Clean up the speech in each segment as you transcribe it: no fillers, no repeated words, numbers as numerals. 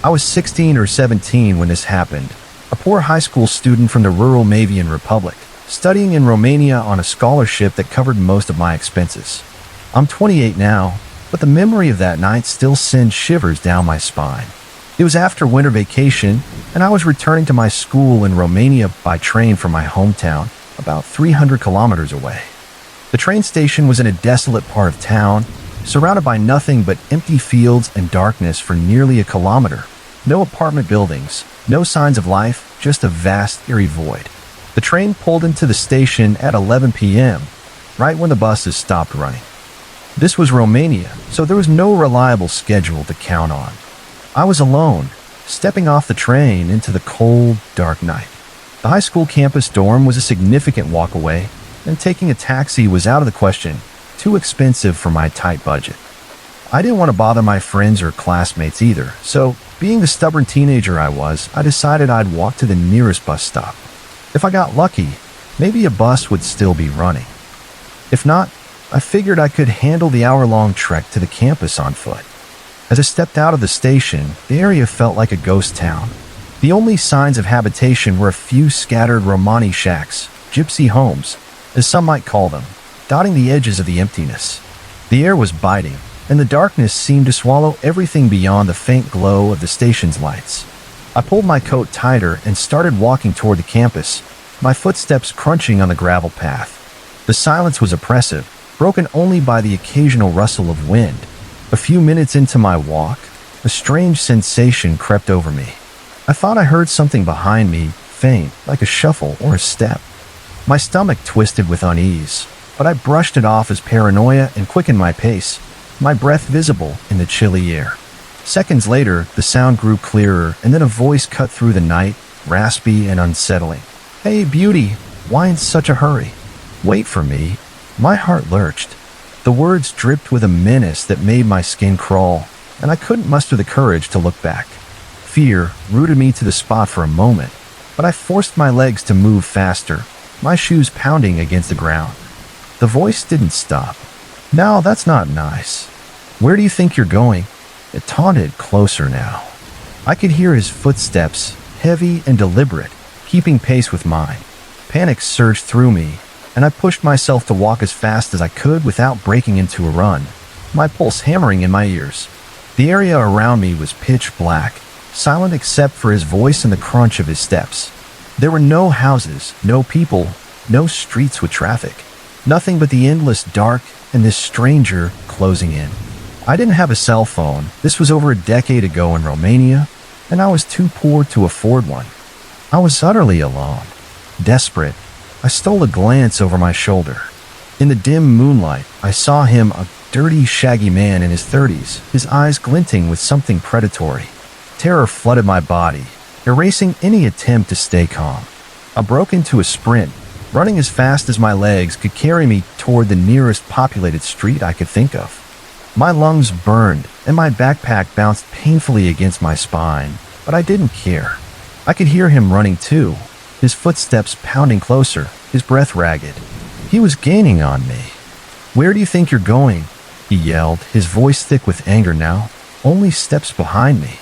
I was 16 or 17 when this happened, a poor high school student from the rural Mavian Republic, studying in Romania on a scholarship that covered most of my expenses. I'm 28 now, but the memory of that night still sends shivers down my spine. It was after winter vacation, and I was returning to my school in Romania by train from my hometown, about 300 kilometers away. The train station was in a desolate part of town, surrounded by nothing but empty fields and darkness for nearly a kilometer. No apartment buildings, no signs of life, just a vast, eerie void. The train pulled into the station at 11 p.m., right when the buses stopped running. This was Romania, so there was no reliable schedule to count on. I was alone, stepping off the train into the cold, dark night. The high school campus dorm was a significant walk away, and taking a taxi was out of the question, too expensive for my tight budget. I didn't want to bother my friends or classmates either, so being the stubborn teenager I was, I decided I'd walk to the nearest bus stop. If I got lucky, maybe a bus would still be running. If not, I figured I could handle the hour-long trek to the campus on foot. As I stepped out of the station, the area felt like a ghost town. The only signs of habitation were a few scattered Romani shacks, gypsy homes, as some might call them, dotting the edges of the emptiness. The air was biting, and the darkness seemed to swallow everything beyond the faint glow of the station's lights. I pulled my coat tighter and started walking toward the campus, my footsteps crunching on the gravel path. The silence was oppressive, broken only by the occasional rustle of wind. A few minutes into my walk, a strange sensation crept over me. I thought I heard something behind me, faint, like a shuffle or a step. My stomach twisted with unease, but I brushed it off as paranoia and quickened my pace, my breath visible in the chilly air. Seconds later, the sound grew clearer, and then a voice cut through the night, raspy and unsettling. "Hey, beauty, why in such a hurry? Wait for me." My heart lurched. The words dripped with a menace that made my skin crawl, and I couldn't muster the courage to look back. Fear rooted me to the spot for a moment, but I forced my legs to move faster, my shoes pounding against the ground. The voice didn't stop. "Now, that's not nice. Where do you think you're going?" It taunted closer now. I could hear his footsteps, heavy and deliberate, keeping pace with mine. Panic surged through me, and I pushed myself to walk as fast as I could without breaking into a run, my pulse hammering in my ears. The area around me was pitch black, silent except for his voice and the crunch of his steps. There were no houses, no people, no streets with traffic. Nothing but the endless dark and this stranger closing in. I didn't have a cell phone. This was over a decade ago in Romania, and I was too poor to afford one. I was utterly alone. Desperate, I stole a glance over my shoulder. In the dim moonlight, I saw him, a dirty, shaggy man in his 30s, his eyes glinting with something predatory. Terror flooded my body, erasing any attempt to stay calm. I broke into a sprint, running as fast as my legs could carry me toward the nearest populated street I could think of. My lungs burned, and my backpack bounced painfully against my spine, but I didn't care. I could hear him running too, his footsteps pounding closer, his breath ragged. He was gaining on me. "Where do you think you're going?" he yelled, his voice thick with anger now, only steps behind me.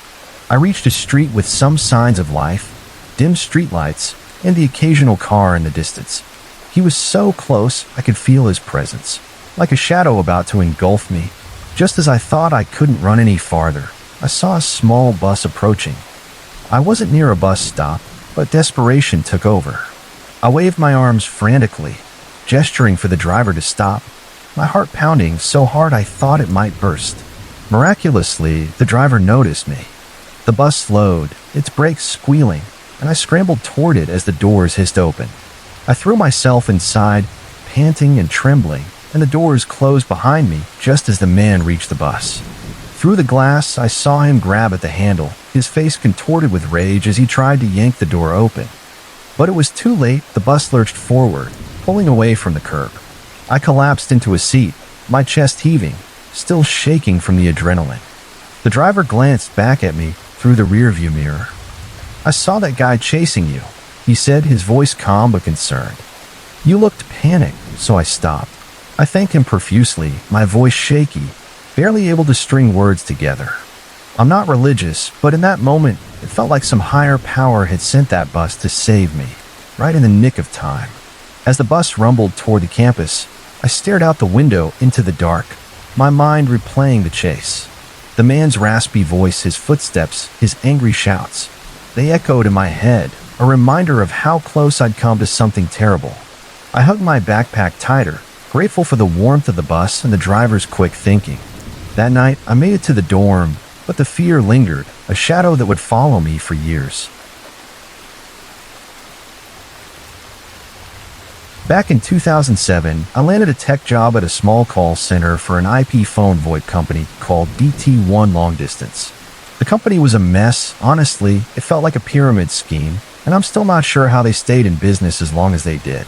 I reached a street with some signs of life, dim streetlights, and the occasional car in the distance. He was so close I could feel his presence, like a shadow about to engulf me. Just as I thought I couldn't run any farther, I saw a small bus approaching. I wasn't near a bus stop, but desperation took over. I waved my arms frantically, gesturing for the driver to stop, my heart pounding so hard I thought it might burst. Miraculously, the driver noticed me. The bus slowed, its brakes squealing, and I scrambled toward it as the doors hissed open. I threw myself inside, panting and trembling, and the doors closed behind me just as the man reached the bus. Through the glass, I saw him grab at the handle, his face contorted with rage as he tried to yank the door open. But it was too late. The bus lurched forward, pulling away from the curb. I collapsed into a seat, my chest heaving, still shaking from the adrenaline. The driver glanced back at me through the rearview mirror. "I saw that guy chasing you," he said, his voice calm but concerned. "You looked panicked, so I stopped." I thanked him profusely, my voice shaky, barely able to string words together. I'm not religious, but in that moment, it felt like some higher power had sent that bus to save me, right in the nick of time. As the bus rumbled toward the campus, I stared out the window into the dark, my mind replaying the chase. The man's raspy voice, his footsteps, his angry shouts. They echoed in my head, a reminder of how close I'd come to something terrible. I hugged my backpack tighter, grateful for the warmth of the bus and the driver's quick thinking. That night, I made it to the dorm, but the fear lingered, a shadow that would follow me for years. Back in 2007, I landed a tech job at a small call center for an IP phone VoIP company called DT1 Long Distance. The company was a mess. Honestly, it felt like a pyramid scheme, and I'm still not sure how they stayed in business as long as they did.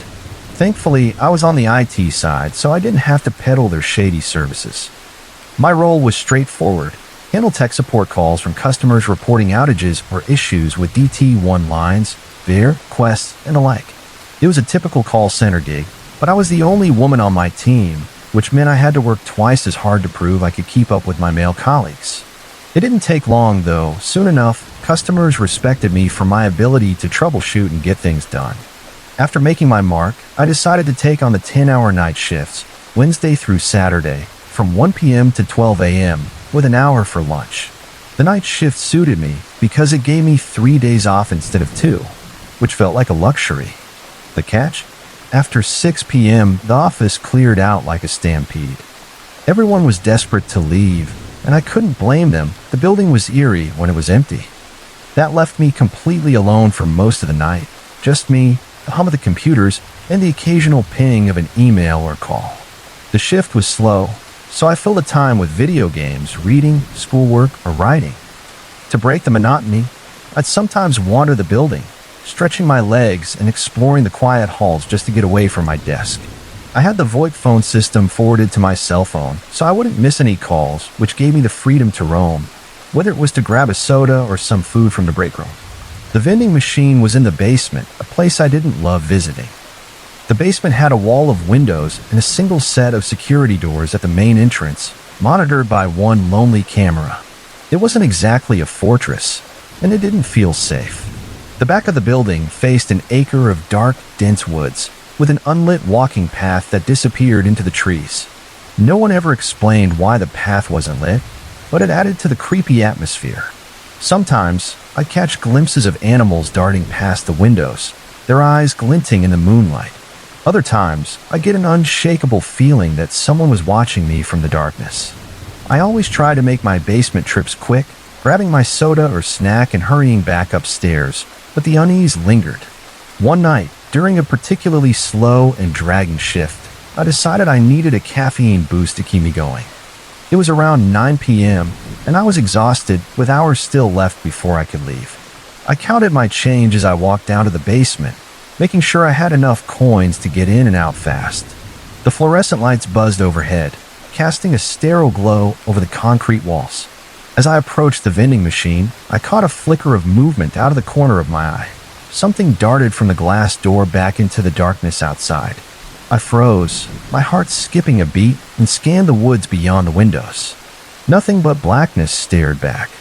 Thankfully, I was on the IT side, so I didn't have to peddle their shady services. My role was straightforward: handle tech support calls from customers reporting outages or issues with DT1 lines, VIR, Quest, and the like. It was a typical call center gig, but I was the only woman on my team, which meant I had to work twice as hard to prove I could keep up with my male colleagues. It didn't take long, though. Soon enough, customers respected me for my ability to troubleshoot and get things done. After making my mark, I decided to take on the 10-hour night shifts, Wednesday through Saturday, from 1 p.m. to 12 a.m., with an hour for lunch. The night shift suited me because it gave me 3 days off instead of 2, which felt like a luxury. The catch? After 6 p.m., the office cleared out like a stampede. Everyone was desperate to leave, and I couldn't blame them. The building was eerie when it was empty. That left me completely alone for most of the night. Just me, the hum of the computers, and the occasional ping of an email or call. The shift was slow, so I filled the time with video games, reading, schoolwork, or writing. To break the monotony, I'd sometimes wander the building, stretching my legs and exploring the quiet halls just to get away from my desk. I had the VoIP phone system forwarded to my cell phone, so I wouldn't miss any calls, which gave me the freedom to roam, whether it was to grab a soda or some food from the break room. The vending machine was in the basement, a place I didn't love visiting. The basement had a wall of windows and a single set of security doors at the main entrance, monitored by one lonely camera. It wasn't exactly a fortress, and it didn't feel safe. The back of the building faced an acre of dark, dense woods, with an unlit walking path that disappeared into the trees. No one ever explained why the path wasn't lit, but it added to the creepy atmosphere. Sometimes, I'd catch glimpses of animals darting past the windows, their eyes glinting in the moonlight. Other times, I'd get an unshakable feeling that someone was watching me from the darkness. I always try to make my basement trips quick, grabbing my soda or snack and hurrying back upstairs, but the unease lingered. One night, during a particularly slow and dragging shift, I decided I needed a caffeine boost to keep me going. It was around 9 p.m., and I was exhausted, with hours still left before I could leave. I counted my change as I walked down to the basement, making sure I had enough coins to get in and out fast. The fluorescent lights buzzed overhead, casting a sterile glow over the concrete walls. As I approached the vending machine, I caught a flicker of movement out of the corner of my eye. Something darted from the glass door back into the darkness outside. I froze, my heart skipping a beat, and scanned the woods beyond the windows. Nothing but blackness stared back.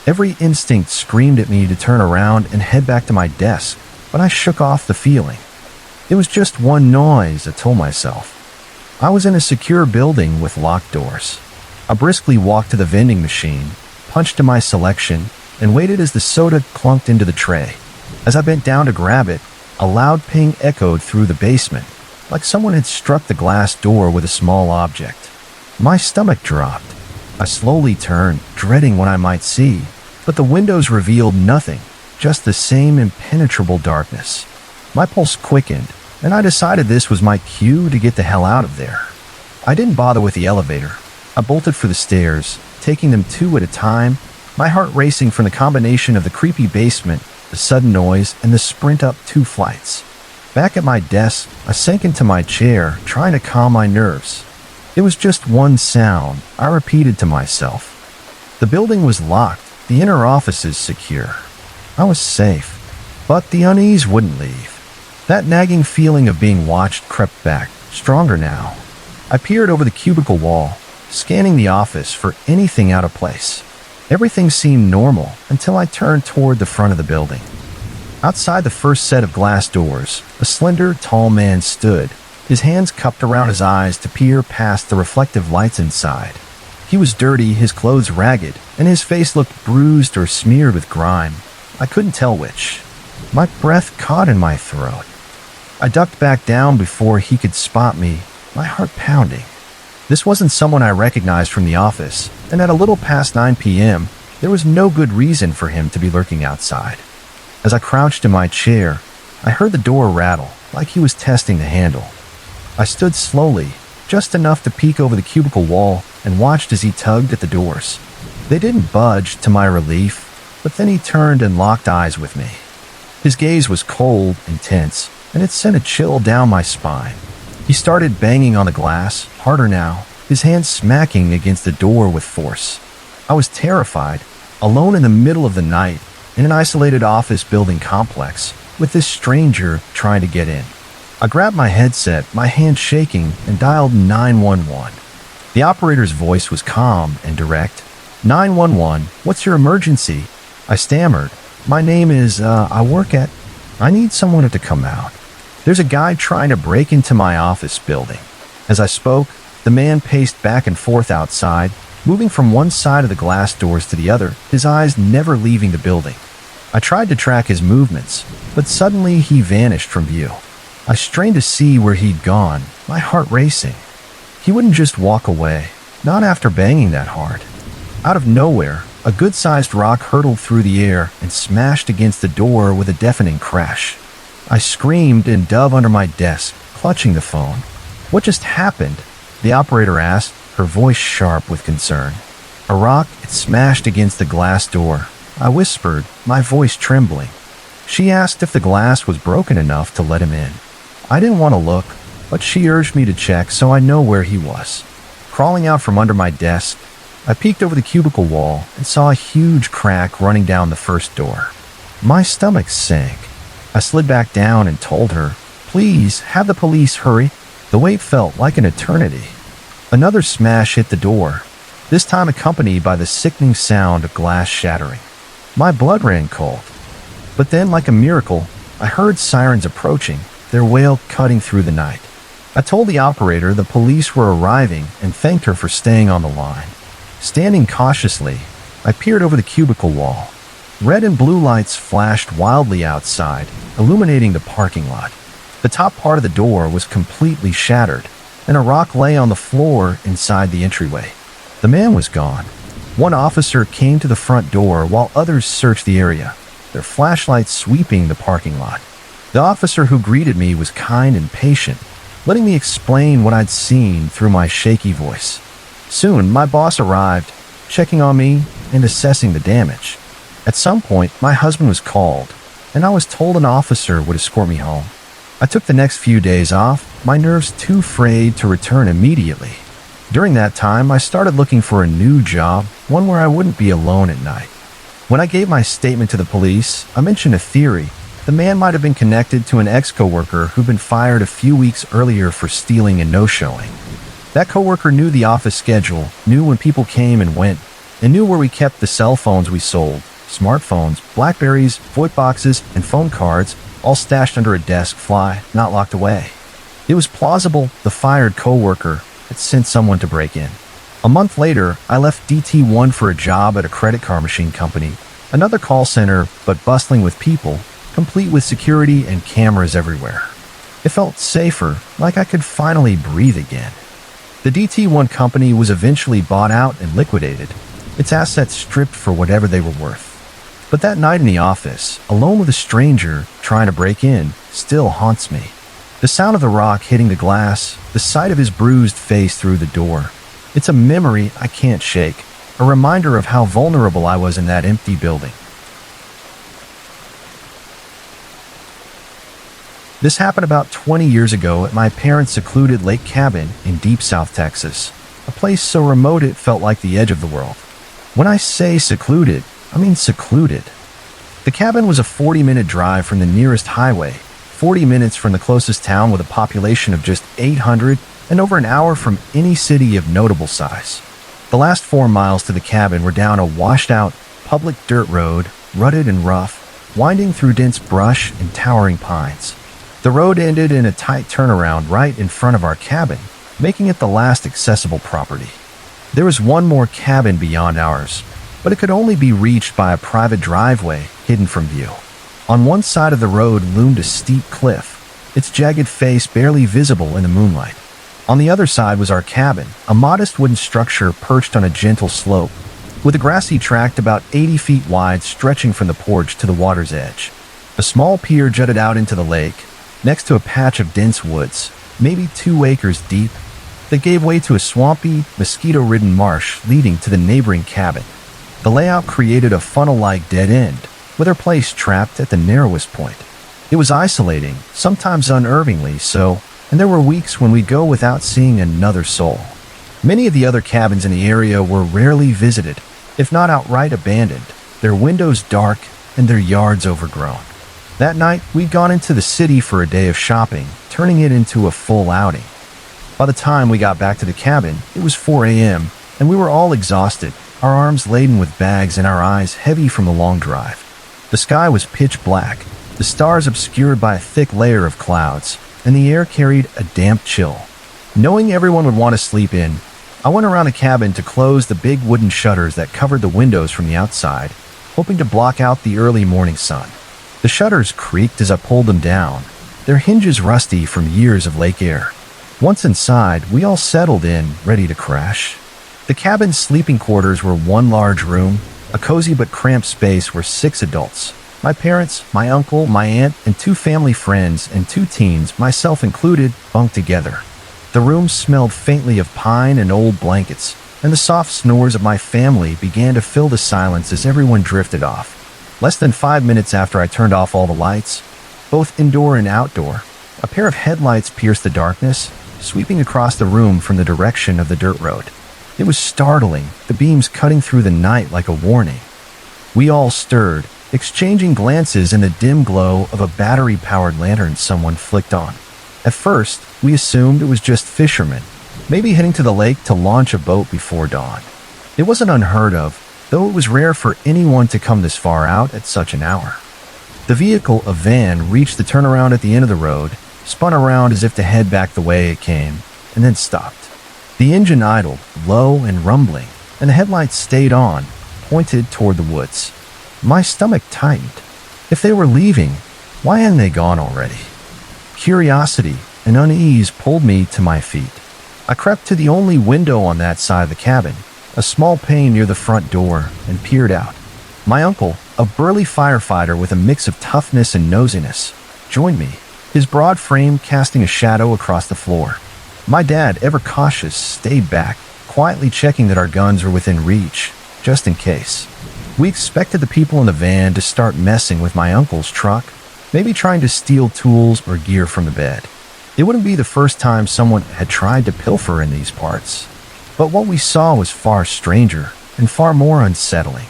Every instinct screamed at me to turn around and head back to my desk, but I shook off the feeling. It was just one noise, I told myself. I was in a secure building with locked doors. I briskly walked to the vending machine, punched in my selection, and waited as the soda clunked into the tray. As I bent down to grab it, a loud ping echoed through the basement, like someone had struck the glass door with a small object. My stomach dropped. I slowly turned, dreading what I might see, but the windows revealed nothing, just the same impenetrable darkness. My pulse quickened, and I decided this was my cue to get the hell out of there. I didn't bother with the elevator. I bolted for the stairs, taking them 2 at a time, my heart racing from the combination of the creepy basement, the sudden noise, and the sprint up 2 flights. Back at my desk, I sank into my chair, trying to calm my nerves. It was just one sound, I repeated to myself. The building was locked, the inner offices secure. I was safe, but the unease wouldn't leave. That nagging feeling of being watched crept back, stronger now. I peered over the cubicle wall, scanning the office for anything out of place. Everything seemed normal until I turned toward the front of the building. Outside the first set of glass doors, a slender, tall man stood, his hands cupped around his eyes to peer past the reflective lights inside. He was dirty, his clothes ragged, and his face looked bruised or smeared with grime. I couldn't tell which. My breath caught in my throat. I ducked back down before he could spot me, my heart pounding. This wasn't someone I recognized from the office, and at a little past 9 p.m., there was no good reason for him to be lurking outside. As I crouched in my chair, I heard the door rattle, like he was testing the handle. I stood slowly, just enough to peek over the cubicle wall, and watched as he tugged at the doors. They didn't budge, to my relief, but then he turned and locked eyes with me. His gaze was cold, intense, and it sent a chill down my spine. He started banging on the glass, harder now, his hands smacking against the door with force. I was terrified, alone in the middle of the night, in an isolated office building complex, with this stranger trying to get in. I grabbed my headset, my hand shaking, and dialed 911. The operator's voice was calm and direct. 911, what's your emergency? I stammered. My name is, I work at... I need someone to come out. There's a guy trying to break into my office building. As I spoke, the man paced back and forth outside, moving from one side of the glass doors to the other, his eyes never leaving the building. I tried to track his movements, but suddenly he vanished from view. I strained to see where he'd gone, my heart racing. He wouldn't just walk away, not after banging that hard. Out of nowhere, a good-sized rock hurtled through the air and smashed against the door with a deafening crash. I screamed and dove under my desk, clutching the phone. What just happened? The operator asked, her voice sharp with concern. A rock had smashed against the glass door. I whispered, my voice trembling. She asked if the glass was broken enough to let him in. I didn't want to look, but she urged me to check so I know where he was. Crawling out from under my desk, I peeked over the cubicle wall and saw a huge crack running down the first door. My stomach sank. I slid back down and told her, please, have the police hurry. The wait felt like an eternity. Another smash hit the door, this time accompanied by the sickening sound of glass shattering. My blood ran cold. But then, like a miracle, I heard sirens approaching, their wail cutting through the night. I told the operator the police were arriving and thanked her for staying on the line. Standing cautiously, I peered over the cubicle wall. Red and blue lights flashed wildly outside, illuminating the parking lot. The top part of the door was completely shattered, and a rock lay on the floor inside the entryway. The man was gone. One officer came to the front door while others searched the area, their flashlights sweeping the parking lot. The officer who greeted me was kind and patient, letting me explain what I'd seen through my shaky voice. Soon, my boss arrived, checking on me and assessing the damage. At some point, my husband was called, and I was told an officer would escort me home. I took the next few days off, my nerves too frayed to return immediately. During that time, I started looking for a new job, one where I wouldn't be alone at night. When I gave my statement to the police, I mentioned a theory. The man might have been connected to an ex-coworker who'd been fired a few weeks earlier for stealing and no-showing. That coworker knew the office schedule, knew when people came and went, and knew where we kept the cell phones we sold, smartphones, Blackberries, VoIP boxes, and phone cards, all stashed under a desk, not locked away. It was plausible the fired coworker had sent someone to break in. A month later, I left DT1 for a job at a credit card machine company, another call center, but bustling with people, complete with security and cameras everywhere. It felt safer, like I could finally breathe again. The DT1 company was eventually bought out and liquidated, its assets stripped for whatever they were worth. But that night in the office, alone with a stranger trying to break in, still haunts me. The sound of the rock hitting the glass, the sight of his bruised face through the door. It's a memory I can't shake, a reminder of how vulnerable I was in that empty building. This happened about 20 years ago at my parents' secluded lake cabin in deep South Texas, a place so remote it felt like the edge of the world. When I say secluded, I mean secluded. The cabin was a 40-minute drive from the nearest highway, 40 minutes from the closest town with a population of just 800, and over an hour from any city of notable size. The last 4 miles to the cabin were down a washed-out, public dirt road, rutted and rough, winding through dense brush and towering pines. The road ended in a tight turnaround right in front of our cabin, making it the last accessible property. There was one more cabin beyond ours, but it could only be reached by a private driveway hidden from view. On one side of the road loomed a steep cliff, its jagged face barely visible in the moonlight. On the other side was our cabin, a modest wooden structure perched on a gentle slope, with a grassy tract about 80 feet wide stretching from the porch to the water's edge. A small pier jutted out into the lake, next to a patch of dense woods, maybe 2 acres deep, that gave way to a swampy, mosquito-ridden marsh leading to the neighboring cabin. The layout created a funnel-like dead end, with our place trapped at the narrowest point. It was isolating, sometimes unnervingly so, and there were weeks when we'd go without seeing another soul. Many of the other cabins in the area were rarely visited, if not outright abandoned, their windows dark and their yards overgrown. That night, we'd gone into the city for a day of shopping, turning it into a full outing. By the time we got back to the cabin, it was 4 a.m., and we were all exhausted, our arms laden with bags and our eyes heavy from the long drive. The sky was pitch black, the stars obscured by a thick layer of clouds, and the air carried a damp chill. Knowing everyone would want to sleep in, I went around the cabin to close the big wooden shutters that covered the windows from the outside, hoping to block out the early morning sun. The shutters creaked as I pulled them down, their hinges rusty from years of lake air. Once inside, we all settled in, ready to crash. The cabin's sleeping quarters were one large room, a cozy but cramped space where 6 adults, my parents, my uncle, my aunt, and 2 family friends and 2 teens, myself included, bunked together. The room smelled faintly of pine and old blankets, and the soft snores of my family began to fill the silence as everyone drifted off. Less than 5 minutes after I turned off all the lights, both indoor and outdoor, a pair of headlights pierced the darkness, sweeping across the room from the direction of the dirt road. It was startling, the beams cutting through the night like a warning. We all stirred, exchanging glances in the dim glow of a battery-powered lantern someone flicked on. At first, we assumed it was just fishermen, maybe heading to the lake to launch a boat before dawn. It wasn't unheard of, though it was rare for anyone to come this far out at such an hour. The vehicle, a van, reached the turnaround at the end of the road, spun around as if to head back the way it came, and then stopped. The engine idled, low and rumbling, and the headlights stayed on, pointed toward the woods. My stomach tightened. If they were leaving, why hadn't they gone already? Curiosity and unease pulled me to my feet. I crept to the only window on that side of the cabin, a small pane near the front door, and peered out. My uncle, a burly firefighter with a mix of toughness and nosiness, joined me, his broad frame casting a shadow across the floor. My dad, ever cautious, stayed back, quietly checking that our guns were within reach, just in case. We expected the people in the van to start messing with my uncle's truck, maybe trying to steal tools or gear from the bed. It wouldn't be the first time someone had tried to pilfer in these parts. But what we saw was far stranger and far more unsettling.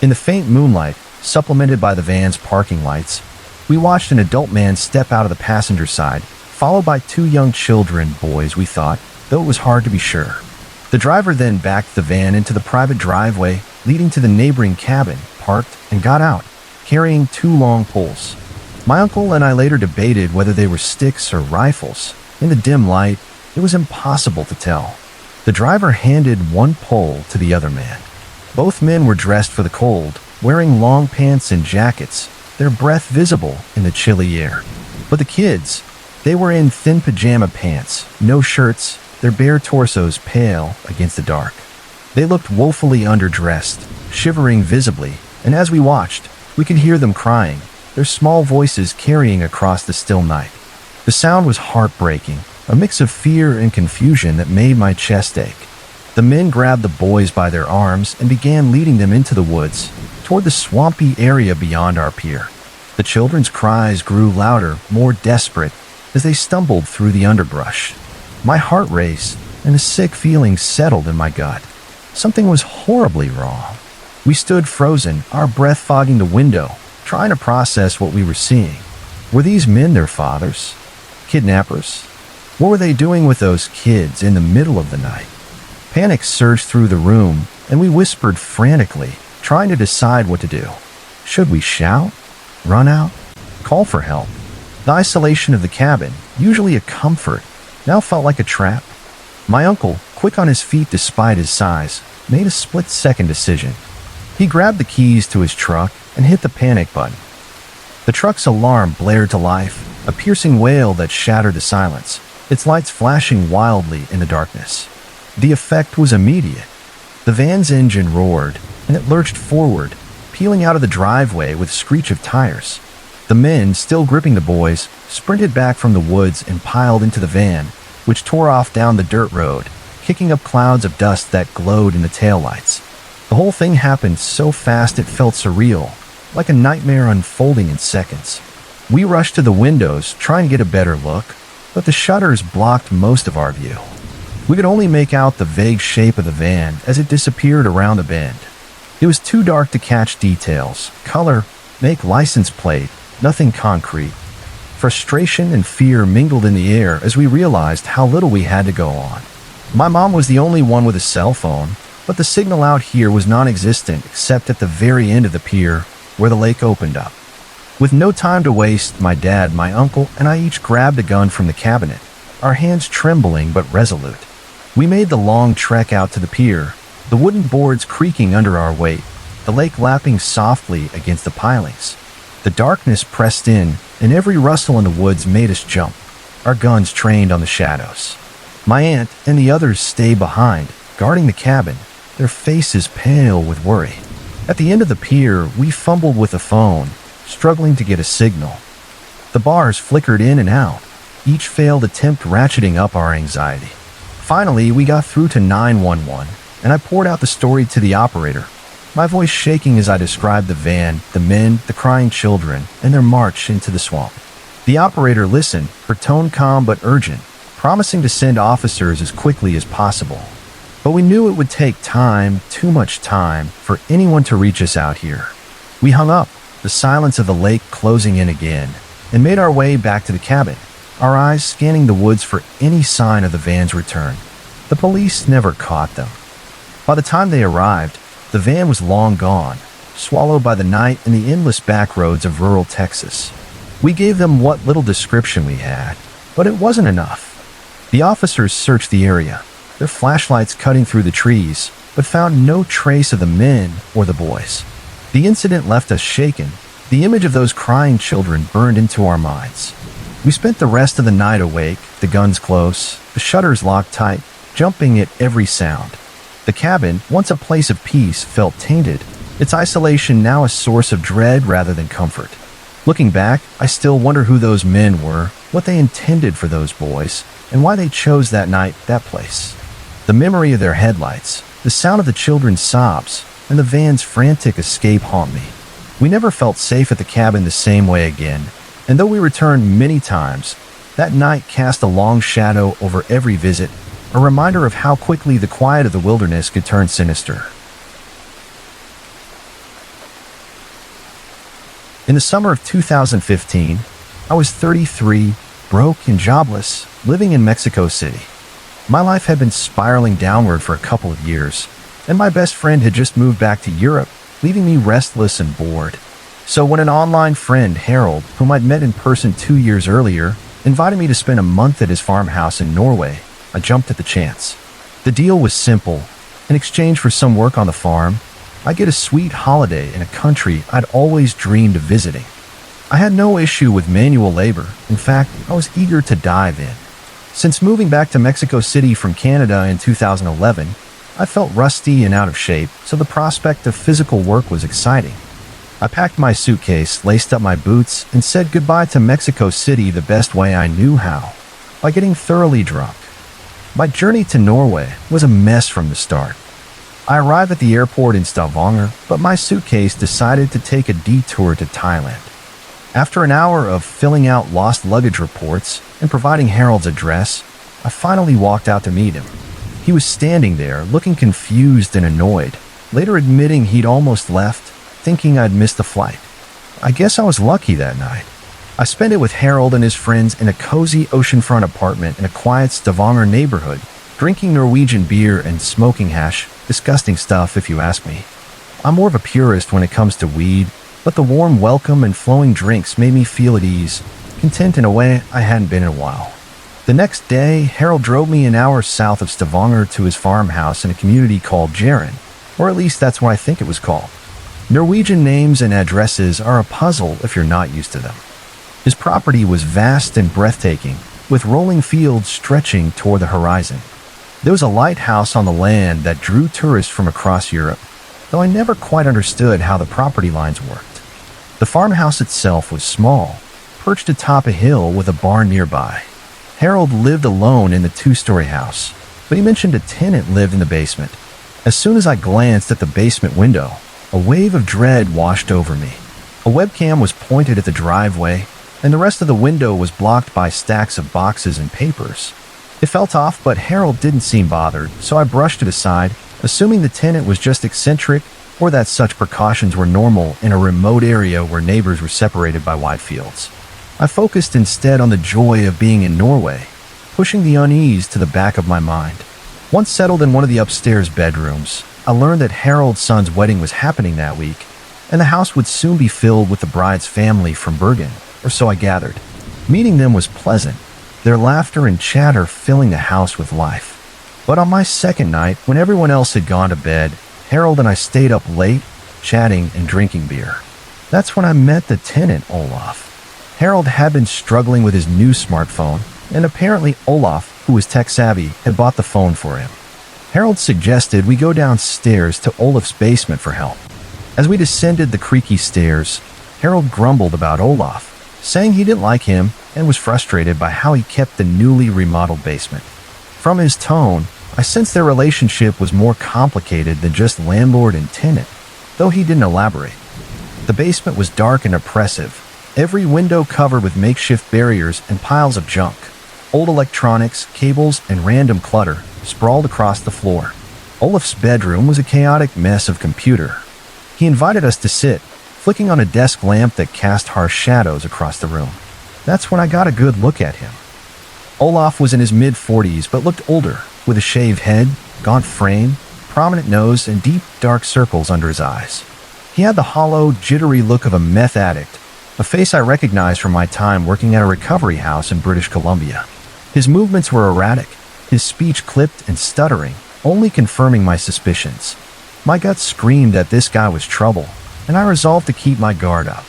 In the faint moonlight, supplemented by the van's parking lights, we watched an adult man step out of the passenger side, followed by 2 young children, boys we thought, though it was hard to be sure. The driver then backed the van into the private driveway leading to the neighboring cabin, parked, and got out, carrying 2 long poles. My uncle and I later debated whether they were sticks or rifles. In the dim light, it was impossible to tell. The driver handed one pole to the other man. Both men were dressed for the cold, wearing long pants and jackets, their breath visible in the chilly air. But the kids, they were in thin pajama pants, no shirts, their bare torsos pale against the dark. They looked woefully underdressed, shivering visibly, and as we watched, we could hear them crying, their small voices carrying across the still night. The sound was heartbreaking, a mix of fear and confusion that made my chest ache. The men grabbed the boys by their arms and began leading them into the woods, toward the swampy area beyond our pier. The children's cries grew louder, more desperate, as they stumbled through the underbrush. My heart raced, and a sick feeling settled in my gut. Something was horribly wrong. We stood frozen, our breath fogging the window, trying to process what we were seeing. Were these men their fathers? Kidnappers? What were they doing with those kids in the middle of the night? Panic surged through the room, and we whispered frantically, trying to decide what to do. Should we shout? Run out? Call for help? The isolation of the cabin, usually a comfort, now felt like a trap. My uncle, quick on his feet despite his size, made a split-second decision. He grabbed the keys to his truck and hit the panic button. The truck's alarm blared to life, a piercing wail that shattered the silence, its lights flashing wildly in the darkness. The effect was immediate. The van's engine roared, and it lurched forward, peeling out of the driveway with a screech of tires. The men, still gripping the boys, sprinted back from the woods and piled into the van, which tore off down the dirt road, kicking up clouds of dust that glowed in the taillights. The whole thing happened so fast it felt surreal, like a nightmare unfolding in seconds. We rushed to the windows, trying to get a better look, but the shutters blocked most of our view. We could only make out the vague shape of the van as it disappeared around a bend. It was too dark to catch details, color, make, license plate, nothing concrete. Frustration and fear mingled in the air as we realized how little we had to go on. My mom was the only one with a cell phone, but the signal out here was non-existent except at the very end of the pier where the lake opened up. With no time to waste, my dad, my uncle, and I each grabbed a gun from the cabinet, our hands trembling but resolute. We made the long trek out to the pier, the wooden boards creaking under our weight, the lake lapping softly against the pilings. The darkness pressed in, and every rustle in the woods made us jump, our guns trained on the shadows. My aunt and the others stayed behind, guarding the cabin, their faces pale with worry. At the end of the pier, we fumbled with the phone, struggling to get a signal. The bars flickered in and out, each failed attempt ratcheting up our anxiety. Finally, we got through to 911, and I poured out the story to the operator, my voice shaking as I described the van, the men, the crying children, and their march into the swamp. The operator listened, her tone calm but urgent, promising to send officers as quickly as possible. But we knew it would take time, too much time, for anyone to reach us out here. We hung up, the silence of the lake closing in again, and made our way back to the cabin, our eyes scanning the woods for any sign of the van's return. The police never caught them. By the time they arrived, the van was long gone, swallowed by the night and the endless back roads of rural Texas. We gave them what little description we had, but it wasn't enough. The officers searched the area, their flashlights cutting through the trees, but found no trace of the men or the boys. The incident left us shaken. The image of those crying children burned into our minds. We spent the rest of the night awake, the guns close, the shutters locked tight, jumping at every sound. The cabin, once a place of peace, felt tainted, its isolation now a source of dread rather than comfort. Looking back, I still wonder who those men were, what they intended for those boys, and why they chose that night, that place. The memory of their headlights, the sound of the children's sobs, and the van's frantic escape haunt me. We never felt safe at the cabin the same way again, and though we returned many times, that night cast a long shadow over every visit, a reminder of how quickly the quiet of the wilderness could turn sinister. In the summer of 2015, I was 33, broke and jobless, living in Mexico City. My life had been spiraling downward for a couple of years, and my best friend had just moved back to Europe, leaving me restless and bored. So when an online friend, Harold, whom I'd met in person 2 years earlier, invited me to spend a month at his farmhouse in Norway, I jumped at the chance. The deal was simple. In exchange for some work on the farm, I'd get a sweet holiday in a country I'd always dreamed of visiting. I had no issue with manual labor. In fact, I was eager to dive in. Since moving back to Mexico City from Canada in 2011, I felt rusty and out of shape, so the prospect of physical work was exciting. I packed my suitcase, laced up my boots, and said goodbye to Mexico City the best way I knew how, by getting thoroughly drunk. My journey to Norway was a mess from the start. I arrived at the airport in Stavanger, but my suitcase decided to take a detour to Thailand. After an hour of filling out lost luggage reports and providing Harold's address, I finally walked out to meet him. He was standing there, looking confused and annoyed, later admitting he'd almost left, thinking I'd missed the flight. I guess I was lucky that night. I spent it with Harold and his friends in a cozy oceanfront apartment in a quiet Stavanger neighborhood, drinking Norwegian beer and smoking hash. Disgusting stuff if you ask me. I'm more of a purist when it comes to weed, but the warm welcome and flowing drinks made me feel at ease, content in a way I hadn't been in a while. The next day, Harold drove me an hour south of Stavanger to his farmhouse in a community called Jæren, or at least that's what I think it was called. Norwegian names and addresses are a puzzle if you're not used to them. His property was vast and breathtaking, with rolling fields stretching toward the horizon. There was a lighthouse on the land that drew tourists from across Europe, though I never quite understood how the property lines worked. The farmhouse itself was small, perched atop a hill with a barn nearby. Harold lived alone in the two-story house, but he mentioned a tenant lived in the basement. As soon as I glanced at the basement window, a wave of dread washed over me. A webcam was pointed at the driveway, and the rest of the window was blocked by stacks of boxes and papers. It felt off, but Harold didn't seem bothered, so I brushed it aside, assuming the tenant was just eccentric or that such precautions were normal in a remote area where neighbors were separated by wide fields. I focused instead on the joy of being in Norway, pushing the unease to the back of my mind. Once settled in one of the upstairs bedrooms, I learned that Harold's son's wedding was happening that week, and the house would soon be filled with the bride's family from Bergen, or so I gathered. Meeting them was pleasant, their laughter and chatter filling the house with life. But on my second night, when everyone else had gone to bed, Harold and I stayed up late, chatting and drinking beer. That's when I met the tenant, Olaf. Harold had been struggling with his new smartphone, and apparently Olaf, who was tech-savvy, had bought the phone for him. Harold suggested we go downstairs to Olaf's basement for help. As we descended the creaky stairs, Harold grumbled about Olaf, saying he didn't like him and was frustrated by how he kept the newly remodeled basement. From his tone, I sensed their relationship was more complicated than just landlord and tenant, though he didn't elaborate. The basement was dark and oppressive, every window covered with makeshift barriers and piles of junk. Old electronics, cables, and random clutter sprawled across the floor. Olaf's bedroom was a chaotic mess of computer. He invited us to sit, flicking on a desk lamp that cast harsh shadows across the room. That's when I got a good look at him. Olaf was in his mid-40s but looked older, with a shaved head, gaunt frame, prominent nose, and deep, dark circles under his eyes. He had the hollow, jittery look of a meth addict, a face I recognized from my time working at a recovery house in British Columbia. His movements were erratic, his speech clipped and stuttering, only confirming my suspicions. My gut screamed that this guy was trouble, and I resolved to keep my guard up.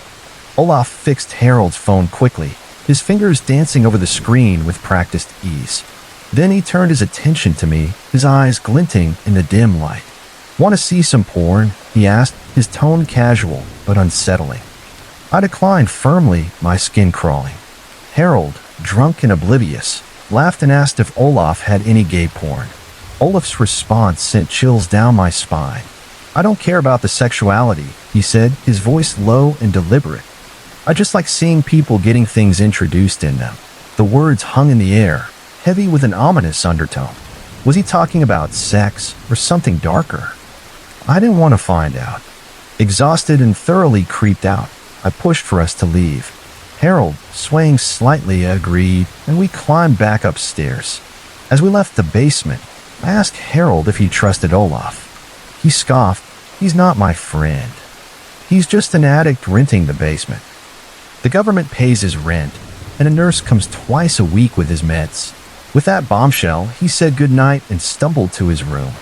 Olaf fixed Harold's phone quickly, his fingers dancing over the screen with practiced ease. Then he turned his attention to me, his eyes glinting in the dim light. "Want to see some porn?" he asked, his tone casual but unsettling. I declined firmly, my skin crawling. Harold, drunk and oblivious, laughed and asked if Olaf had any gay porn. Olaf's response sent chills down my spine. "I don't care about the sexuality," he said, his voice low and deliberate. "I just like seeing people getting things introduced in them." The words hung in the air, heavy with an ominous undertone. Was he talking about sex or something darker? I didn't want to find out. Exhausted and thoroughly creeped out, I pushed for us to leave. Harold, swaying slightly, agreed, and we climbed back upstairs. As we left the basement, I asked Harold if he trusted Olaf. He scoffed. "He's not my friend. He's just an addict renting the basement. The government pays his rent, and a nurse comes twice a week with his meds." With that bombshell, he said goodnight and stumbled to his room.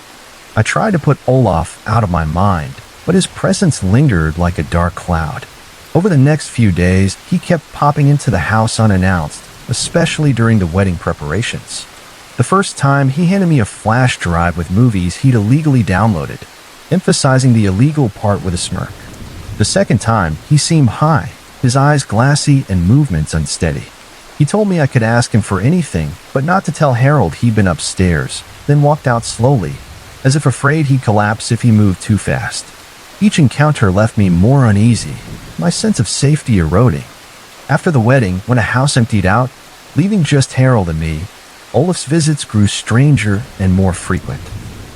I tried to put Olaf out of my mind, but his presence lingered like a dark cloud. Over the next few days, he kept popping into the house unannounced, especially during the wedding preparations. The first time, he handed me a flash drive with movies he'd illegally downloaded, emphasizing the illegal part with a smirk. The second time, he seemed high, his eyes glassy and movements unsteady. He told me I could ask him for anything, but not to tell Harold he'd been upstairs, then walked out slowly, as if afraid he'd collapse if he moved too fast. Each encounter left me more uneasy, my sense of safety eroding. After the wedding, when a house emptied out, leaving just Harold and me, Olaf's visits grew stranger and more frequent.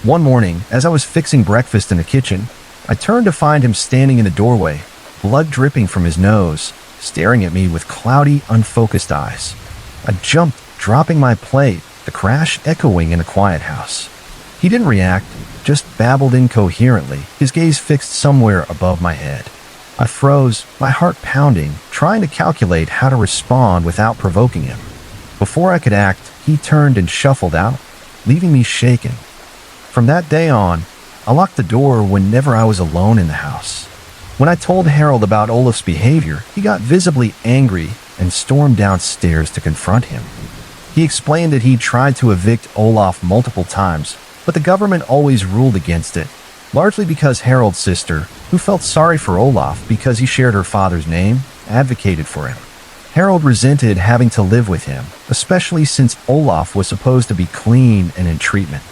One morning, as I was fixing breakfast in the kitchen, I turned to find him standing in the doorway, blood dripping from his nose, staring at me with cloudy, unfocused eyes. I jumped, dropping my plate, the crash echoing in a quiet house. He didn't react, just babbled incoherently, his gaze fixed somewhere above my head. I froze, my heart pounding, trying to calculate how to respond without provoking him. Before I could act, he turned and shuffled out, leaving me shaken. From that day on, I locked the door whenever I was alone in the house. When I told Harold about Olaf's behavior, he got visibly angry and stormed downstairs to confront him. He explained that he'd tried to evict Olaf multiple times, but the government always ruled against it, largely because Harold's sister, who felt sorry for Olaf because he shared her father's name, advocated for him. Harold resented having to live with him, especially since Olaf was supposed to be clean and in treatment.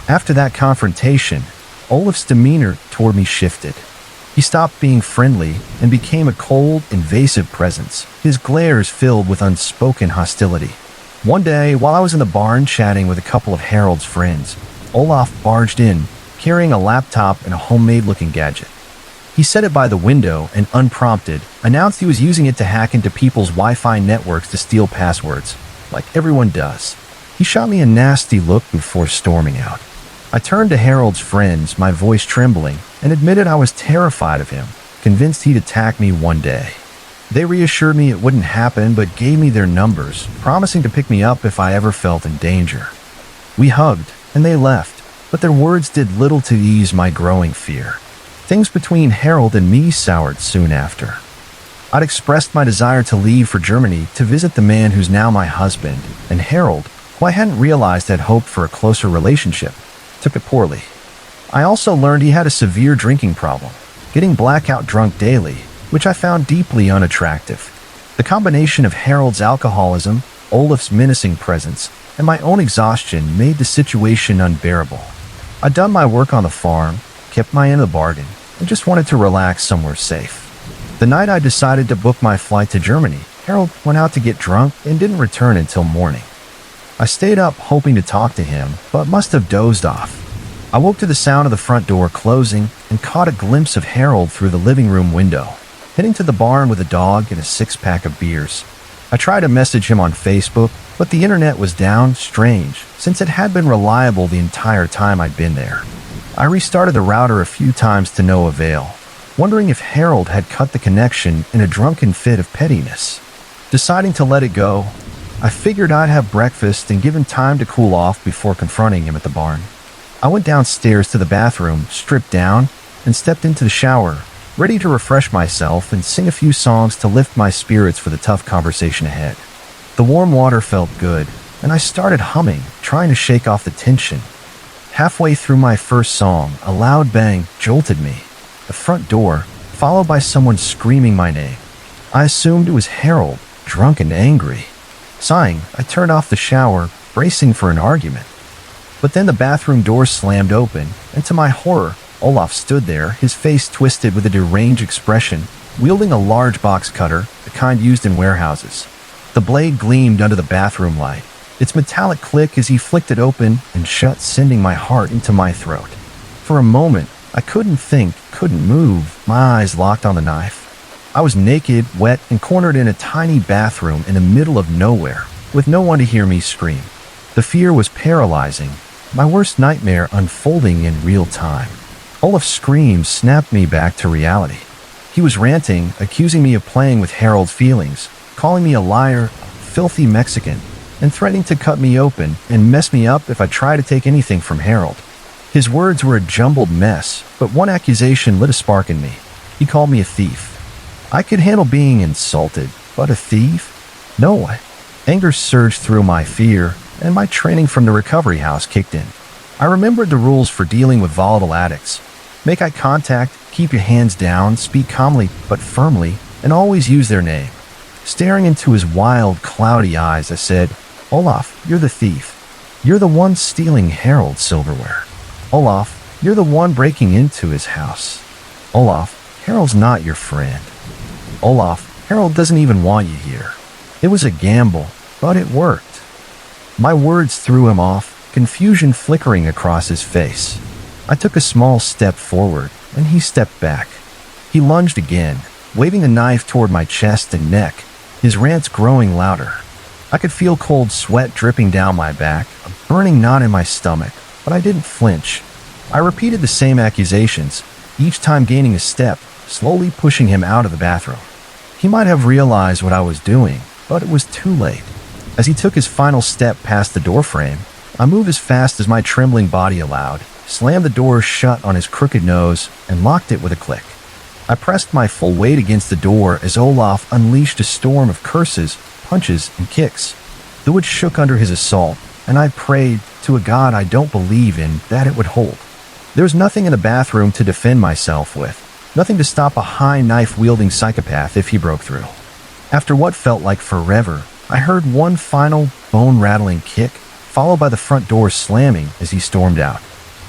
After that confrontation, Olaf's demeanor toward me shifted. He stopped being friendly and became a cold, invasive presence, his glares filled with unspoken hostility. One day, while I was in the barn chatting with a couple of Harold's friends, Olaf barged in, carrying a laptop and a homemade-looking gadget. He set it by the window and, unprompted, announced he was using it to hack into people's Wi-Fi networks to steal passwords, like everyone does. He shot me a nasty look before storming out. I turned to Harold's friends, my voice trembling, and admitted I was terrified of him, convinced he'd attack me one day. They reassured me it wouldn't happen, but gave me their numbers, promising to pick me up if I ever felt in danger. We hugged, and they left, but their words did little to ease my growing fear. Things between Harold and me soured soon after. I'd expressed my desire to leave for Germany to visit the man who's now my husband, and Harold, who I hadn't realized had hoped for a closer relationship, took it poorly. I also learned he had a severe drinking problem, getting blackout drunk daily, which I found deeply unattractive. The combination of Harold's alcoholism, Olaf's menacing presence, and my own exhaustion made the situation unbearable. I'd done my work on the farm, kept my end of the bargain, and just wanted to relax somewhere safe. The night I decided to book my flight to Germany, Harold went out to get drunk and didn't return until morning. I stayed up hoping to talk to him, but must have dozed off. I woke to the sound of the front door closing and caught a glimpse of Harold through the living room window, heading to the barn with a dog and a six-pack of beers. I tried to message him on Facebook, but the internet was down, strange, since it had been reliable the entire time I'd been there. I restarted the router a few times to no avail, wondering if Harold had cut the connection in a drunken fit of pettiness. Deciding to let it go, I figured I'd have breakfast and give him time to cool off before confronting him at the barn. I went downstairs to the bathroom, stripped down, and stepped into the shower, ready to refresh myself and sing a few songs to lift my spirits for the tough conversation ahead. The warm water felt good, and I started humming, trying to shake off the tension. Halfway through my first song, a loud bang jolted me. The front door, followed by someone screaming my name. I assumed it was Harold, drunk and angry. Sighing, I turned off the shower, bracing for an argument. But then the bathroom door slammed open, and to my horror, Olaf stood there, his face twisted with a deranged expression, wielding a large box cutter, the kind used in warehouses. The blade gleamed under the bathroom light, its metallic click as he flicked it open and shut, sending my heart into my throat. For a moment, I couldn't think, couldn't move, my eyes locked on the knife. I was naked, wet, and cornered in a tiny bathroom in the middle of nowhere, with no one to hear me scream. The fear was paralyzing, my worst nightmare unfolding in real time. Olaf's screams snapped me back to reality. He was ranting, accusing me of playing with Harold's feelings, calling me a liar, filthy Mexican, and threatening to cut me open and mess me up if I tried to take anything from Harold. His words were a jumbled mess, but one accusation lit a spark in me. He called me a thief. I could handle being insulted, but a thief? No way. Anger surged through my fear, and my training from the recovery house kicked in. I remembered the rules for dealing with volatile addicts. Make eye contact, keep your hands down, speak calmly but firmly, and always use their name. Staring into his wild, cloudy eyes, I said, "Olaf, you're the thief. You're the one stealing Harold's silverware. Olaf, you're the one breaking into his house. Olaf, Harold's not your friend. Olaf, Harold doesn't even want you here." It was a gamble, but it worked. My words threw him off, confusion flickering across his face. I took a small step forward, and he stepped back. He lunged again, waving the knife toward my chest and neck, his rants growing louder. I could feel cold sweat dripping down my back, a burning knot in my stomach, but I didn't flinch. I repeated the same accusations, each time gaining a step, slowly pushing him out of the bathroom. He might have realized what I was doing, but it was too late. As he took his final step past the doorframe, I moved as fast as my trembling body allowed, slammed the door shut on his crooked nose, and locked it with a click. I pressed my full weight against the door as Olaf unleashed a storm of curses, punches, and kicks. The wood shook under his assault, and I prayed to a God I don't believe in that it would hold. There was nothing in the bathroom to defend myself with, nothing to stop a high knife-wielding psychopath if he broke through. After what felt like forever, I heard one final bone-rattling kick, followed by the front door slamming as he stormed out.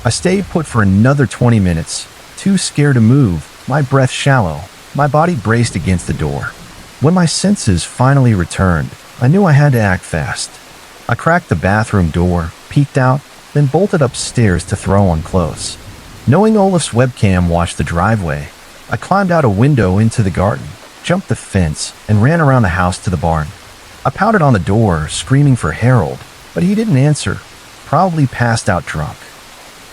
I stayed put for another 20 minutes, too scared to move, my breath shallow, my body braced against the door. When my senses finally returned, I knew I had to act fast. I cracked the bathroom door, peeked out, then bolted upstairs to throw on clothes. Knowing Olaf's webcam watched the driveway, I climbed out a window into the garden, jumped the fence, and ran around the house to the barn. I pounded on the door, screaming for Harold, but he didn't answer, probably passed out drunk.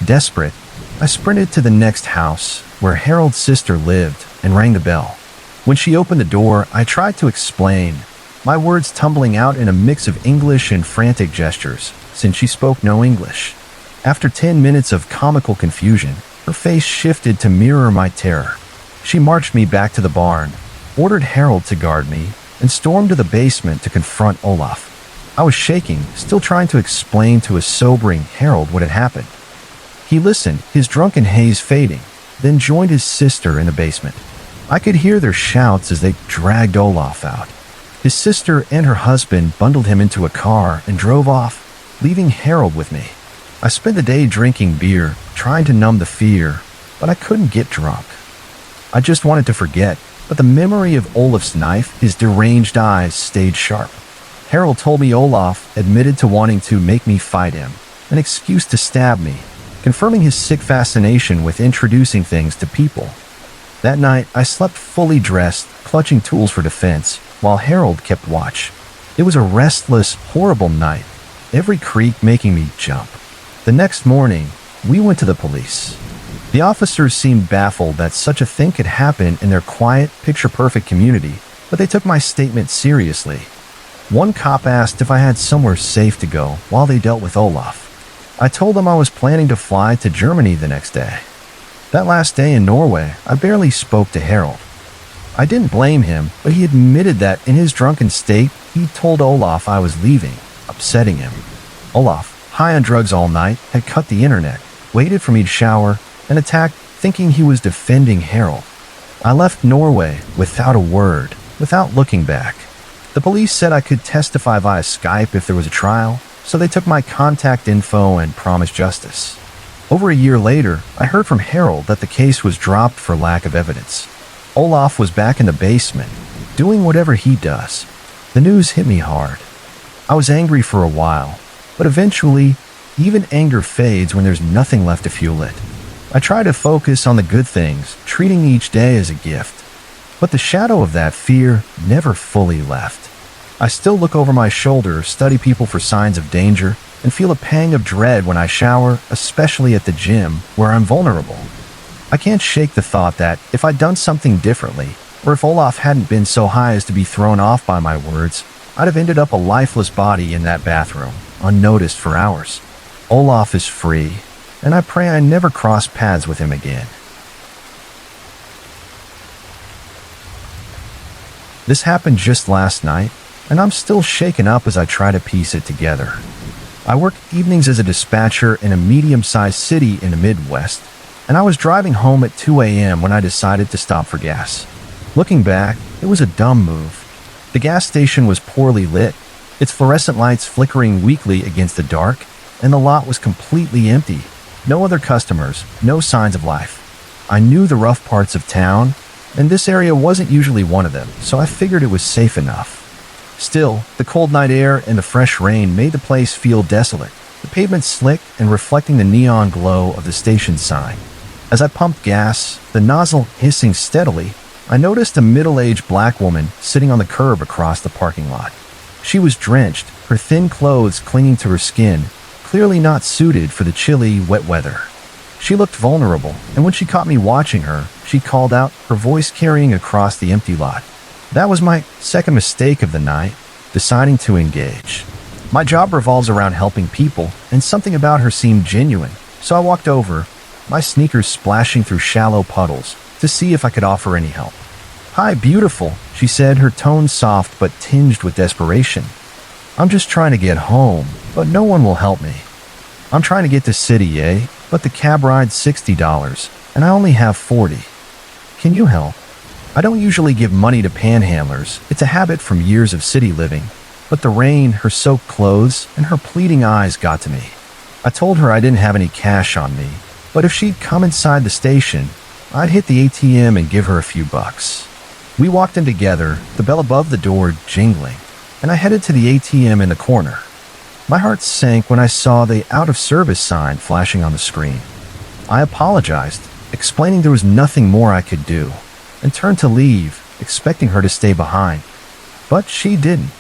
Desperate, I sprinted to the next house, where Harold's sister lived, and rang the bell. When she opened the door, I tried to explain, my words tumbling out in a mix of English and frantic gestures, since she spoke no English. After 10 minutes of comical confusion, her face shifted to mirror my terror. She marched me back to the barn, ordered Harold to guard me, and stormed to the basement to confront Olaf. I was shaking, still trying to explain to a sobering Harold what had happened. He listened, his drunken haze fading, then joined his sister in the basement. I could hear their shouts as they dragged Olaf out. His sister and her husband bundled him into a car and drove off, leaving Harold with me. I spent the day drinking beer, trying to numb the fear, but I couldn't get drunk. I just wanted to forget, but the memory of Olaf's knife, his deranged eyes, stayed sharp. Harold told me Olaf admitted to wanting to make me fight him, an excuse to stab me, confirming his sick fascination with introducing things to people. That night, I slept fully dressed, clutching tools for defense, while Harold kept watch. It was a restless, horrible night, every creak making me jump. The next morning, we went to the police. The officers seemed baffled that such a thing could happen in their quiet, picture-perfect community, but they took my statement seriously. One cop asked if I had somewhere safe to go while they dealt with Olaf. I told them I was planning to fly to Germany the next day. That last day in Norway, I barely spoke to Harold. I didn't blame him, but he admitted that in his drunken state, he told Olaf I was leaving, upsetting him. Olaf, high on drugs all night, had cut the internet, waited for me to shower, and attacked, thinking he was defending Harold. I left Norway without a word, without looking back. The police said I could testify via Skype if there was a trial, so they took my contact info and promised justice. Over a year later, I heard from Harold that the case was dropped for lack of evidence. Olaf was back in the basement, doing whatever he does. The news hit me hard. I was angry for a while, but eventually, even anger fades when there's nothing left to fuel it. I try to focus on the good things, treating each day as a gift. But the shadow of that fear never fully left. I still look over my shoulder, study people for signs of danger, and feel a pang of dread when I shower, especially at the gym, where I'm vulnerable. I can't shake the thought that if I'd done something differently, or if Olaf hadn't been so high as to be thrown off by my words, I'd have ended up a lifeless body in that bathroom, unnoticed for hours. Olaf is free, and I pray I never cross paths with him again. This happened just last night, and I'm still shaken up as I try to piece it together. I work evenings as a dispatcher in a medium-sized city in the Midwest, and I was driving home at 2 a.m. when I decided to stop for gas. Looking back, it was a dumb move. The gas station was poorly lit, its fluorescent lights flickering weakly against the dark, and the lot was completely empty. No other customers, no signs of life. I knew the rough parts of town, and this area wasn't usually one of them, so I figured it was safe enough. Still, the cold night air and the fresh rain made the place feel desolate, the pavement slick and reflecting the neon glow of the station sign. As I pumped gas, the nozzle hissing steadily, I noticed a middle-aged black woman sitting on the curb across the parking lot. She was drenched, her thin clothes clinging to her skin, clearly not suited for the chilly, wet weather. She looked vulnerable, and when she caught me watching her, she called out, her voice carrying across the empty lot. That was my second mistake of the night, deciding to engage. My job revolves around helping people, and something about her seemed genuine, so I walked over, my sneakers splashing through shallow puddles, to see if I could offer any help. "Hi, beautiful," she said, her tone soft but tinged with desperation. "I'm just trying to get home, but no one will help me. I'm trying to get to city, but the cab ride's $60, and I only have 40. Can you help? I don't usually give money to panhandlers. It's a habit from years of city living. But the rain, her soaked clothes, and her pleading eyes got to me. I told her I didn't have any cash on me, but if she'd come inside the station, I'd hit the ATM and give her a few bucks. We walked in together, the bell above the door jingling, and I headed to the ATM in the corner. My heart sank when I saw the out-of-service sign flashing on the screen. I apologized, explaining there was nothing more I could do, and turned to leave, expecting her to stay behind. But she didn't.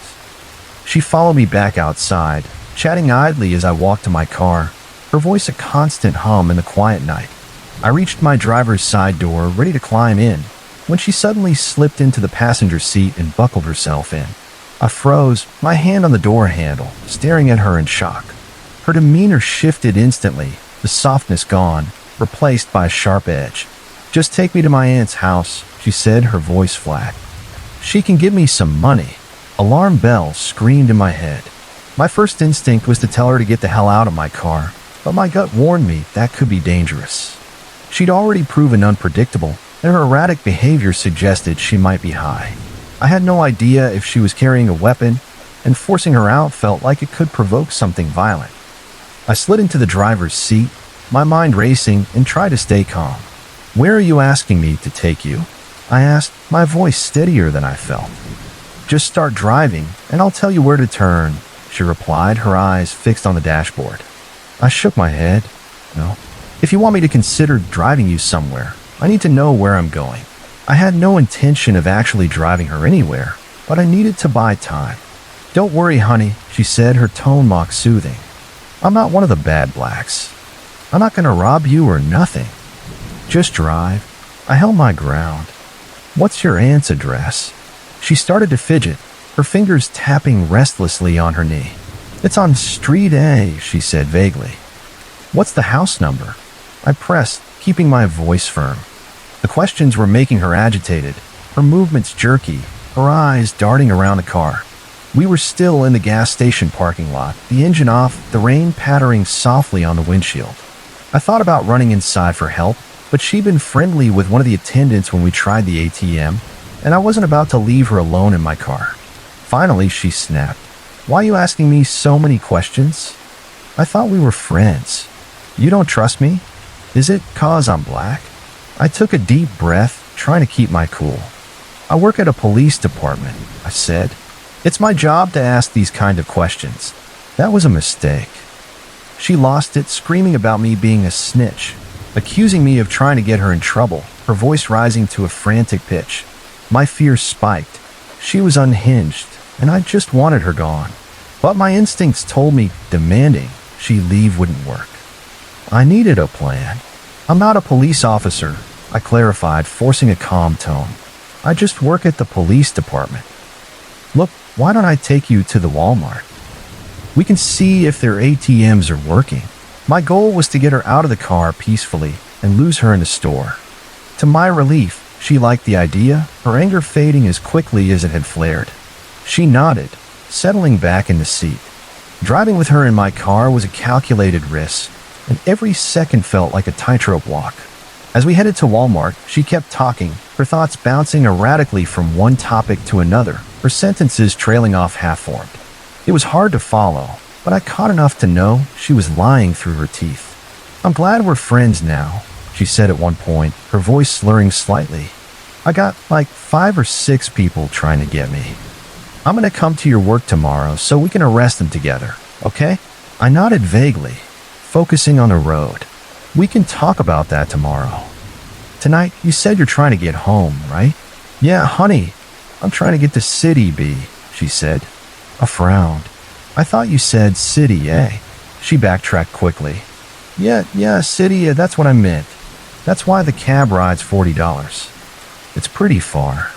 She followed me back outside, chatting idly as I walked to my car, her voice a constant hum in the quiet night. I reached my driver's side door, ready to climb in, when she suddenly slipped into the passenger seat and buckled herself in. I froze, my hand on the door handle, staring at her in shock. Her demeanor shifted instantly, the softness gone, replaced by a sharp edge. "Just take me to my aunt's house," she said, her voice flat. "She can give me some money." Alarm bells screamed in my head. My first instinct was to tell her to get the hell out of my car, but my gut warned me that could be dangerous. She'd already proven unpredictable, and her erratic behavior suggested she might be high. I had no idea if she was carrying a weapon, and forcing her out felt like it could provoke something violent. I slid into the driver's seat, my mind racing, and tried to stay calm. "Where are you asking me to take you?" I asked, my voice steadier than I felt. "Just start driving, and I'll tell you where to turn," she replied, her eyes fixed on the dashboard. I shook my head. "No. If you want me to consider driving you somewhere, I need to know where I'm going." I had no intention of actually driving her anywhere, but I needed to buy time. "Don't worry, honey," she said, her tone mock soothing. "I'm not one of the bad blacks. I'm not going to rob you or nothing. Just drive." I held my ground. "What's your aunt's address?" She started to fidget, her fingers tapping restlessly on her knee. "It's on Street A," she said vaguely. "What's the house number?" I pressed, keeping my voice firm. The questions were making her agitated, her movements jerky, her eyes darting around the car. We were still in the gas station parking lot, the engine off, the rain pattering softly on the windshield. I thought about running inside for help, but she'd been friendly with one of the attendants when we tried the ATM, and I wasn't about to leave her alone in my car. Finally, she snapped. "Why are you asking me so many questions? I thought we were friends. You don't trust me? Is it 'cause I'm black?" I took a deep breath, trying to keep my cool. "I work at a police department," I said. "It's my job to ask these kind of questions. That was a mistake." She lost it, screaming about me being a snitch, accusing me of trying to get her in trouble, her voice rising to a frantic pitch. My fear spiked. She was unhinged, and I just wanted her gone. But my instincts told me demanding she leave wouldn't work. I needed a plan. "I'm not a police officer," I clarified, forcing a calm tone. "I just work at the police department. Look, why don't I take you to the Walmart? We can see if their ATMs are working." My goal was to get her out of the car peacefully and lose her in the store. To my relief, she liked the idea, her anger fading as quickly as it had flared. She nodded, settling back in the seat. Driving with her in my car was a calculated risk, and every second felt like a tightrope walk. As we headed to Walmart, she kept talking, her thoughts bouncing erratically from one topic to another, her sentences trailing off half-formed. It was hard to follow, but I caught enough to know she was lying through her teeth. "I'm glad we're friends now," she said at one point, her voice slurring slightly. "I got like 5 or 6 people trying to get me. I'm gonna come to your work tomorrow so we can arrest them together, okay?" I nodded vaguely, focusing on the road. "We can talk about that tomorrow. Tonight, you said you're trying to get home, right?" "Yeah, honey, I'm trying to get to City B," she said. I frowned. I thought you said city, eh? She backtracked quickly. Yeah, city, that's what I meant. That's why the cab ride's $40. It's pretty far.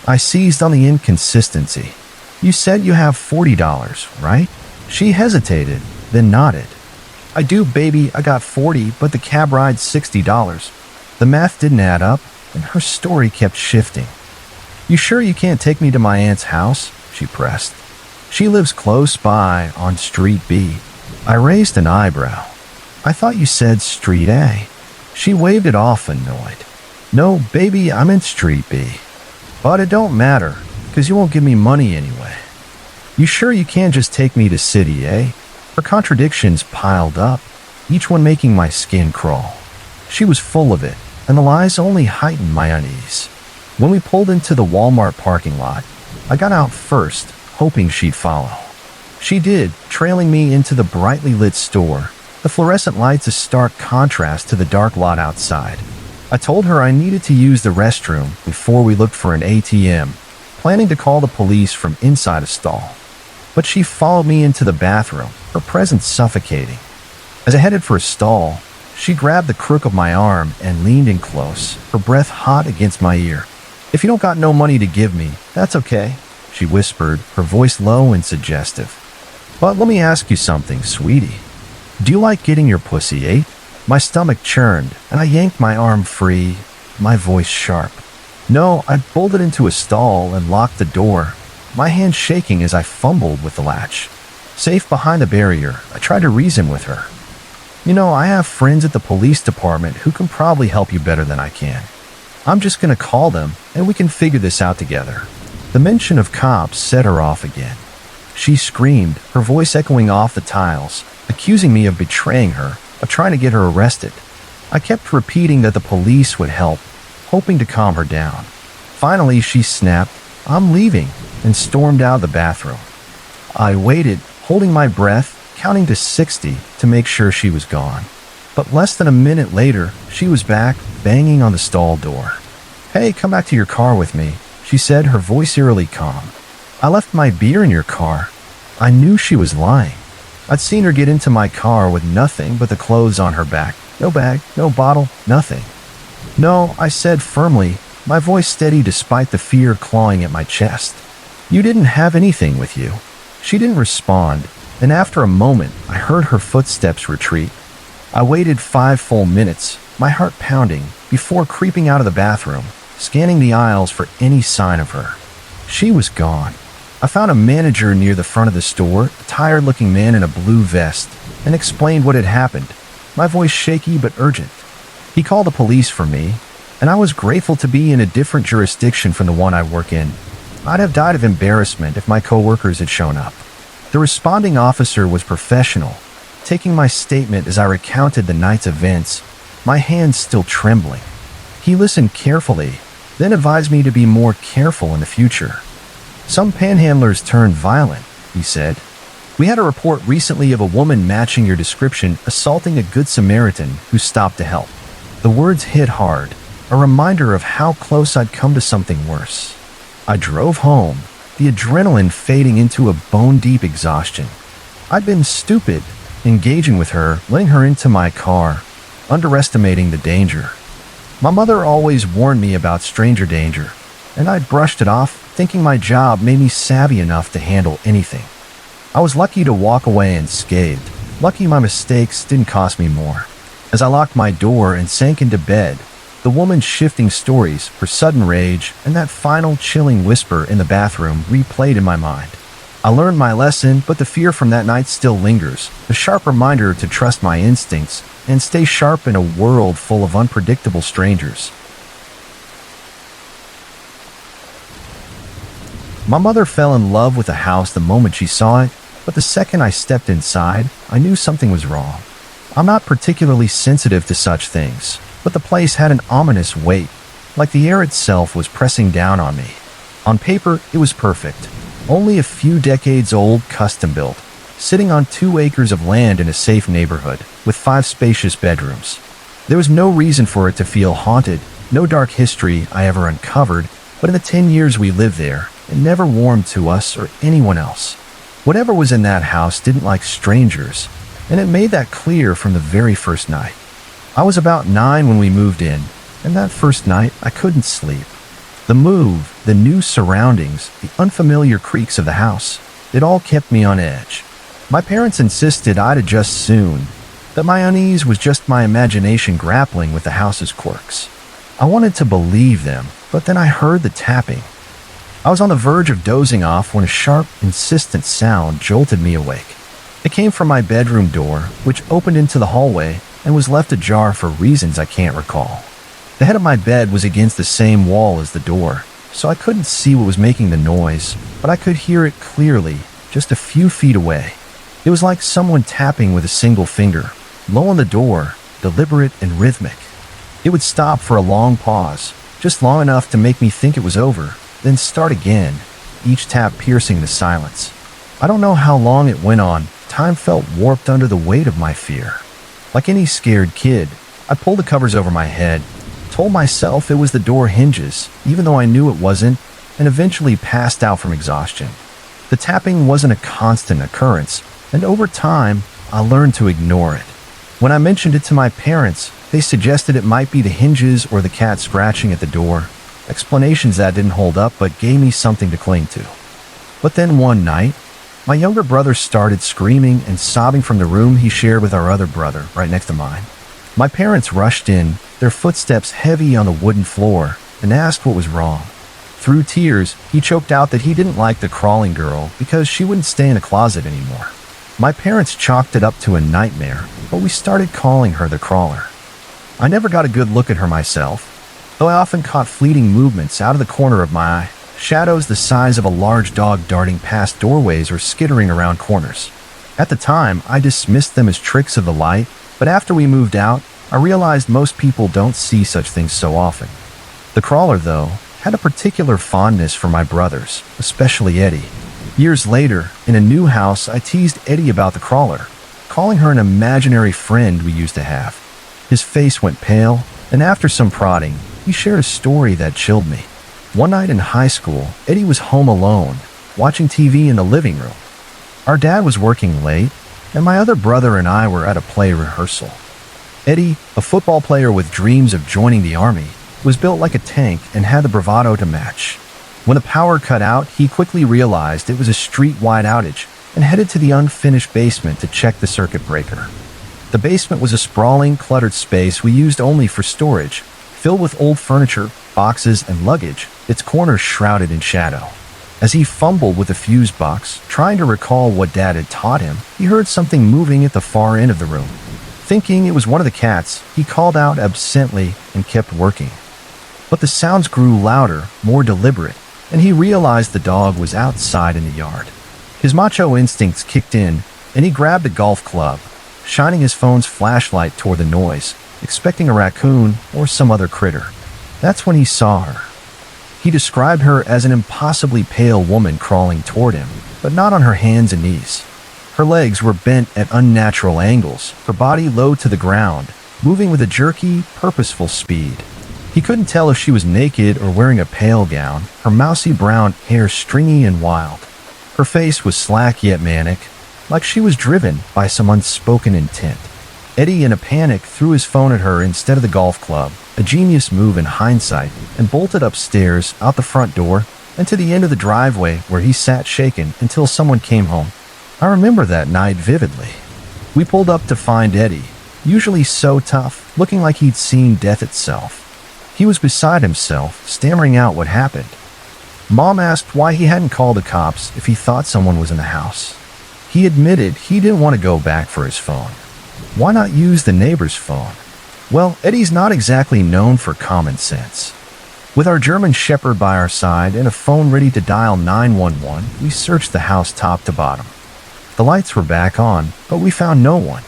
I seized on the inconsistency. You said you have $40, right? She hesitated, then nodded. I do, baby, I got 40, but the cab ride's $60. The math didn't add up, and her story kept shifting. You sure you can't take me to my aunt's house? She pressed. She lives close by on Street B. I raised an eyebrow. I thought you said Street A. She waved it off, annoyed. No, baby, I'm in Street B. But it don't matter, 'cause you won't give me money anyway. You sure you can't just take me to City A? Her contradictions piled up, each one making my skin crawl. She was full of it, and the lies only heightened my unease. When we pulled into the Walmart parking lot, I got out first, hoping she'd follow. She did, trailing me into the brightly lit store, the fluorescent lights a stark contrast to the dark lot outside. I told her I needed to use the restroom before we looked for an ATM, planning to call the police from inside a stall. But she followed me into the bathroom, her presence suffocating. As I headed for a stall, she grabbed the crook of my arm and leaned in close, her breath hot against my ear. If you don't got no money to give me, that's okay, she whispered, her voice low and suggestive. But let me ask you something, sweetie. Do you like getting your pussy ate? My stomach churned, and I yanked my arm free, my voice sharp. No, I bolted into a stall and locked the door, my hand shaking as I fumbled with the latch. Safe behind the barrier, I tried to reason with her. You know, I have friends at the police department who can probably help you better than I can. I'm just gonna call them, and we can figure this out together. The mention of cops set her off again. She screamed, her voice echoing off the tiles, accusing me of betraying her, of trying to get her arrested. I kept repeating that the police would help, hoping to calm her down. Finally, she snapped, I'm leaving, and stormed out of the bathroom. I waited, holding my breath, counting to 60 to make sure she was gone. But less than a minute later, she was back, banging on the stall door. Hey, come back to your car with me, she said, her voice eerily calm. I left my beer in your car. I knew she was lying. I'd seen her get into my car with nothing but the clothes on her back. No bag, no bottle, nothing. No, I said firmly, my voice steady despite the fear clawing at my chest. You didn't have anything with you. She didn't respond, and after a moment, I heard her footsteps retreat. I waited 5 full minutes, my heart pounding, before creeping out of the bathroom, scanning the aisles for any sign of her. She was gone. I found a manager near the front of the store, a tired-looking man in a blue vest, and explained what had happened, my voice shaky but urgent. He called the police for me, and I was grateful to be in a different jurisdiction from the one I work in. I'd have died of embarrassment if my coworkers had shown up. The responding officer was professional, taking my statement as I recounted the night's events, my hands still trembling. He listened carefully, then advised me to be more careful in the future. Some panhandlers turn violent, he said. We had a report recently of a woman matching your description assaulting a good Samaritan who stopped to help. The words hit hard, a reminder of how close I'd come to something worse. I drove home, the adrenaline fading into a bone-deep exhaustion. I'd been stupid, engaging with her, letting her into my car, underestimating the danger. My mother always warned me about stranger danger, and I'd brushed it off, thinking my job made me savvy enough to handle anything. I was lucky to walk away unscathed, lucky my mistakes didn't cost me more. As I locked my door and sank into bed, the woman's shifting stories, her sudden rage, and that final chilling whisper in the bathroom replayed in my mind. I learned my lesson, but the fear from that night still lingers, a sharp reminder to trust my instincts and stay sharp in a world full of unpredictable strangers. My mother fell in love with the house the moment she saw it, but the second I stepped inside, I knew something was wrong. I'm not particularly sensitive to such things, but the place had an ominous weight, like the air itself was pressing down on me. On paper, it was perfect. Only a few decades old, custom-built, sitting on 2 acres of land in a safe neighborhood, with 5 spacious bedrooms. There was no reason for it to feel haunted, no dark history I ever uncovered, but in the 10 years we lived there, it never warmed to us or anyone else. Whatever was in that house didn't like strangers, and it made that clear from the very first night. I was about 9 when we moved in, and that first night I couldn't sleep. The move, the new surroundings, the unfamiliar creaks of the house, it all kept me on edge. My parents insisted I'd adjust soon, that my unease was just my imagination grappling with the house's quirks. I wanted to believe them, but then I heard the tapping. I was on the verge of dozing off when a sharp, insistent sound jolted me awake. It came from my bedroom door, which opened into the hallway and was left ajar for reasons I can't recall. The head of my bed was against the same wall as the door, so I couldn't see what was making the noise, but I could hear it clearly, just a few feet away. It was like someone tapping with a single finger, low on the door, deliberate and rhythmic. It would stop for a long pause, just long enough to make me think it was over, then start again, each tap piercing the silence. I don't know how long it went on. Time felt warped under the weight of my fear. Like any scared kid, I pulled the covers over my head, told myself it was the door hinges, even though I knew it wasn't, and eventually passed out from exhaustion. The tapping wasn't a constant occurrence, and over time, I learned to ignore it. When I mentioned it to my parents, they suggested it might be the hinges or the cat scratching at the door. Explanations that didn't hold up but gave me something to cling to. But then one night, my younger brother started screaming and sobbing from the room he shared with our other brother, right next to mine. My parents rushed in, their footsteps heavy on the wooden floor, and asked what was wrong. Through tears, he choked out that he didn't like the crawling girl because she wouldn't stay in a closet anymore. My parents chalked it up to a nightmare, but we started calling her the crawler. I never got a good look at her myself, though I often caught fleeting movements out of the corner of my eye, shadows the size of a large dog darting past doorways or skittering around corners. At the time, I dismissed them as tricks of the light, but after we moved out, I realized most people don't see such things so often. The crawler, though, had a particular fondness for my brothers, especially Eddie. Years later, in a new house, I teased Eddie about the crawler, calling her an imaginary friend we used to have. His face went pale, and after some prodding, he shared a story that chilled me. One night in high school, Eddie was home alone, watching TV in the living room. Our dad was working late, and my other brother and I were at a play rehearsal. Eddie, a football player with dreams of joining the army, was built like a tank and had the bravado to match. When the power cut out, he quickly realized it was a street-wide outage and headed to the unfinished basement to check the circuit breaker. The basement was a sprawling, cluttered space we used only for storage, filled with old furniture, boxes, and luggage, its corners shrouded in shadow. As he fumbled with the fuse box, trying to recall what Dad had taught him, he heard something moving at the far end of the room. Thinking it was one of the cats, he called out absently and kept working. But the sounds grew louder, more deliberate, and he realized the dog was outside in the yard. His macho instincts kicked in, and he grabbed a golf club, shining his phone's flashlight toward the noise, expecting a raccoon or some other critter. That's when he saw her. He described her as an impossibly pale woman crawling toward him, but not on her hands and knees. Her legs were bent at unnatural angles, her body low to the ground, moving with a jerky, purposeful speed. He couldn't tell if she was naked or wearing a pale gown, her mousy brown hair stringy and wild. Her face was slack yet manic, like she was driven by some unspoken intent. Eddie, in a panic, threw his phone at her instead of the golf club, a genius move in hindsight, and bolted upstairs, out the front door, and to the end of the driveway where he sat shaken until someone came home. I remember that night vividly. We pulled up to find Eddie, usually so tough, looking like he'd seen death itself. He was beside himself, stammering out what happened. Mom asked why he hadn't called the cops if he thought someone was in the house. He admitted he didn't want to go back for his phone. Why not use the neighbor's phone? Well, Eddie's not exactly known for common sense. With our German Shepherd by our side and a phone ready to dial 911, we searched the house top to bottom. The lights were back on, but we found no one.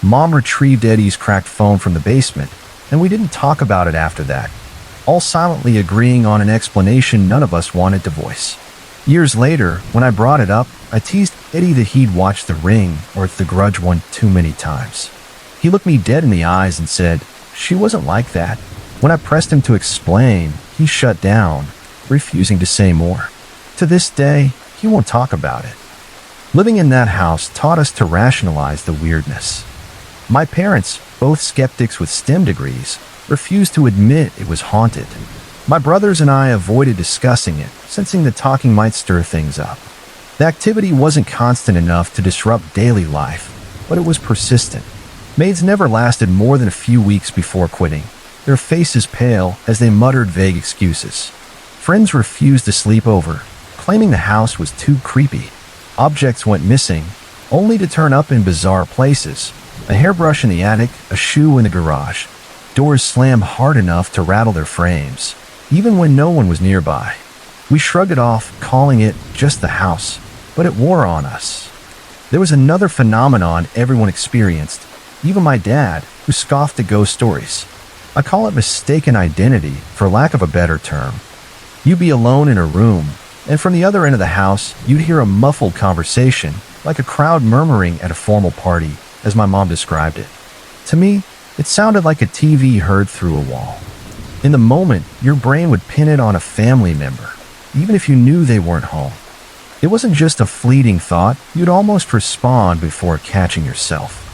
Mom retrieved Eddie's cracked phone from the basement, and we didn't talk about it after that, all silently agreeing on an explanation none of us wanted to voice. Years later, when I brought it up, I teased Eddie that he'd watched The Ring or The Grudge one too many times. He looked me dead in the eyes and said, "She wasn't like that." When I pressed him to explain, he shut down, refusing to say more. To this day, he won't talk about it. Living in that house taught us to rationalize the weirdness. My parents, both skeptics with STEM degrees, refused to admit it was haunted. My brothers and I avoided discussing it, sensing the talking might stir things up. The activity wasn't constant enough to disrupt daily life, but it was persistent. Maids never lasted more than a few weeks before quitting, their faces pale as they muttered vague excuses. Friends refused to sleep over, claiming the house was too creepy. Objects went missing, only to turn up in bizarre places. A hairbrush in the attic, a shoe in the garage. Doors slammed hard enough to rattle their frames, even when no one was nearby. We shrugged it off, calling it just the house, but it wore on us. There was another phenomenon everyone experienced, even my dad, who scoffed at ghost stories. I call it mistaken identity, for lack of a better term. You'd be alone in a room, and from the other end of the house, you'd hear a muffled conversation, like a crowd murmuring at a formal party, as my mom described it. To me, it sounded like a TV heard through a wall. In the moment, your brain would pin it on a family member, even if you knew they weren't home. It wasn't just a fleeting thought, you'd almost respond before catching yourself.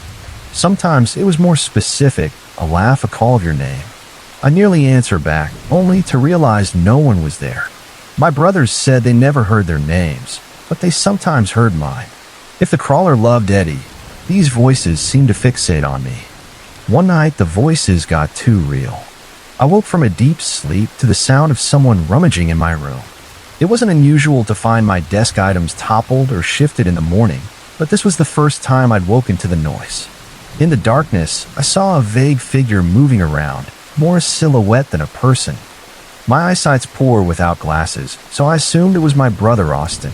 Sometimes it was more specific, a laugh, a call of your name. I nearly answer back, only to realize no one was there. My brothers said they never heard their names, but they sometimes heard mine. If the crawler loved Eddie, these voices seemed to fixate on me. One night, the voices got too real. I woke from a deep sleep to the sound of someone rummaging in my room. It wasn't unusual to find my desk items toppled or shifted in the morning, but this was the first time I'd woken to the noise. In the darkness, I saw a vague figure moving around, more a silhouette than a person. My eyesight's poor without glasses, so I assumed it was my brother Austin.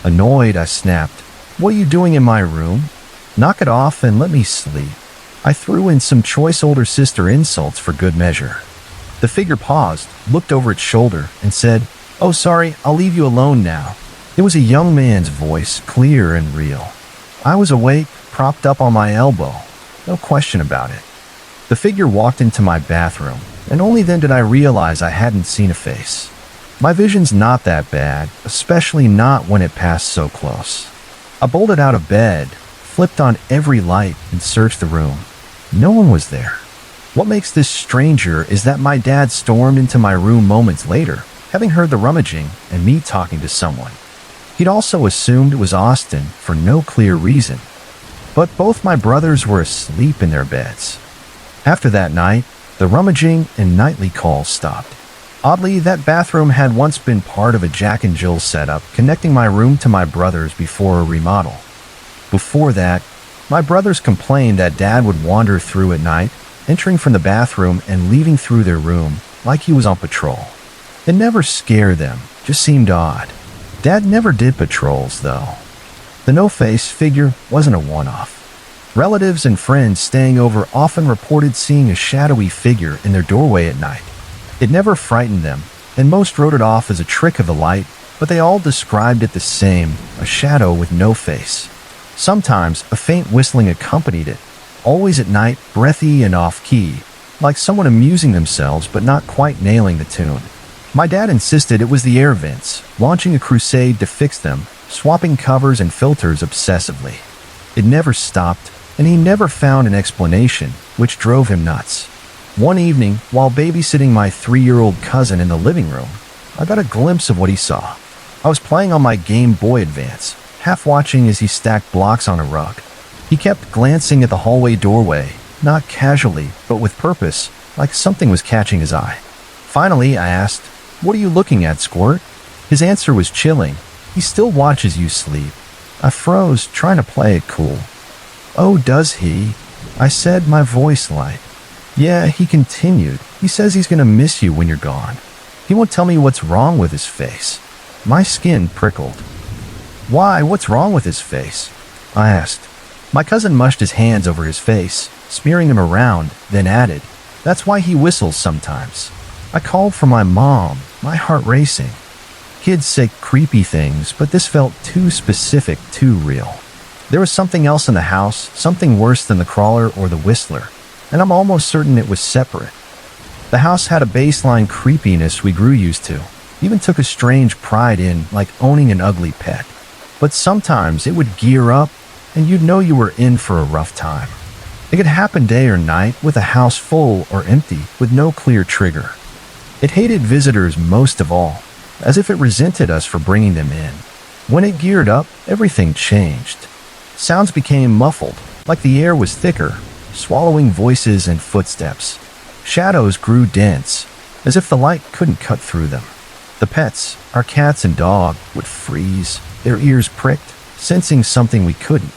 Annoyed, I snapped, "What are you doing in my room? Knock it off and let me sleep." I threw in some choice older sister insults for good measure. The figure paused, looked over its shoulder, and said, "Oh, sorry, I'll leave you alone now." It was a young man's voice, clear and real. I was awake, propped up on my elbow. No question about it. The figure walked into my bathroom, and only then did I realize I hadn't seen a face. My vision's not that bad, especially not when it passed so close. I bolted out of bed, flipped on every light, and searched the room. No one was there. What makes this stranger is that my dad stormed into my room moments later, having heard the rummaging and me talking to someone. He'd also assumed it was Austin for no clear reason. But both my brothers were asleep in their beds. After that night, the rummaging and nightly calls stopped. Oddly, that bathroom had once been part of a Jack and Jill setup connecting my room to my brother's before a remodel. Before that, my brothers complained that Dad would wander through at night, entering from the bathroom and leaving through their room like he was on patrol. It never scared them, just seemed odd. Dad never did patrols, though. The no-face figure wasn't a one-off. Relatives and friends staying over often reported seeing a shadowy figure in their doorway at night. It never frightened them, and most wrote it off as a trick of the light, but they all described it the same, a shadow with no face. Sometimes a faint whistling accompanied it, always at night, breathy and off-key, like someone amusing themselves but not quite nailing the tune. My dad insisted it was the air vents, launching a crusade to fix them, swapping covers and filters obsessively. It never stopped, and he never found an explanation, which drove him nuts. One evening, while babysitting my 3-year-old cousin in the living room, I got a glimpse of what he saw. I was playing on my Game Boy Advance, half watching as he stacked blocks on a rug. He kept glancing at the hallway doorway, not casually, but with purpose, like something was catching his eye. Finally, I asked, "What are you looking at, Squirt?" His answer was chilling. "He still watches you sleep." I froze, trying to play it cool. "Oh, does he?" I said, my voice light. "Yeah," he continued. "He says he's gonna miss you when you're gone. He won't tell me what's wrong with his face." My skin prickled. "Why? What's wrong with his face?" I asked. My cousin mushed his hands over his face, smearing them around, then added, "That's why he whistles sometimes." I called for my mom, my heart racing. Kids say creepy things, but this felt too specific, too real. There was something else in the house, something worse than the crawler or the whistler, and I'm almost certain it was separate. The house had a baseline creepiness we grew used to, even took a strange pride in, like owning an ugly pet. but sometimes it would gear up and you'd know you were in for a rough time. It could happen day or night with a house full or empty with no clear trigger. It hated visitors most of all, as if it resented us for bringing them in. When it geared up, everything changed. Sounds became muffled, like the air was thicker, swallowing voices and footsteps. Shadows grew dense, as if the light couldn't cut through them. The pets, our cats and dog, would freeze, their ears pricked, sensing something we couldn't.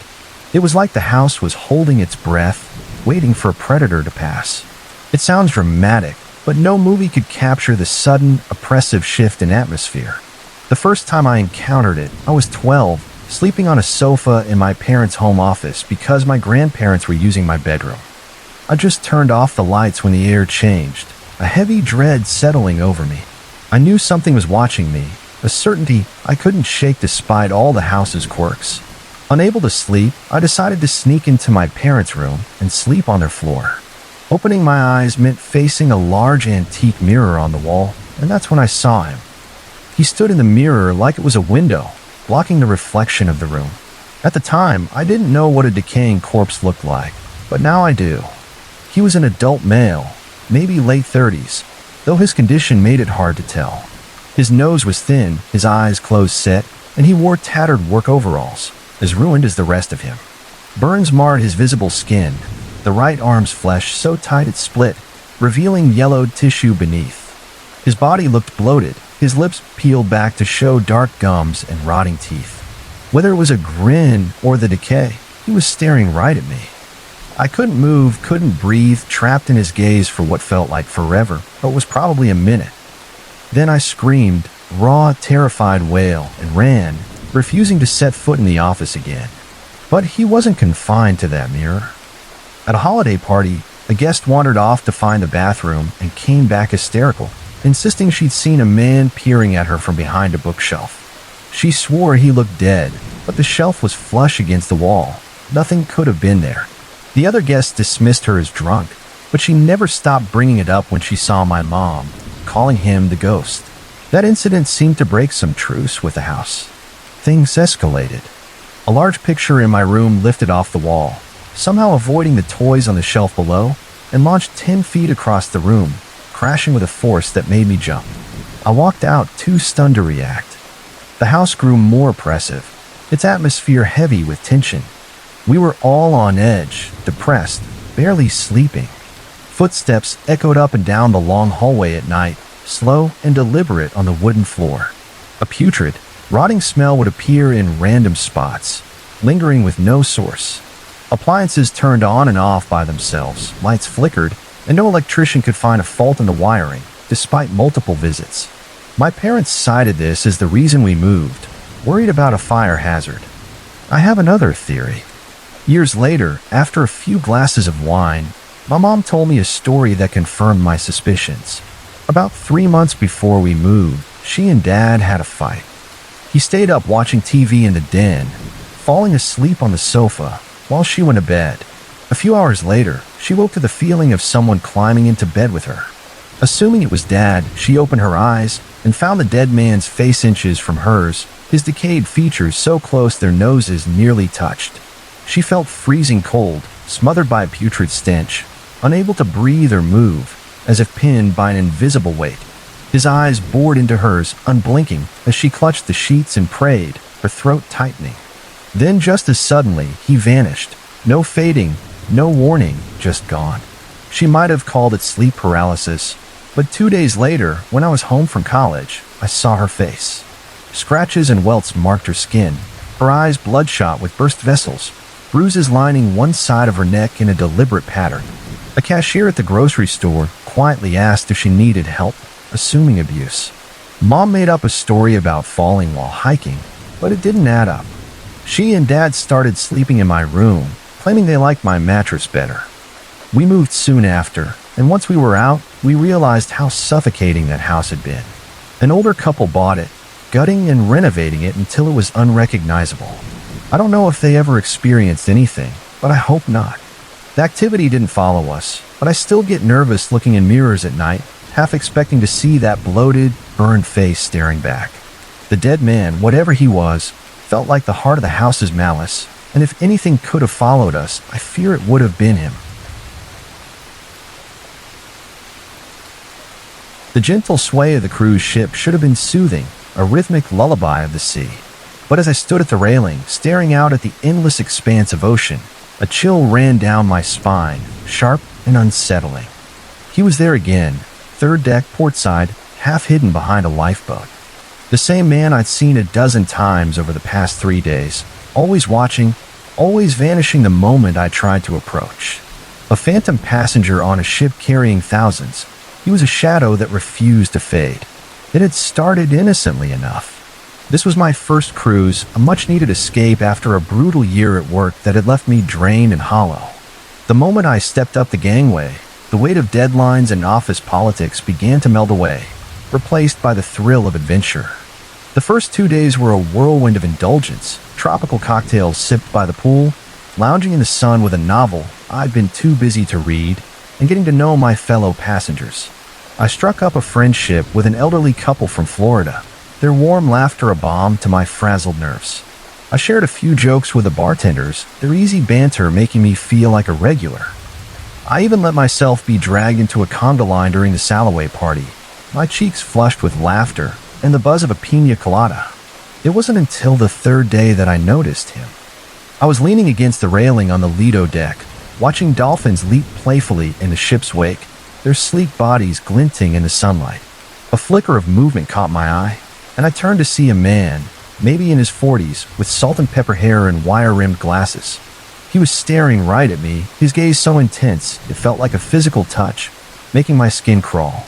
It was like the house was holding its breath, waiting for a predator to pass. It sounds dramatic, but no movie could capture the sudden, oppressive shift in atmosphere. The first time I encountered it, I was 12, sleeping on a sofa in my parents' home office because my grandparents were using my bedroom. I just turned off the lights when the air changed, a heavy dread settling over me. I knew something was watching me, a certainty I couldn't shake despite all the house's quirks. Unable to sleep, I decided to sneak into my parents' room and sleep on their floor. Opening my eyes meant facing a large antique mirror on the wall, and that's when I saw him. He stood in the mirror like it was a window, blocking the reflection of the room. At the time, I didn't know what a decaying corpse looked like, but now I do. He was an adult male, maybe late 30s, though his condition made it hard to tell. His nose was thin, his eyes closed set, and he wore tattered work overalls, as ruined as the rest of him. Burns marred his visible skin, the right arm's flesh so tight it split, revealing yellowed tissue beneath. His body looked bloated, his lips peeled back to show dark gums and rotting teeth. Whether it was a grin or the decay, he was staring right at me. I couldn't move, couldn't breathe, trapped in his gaze for what felt like forever, but was probably a minute. Then I screamed, raw, terrified wail, and ran, refusing to set foot in the office again. But he wasn't confined to that mirror. At a holiday party, a guest wandered off to find the bathroom and came back hysterical, insisting she'd seen a man peering at her from behind a bookshelf. She swore he looked dead, but the shelf was flush against the wall. Nothing could have been there. The other guests dismissed her as drunk, but she never stopped bringing it up when she saw my mom, calling him the ghost. That incident seemed to break some truce with the house. Things escalated. A large picture in my room lifted off the wall, somehow avoiding the toys on the shelf below, and launched 10 feet across the room, crashing with a force that made me jump. I walked out, too stunned to react. The house grew more oppressive, its atmosphere heavy with tension. We were all on edge, depressed, barely sleeping. Footsteps echoed up and down the long hallway at night, slow and deliberate on the wooden floor. A putrid, rotting smell would appear in random spots, lingering with no source. Appliances turned on and off by themselves, lights flickered, and no electrician could find a fault in the wiring, despite multiple visits. My parents cited this as the reason we moved, worried about a fire hazard. I have another theory. Years later, after a few glasses of wine, my mom told me a story that confirmed my suspicions. About 3 months before we moved, she and Dad had a fight. He stayed up watching TV in the den, falling asleep on the sofa while she went to bed. A few hours later, she woke to the feeling of someone climbing into bed with her. Assuming it was Dad, she opened her eyes and found the dead man's face inches from hers, his decayed features so close their noses nearly touched. She felt freezing cold, smothered by a putrid stench, unable to breathe or move, as if pinned by an invisible weight. His eyes bored into hers, unblinking, as she clutched the sheets and prayed, her throat tightening. Then just as suddenly, he vanished. No fading, no warning, just gone. She might have called it sleep paralysis, but 2 days later, when I was home from college, I saw her face. Scratches and welts marked her skin, her eyes bloodshot with burst vessels, bruises lining one side of her neck in a deliberate pattern. A cashier at the grocery store quietly asked if she needed help, assuming abuse. Mom made up a story about falling while hiking, but it didn't add up. She and Dad started sleeping in my room, claiming they liked my mattress better. We moved soon after, and once we were out, we realized how suffocating that house had been. An older couple bought it, gutting and renovating it until it was unrecognizable. I don't know if they ever experienced anything, but I hope not. The activity didn't follow us, but I still get nervous looking in mirrors at night, half expecting to see that bloated, burned face staring back. The dead man, whatever he was, Felt like the heart of the house's malice, and if anything could have followed us, I fear it would have been him. The gentle sway of the cruise ship should have been soothing, a rhythmic lullaby of the sea. But as I stood at the railing, staring out at the endless expanse of ocean, a chill ran down my spine, sharp and unsettling. He was there again, third deck portside, half hidden behind a lifeboat. The same man I'd seen a dozen times over the past 3 days, always watching, always vanishing the moment I tried to approach. A phantom passenger on a ship carrying thousands, he was a shadow that refused to fade. It had started innocently enough. This was my first cruise, a much-needed escape after a brutal year at work that had left me drained and hollow. The moment I stepped up the gangway, the weight of deadlines and office politics began to melt away, replaced by the thrill of adventure. The first 2 days were a whirlwind of indulgence, tropical cocktails sipped by the pool, lounging in the sun with a novel I'd been too busy to read, and getting to know my fellow passengers. I struck up a friendship with an elderly couple from Florida, their warm laughter a balm to my frazzled nerves. I shared a few jokes with the bartenders, their easy banter making me feel like a regular. I even let myself be dragged into a conga line during the Salaway party, my cheeks flushed with laughter and the buzz of a pina colada. It wasn't until the third day that I noticed him. I was leaning against the railing on the Lido deck, watching dolphins leap playfully in the ship's wake, their sleek bodies glinting in the sunlight. A flicker of movement caught my eye, and I turned to see a man, maybe in his 40s, with salt and pepper hair and wire-rimmed glasses. He was staring right at me, his gaze so intense it felt like a physical touch, making my skin crawl.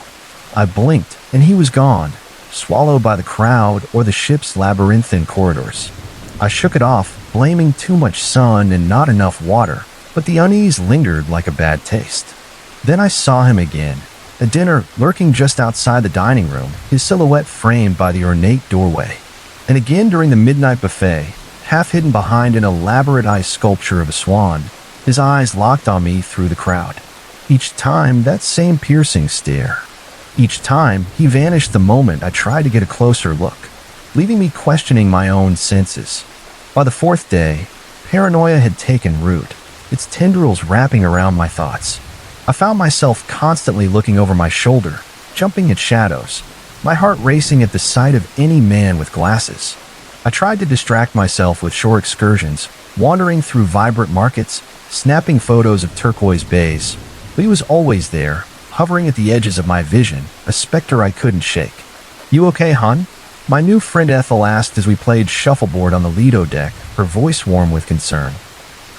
I blinked, and he was gone, swallowed by the crowd or the ship's labyrinthine corridors. I shook it off, blaming too much sun and not enough water, but the unease lingered like a bad taste. Then I saw him again, at dinner, lurking just outside the dining room, his silhouette framed by the ornate doorway. And again during the midnight buffet, half hidden behind an elaborate ice sculpture of a swan, his eyes locked on me through the crowd. Each time, that same piercing stare. Each time, he vanished the moment I tried to get a closer look, leaving me questioning my own senses. By the fourth day, paranoia had taken root, its tendrils wrapping around my thoughts. I found myself constantly looking over my shoulder, jumping at shadows, my heart racing at the sight of any man with glasses. I tried to distract myself with shore excursions, wandering through vibrant markets, snapping photos of turquoise bays, but he was always there, hovering at the edges of my vision, a specter I couldn't shake. "You okay, hon?" My new friend Ethel asked as we played shuffleboard on the Lido deck, her voice warm with concern.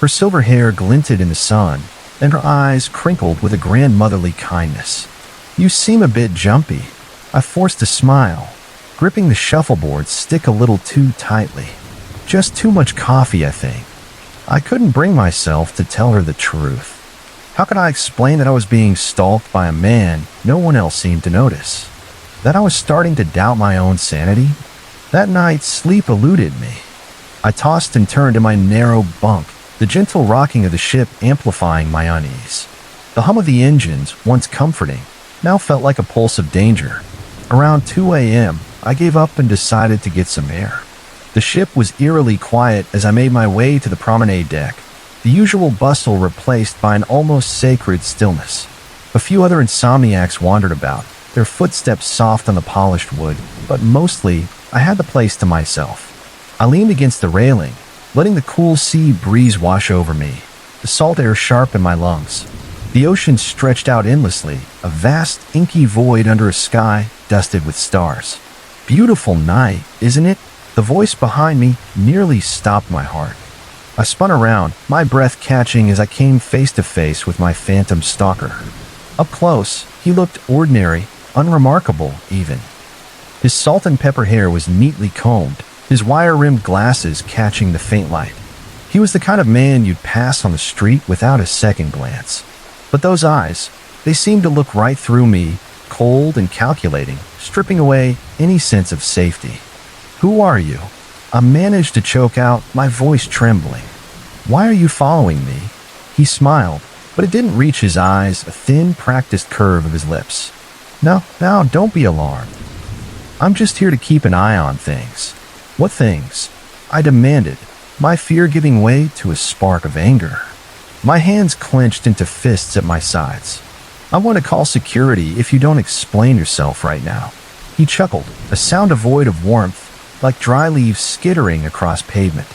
Her silver hair glinted in the sun, and her eyes crinkled with a grandmotherly kindness. "You seem a bit jumpy." I forced a smile, gripping the shuffleboard stick a little too tightly. "Just too much coffee, I think." I couldn't bring myself to tell her the truth. How could I explain that I was being stalked by a man no one else seemed to notice? That I was starting to doubt my own sanity? That night, sleep eluded me. I tossed and turned in my narrow bunk, the gentle rocking of the ship amplifying my unease. The hum of the engines, once comforting, now felt like a pulse of danger. Around 2 a.m., I gave up and decided to get some air. The ship was eerily quiet as I made my way to the promenade deck, the usual bustle replaced by an almost sacred stillness. A few other insomniacs wandered about, their footsteps soft on the polished wood, but mostly I had the place to myself. I leaned against the railing, letting the cool sea breeze wash over me, the salt air sharp in my lungs. The ocean stretched out endlessly, a vast, inky void under a sky dusted with stars. "Beautiful night, isn't it?" The voice behind me nearly stopped my heart. I spun around, my breath catching as I came face to face with my phantom stalker. Up close, he looked ordinary, unremarkable even. His salt and pepper hair was neatly combed, his wire-rimmed glasses catching the faint light. He was the kind of man you'd pass on the street without a second glance. But those eyes, they seemed to look right through me, cold and calculating, stripping away any sense of safety. "Who are you?" I managed to choke out, my voice trembling. "Why are you following me?" He smiled, but it didn't reach his eyes, a thin, practiced curve of his lips. No, don't be alarmed. I'm just here to keep an eye on things." "What things?" I demanded, my fear giving way to a spark of anger. My hands clenched into fists at my sides. I want to call security if you don't explain yourself right now. He chuckled, a sound devoid of warmth, like dry leaves skittering across pavement.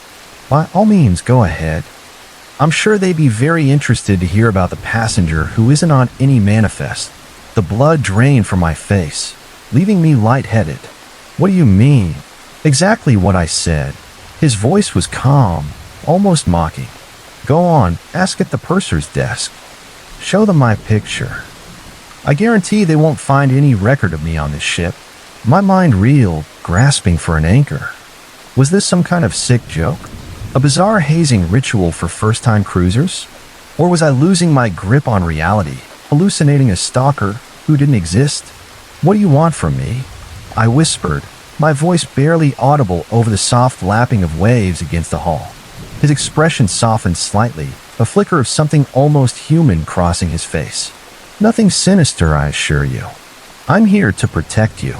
By all means, go ahead. I'm sure they'd be very interested to hear about the passenger who isn't on any manifest. The blood drained from my face, leaving me lightheaded. What do you mean? Exactly what I said. His voice was calm, almost mocking. Go on, ask at the purser's desk. Show them my picture. I guarantee they won't find any record of me on this ship. My mind reeled, grasping for an anchor. Was this some kind of sick joke? A bizarre hazing ritual for first-time cruisers? Or was I losing my grip on reality, hallucinating a stalker who didn't exist? What do you want from me? I whispered, my voice barely audible over the soft lapping of waves against the hull. His expression softened slightly, a flicker of something almost human crossing his face. Nothing sinister, I assure you. I'm here to protect you.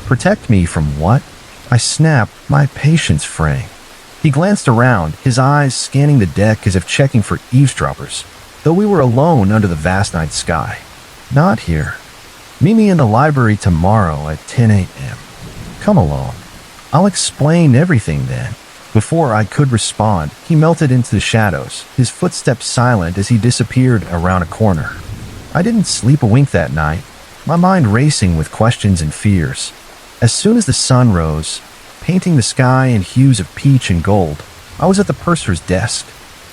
Protect me from what? I snapped, my patience fraying. He glanced around, his eyes scanning the deck as if checking for eavesdroppers, though we were alone under the vast night sky. Not here. Meet me in the library tomorrow at 10 a.m. Come along. I'll explain everything then. Before I could respond, he melted into the shadows, his footsteps silent as he disappeared around a corner. I didn't sleep a wink that night, my mind racing with questions and fears. As soon as the sun rose, painting the sky in hues of peach and gold, I was at the purser's desk,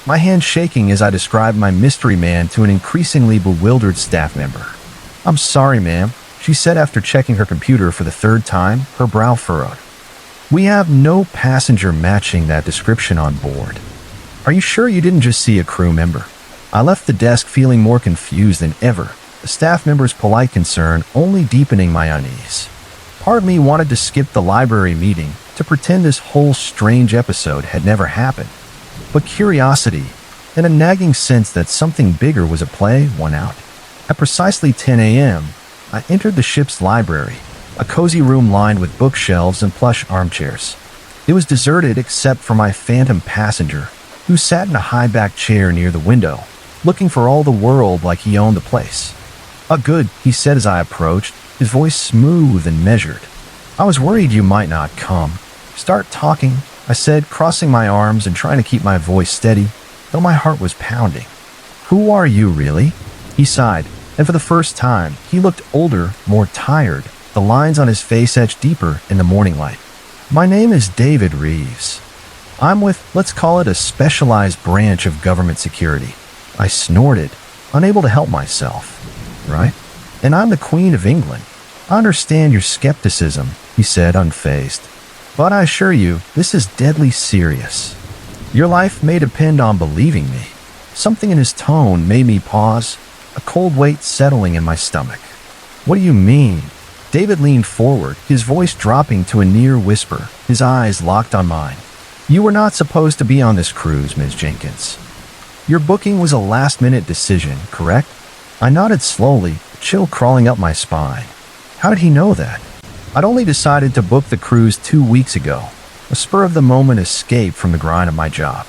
my hand shaking as I described my mystery man to an increasingly bewildered staff member. I'm sorry, ma'am, she said after checking her computer for the third time, her brow furrowed. We have no passenger matching that description on board. Are you sure you didn't just see a crew member? I left the desk feeling more confused than ever, the staff member's polite concern only deepening my unease. Part of me wanted to skip the library meeting to pretend this whole strange episode had never happened. But curiosity and a nagging sense that something bigger was at play won out. At precisely 10 a.m., I entered the ship's library, a cozy room lined with bookshelves and plush armchairs. It was deserted except for my phantom passenger, who sat in a high-backed chair near the window, looking for all the world like he owned the place. Good, he said as I approached, his voice smooth and measured. I was worried you might not come. Start talking, I said, crossing my arms and trying to keep my voice steady, though my heart was pounding. Who are you, really? He sighed, and for the first time, he looked older, more tired, the lines on his face etched deeper in the morning light. My name is David Reeves. I'm with, let's call it a specialized branch of government security. I snorted, unable to help myself. Right? And I'm the Queen of England. I understand your skepticism, he said, unfazed. But I assure you, this is deadly serious. Your life may depend on believing me. Something in his tone made me pause, a cold weight settling in my stomach. What do you mean? David leaned forward, his voice dropping to a near whisper, his eyes locked on mine. You were not supposed to be on this cruise, Ms. Jenkins. Your booking was a last-minute decision, correct? I nodded slowly, a chill crawling up my spine. How did he know that? I'd only decided to book the cruise 2 weeks ago, a spur-of-the-moment escape from the grind of my job.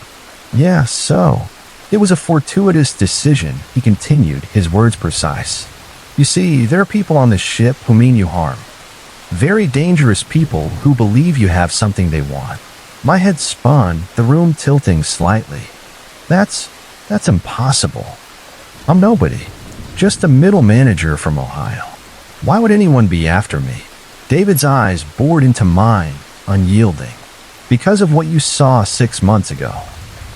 Yeah, so. It was a fortuitous decision, he continued, his words precise. You see, there are people on this ship who mean you harm. Very dangerous people who believe you have something they want. My head spun, the room tilting slightly. That's impossible. I'm nobody. Just a middle manager from Ohio. Why would anyone be after me? David's eyes bored into mine, unyielding. Because of what you saw 6 months ago.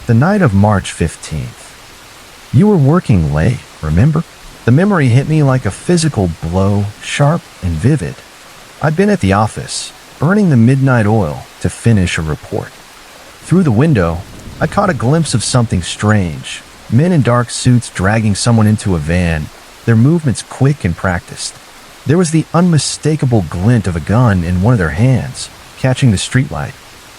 The night of March 15th. You were working late, remember? The memory hit me like a physical blow, sharp and vivid. I'd been at the office, burning the midnight oil to finish a report. Through the window, I caught a glimpse of something strange. Men in dark suits dragging someone into a van, their movements quick and practiced. There was the unmistakable glint of a gun in one of their hands, catching the streetlight.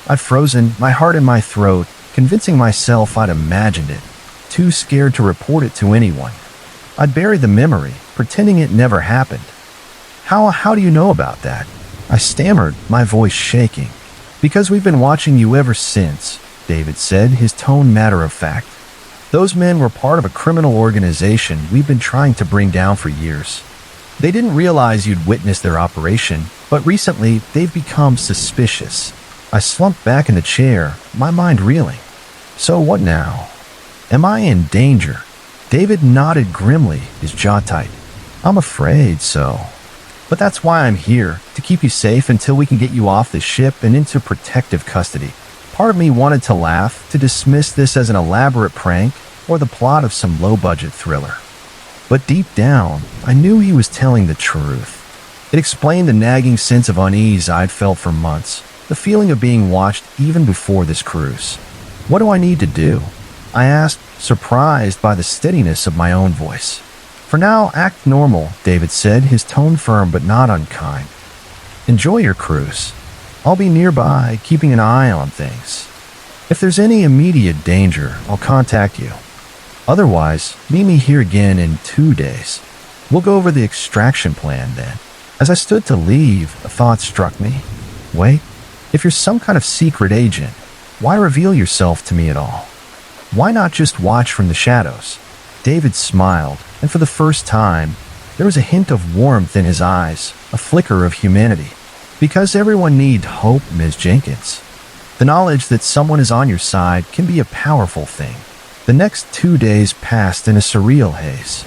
I'd frozen, my heart in my throat, convincing myself I'd imagined it, too scared to report it to anyone. I'd buried the memory, pretending it never happened. How do you know about that? I stammered, my voice shaking. Because we've been watching you ever since, David said, his tone matter of fact. Those men were part of a criminal organization we've been trying to bring down for years. They didn't realize you'd witnessed their operation, but recently they've become suspicious. I slumped back in the chair, my mind reeling. So what now? Am I in danger? David nodded grimly, his jaw tight. I'm afraid so. But that's why I'm here, to keep you safe until we can get you off the ship and into protective custody. Part of me wanted to laugh, to dismiss this as an elaborate prank or the plot of some low-budget thriller. But deep down, I knew he was telling the truth. It explained the nagging sense of unease I'd felt for months, the feeling of being watched even before this cruise. What do I need to do? I asked, surprised by the steadiness of my own voice. For now, act normal, David said, his tone firm but not unkind. Enjoy your cruise. I'll be nearby, keeping an eye on things. If there's any immediate danger, I'll contact you. Otherwise, meet me here again in 2 days. We'll go over the extraction plan then. As I stood to leave, a thought struck me. Wait, if you're some kind of secret agent, why reveal yourself to me at all? Why not just watch from the shadows? David smiled, and for the first time, there was a hint of warmth in his eyes, a flicker of humanity. Because everyone needs hope, Ms. Jenkins. The knowledge that someone is on your side can be a powerful thing. The next 2 days passed in a surreal haze.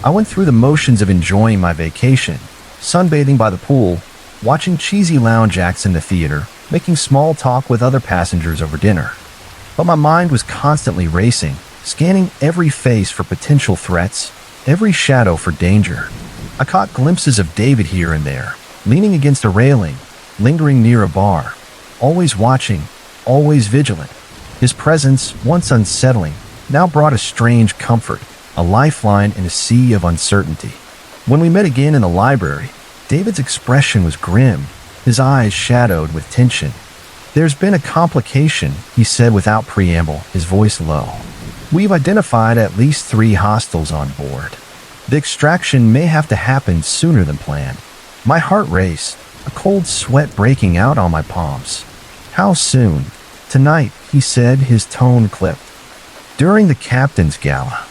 I went through the motions of enjoying my vacation, sunbathing by the pool, watching cheesy lounge acts in the theater, making small talk with other passengers over dinner. But my mind was constantly racing, scanning every face for potential threats, every shadow for danger. I caught glimpses of David here and there, leaning against a railing, lingering near a bar, always watching, always vigilant. His presence, once unsettling, now brought a strange comfort, a lifeline in a sea of uncertainty. When we met again in the library, David's expression was grim, his eyes shadowed with tension. There's been a complication, he said without preamble, his voice low. We've identified at least 3 hostiles on board. The extraction may have to happen sooner than planned. My heart raced, a cold sweat breaking out on my palms. How soon? Tonight, he said, his tone clipped. During the captain's gala.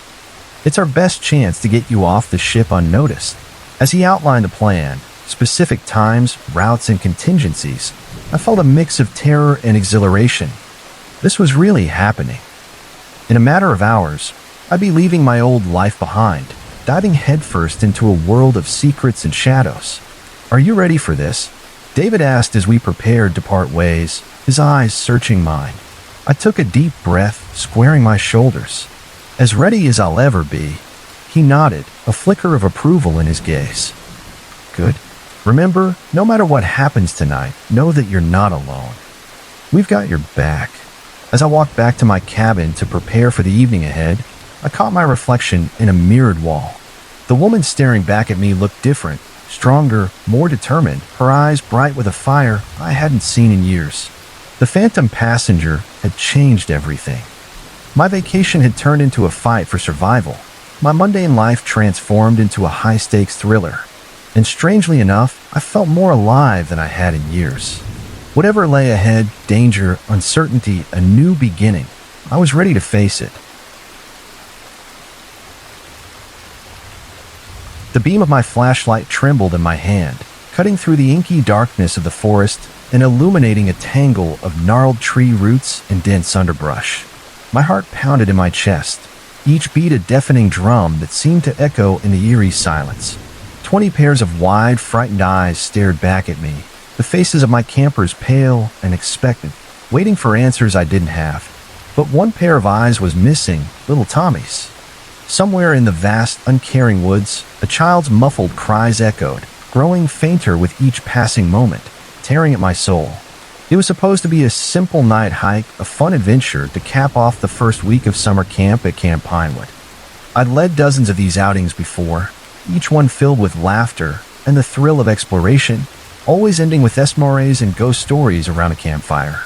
It's our best chance to get you off the ship unnoticed. As he outlined the plan, specific times, routes, and contingencies, I felt a mix of terror and exhilaration. This was really happening. In a matter of hours, I'd be leaving my old life behind, diving headfirst into a world of secrets and shadows. Are you ready for this? David asked as we prepared to part ways, his eyes searching mine. I took a deep breath, squaring my shoulders. As ready as I'll ever be. He nodded, a flicker of approval in his gaze. Good. Remember, no matter what happens tonight, know that you're not alone. We've got your back. As I walked back to my cabin to prepare for the evening ahead, I caught my reflection in a mirrored wall. The woman staring back at me looked different, stronger, more determined, her eyes bright with a fire I hadn't seen in years. The phantom passenger had changed everything. My vacation had turned into a fight for survival. My mundane life transformed into a high-stakes thriller. And strangely enough, I felt more alive than I had in years. Whatever lay ahead, danger, uncertainty, a new beginning, I was ready to face it. The beam of my flashlight trembled in my hand, cutting through the inky darkness of the forest and illuminating a tangle of gnarled tree roots and dense underbrush. My heart pounded in my chest, each beat a deafening drum that seemed to echo in the eerie silence. 20 pairs of wide, frightened eyes stared back at me, the faces of my campers pale and expectant, waiting for answers I didn't have. But one pair of eyes was missing, little Tommy's. Somewhere in the vast, uncaring woods, a child's muffled cries echoed, growing fainter with each passing moment, tearing at my soul. It was supposed to be a simple night hike, a fun adventure to cap off the first week of summer camp at Camp Pinewood. I'd led dozens of these outings before, each one filled with laughter and the thrill of exploration, always ending with esmores and ghost stories around a campfire.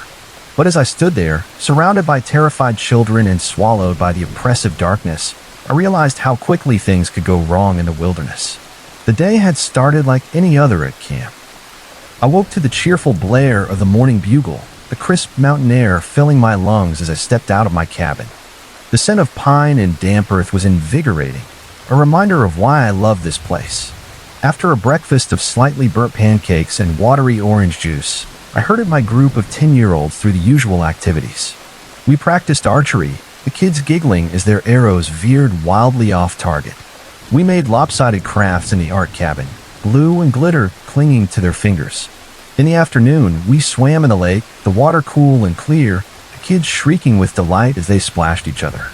But as I stood there, surrounded by terrified children and swallowed by the oppressive darkness, I realized how quickly things could go wrong in the wilderness. The day had started like any other at camp. I woke to the cheerful blare of the morning bugle, the crisp mountain air filling my lungs as I stepped out of my cabin. The scent of pine and damp earth was invigorating, a reminder of why I love this place. After a breakfast of slightly burnt pancakes and watery orange juice, I herded my group of 10-year-olds through the usual activities. We practiced archery, the kids giggling as their arrows veered wildly off target. We made lopsided crafts in the art cabin, glue and glitter clinging to their fingers. In the afternoon, we swam in the lake, the water cool and clear, the kids shrieking with delight as they splashed each other.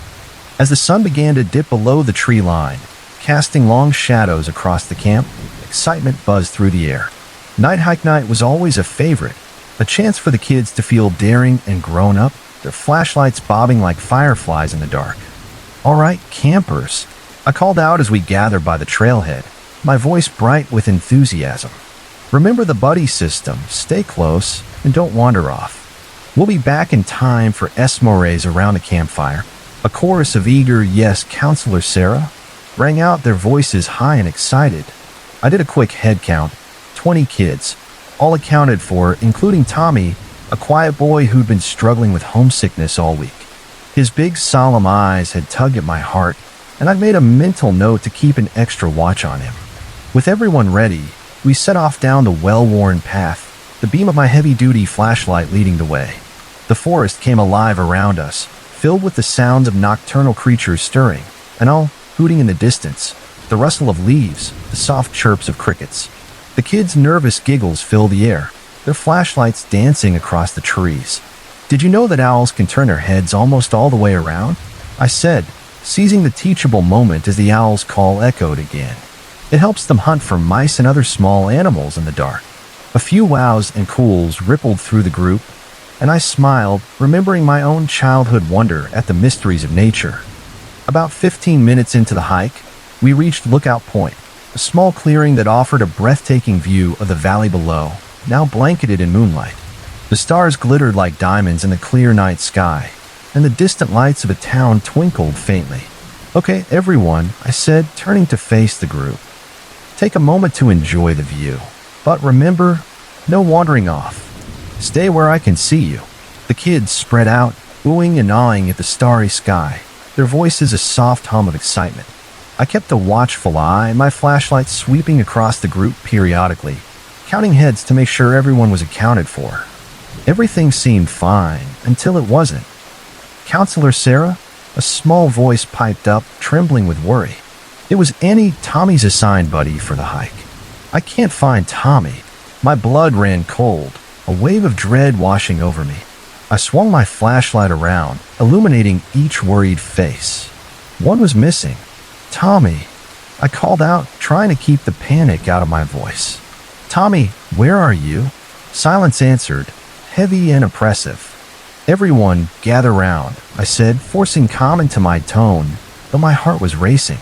As the sun began to dip below the tree line, casting long shadows across the camp, excitement buzzed through the air. Night hike night was always a favorite, a chance for the kids to feel daring and grown up, their flashlights bobbing like fireflies in the dark. "All right, campers," I called out as we gathered by the trailhead, my voice bright with enthusiasm. "Remember the buddy system, stay close, and don't wander off. We'll be back in time for Esmores around the campfire." A chorus of eager "Yes, Counselor Sarah," rang out, their voices high and excited. I did a quick head count, 20 kids, all accounted for, including Tommy, a quiet boy who'd been struggling with homesickness all week. His big, solemn eyes had tugged at my heart, and I'd made a mental note to keep an extra watch on him. With everyone ready, we set off down the well-worn path, the beam of my heavy-duty flashlight leading the way. The forest came alive around us, filled with the sounds of nocturnal creatures stirring, and all hooting in the distance, the rustle of leaves, the soft chirps of crickets. The kids' nervous giggles filled the air, their flashlights dancing across the trees. "Did you know that owls can turn their heads almost all the way around?" I said, seizing the teachable moment as the owl's call echoed again. It helps them hunt for mice and other small animals in the dark. A few wows and cools rippled through the group, and I smiled, remembering my own childhood wonder at the mysteries of nature. About 15 minutes into the hike, we reached Lookout Point, a small clearing that offered a breathtaking view of the valley below, now blanketed in moonlight. The stars glittered like diamonds in the clear night sky, and the distant lights of a town twinkled faintly. "Okay, everyone," I said, turning to face the group. "Take a moment to enjoy the view. But remember, no wandering off. Stay where I can see you." The kids spread out, oohing and awing at the starry sky, their voices a soft hum of excitement. I kept a watchful eye, my flashlight sweeping across the group periodically, counting heads to make sure everyone was accounted for. Everything seemed fine until it wasn't. "Counselor Sarah?" A small voice piped up, trembling with worry. It was Annie, Tommy's assigned buddy for the hike. "I can't find Tommy." My blood ran cold, a wave of dread washing over me. I swung my flashlight around, illuminating each worried face. One was missing. "Tommy," I called out, trying to keep the panic out of my voice. "Tommy, where are you?" Silence answered, heavy and oppressive. "Everyone, gather round," I said, forcing calm into my tone, though my heart was racing.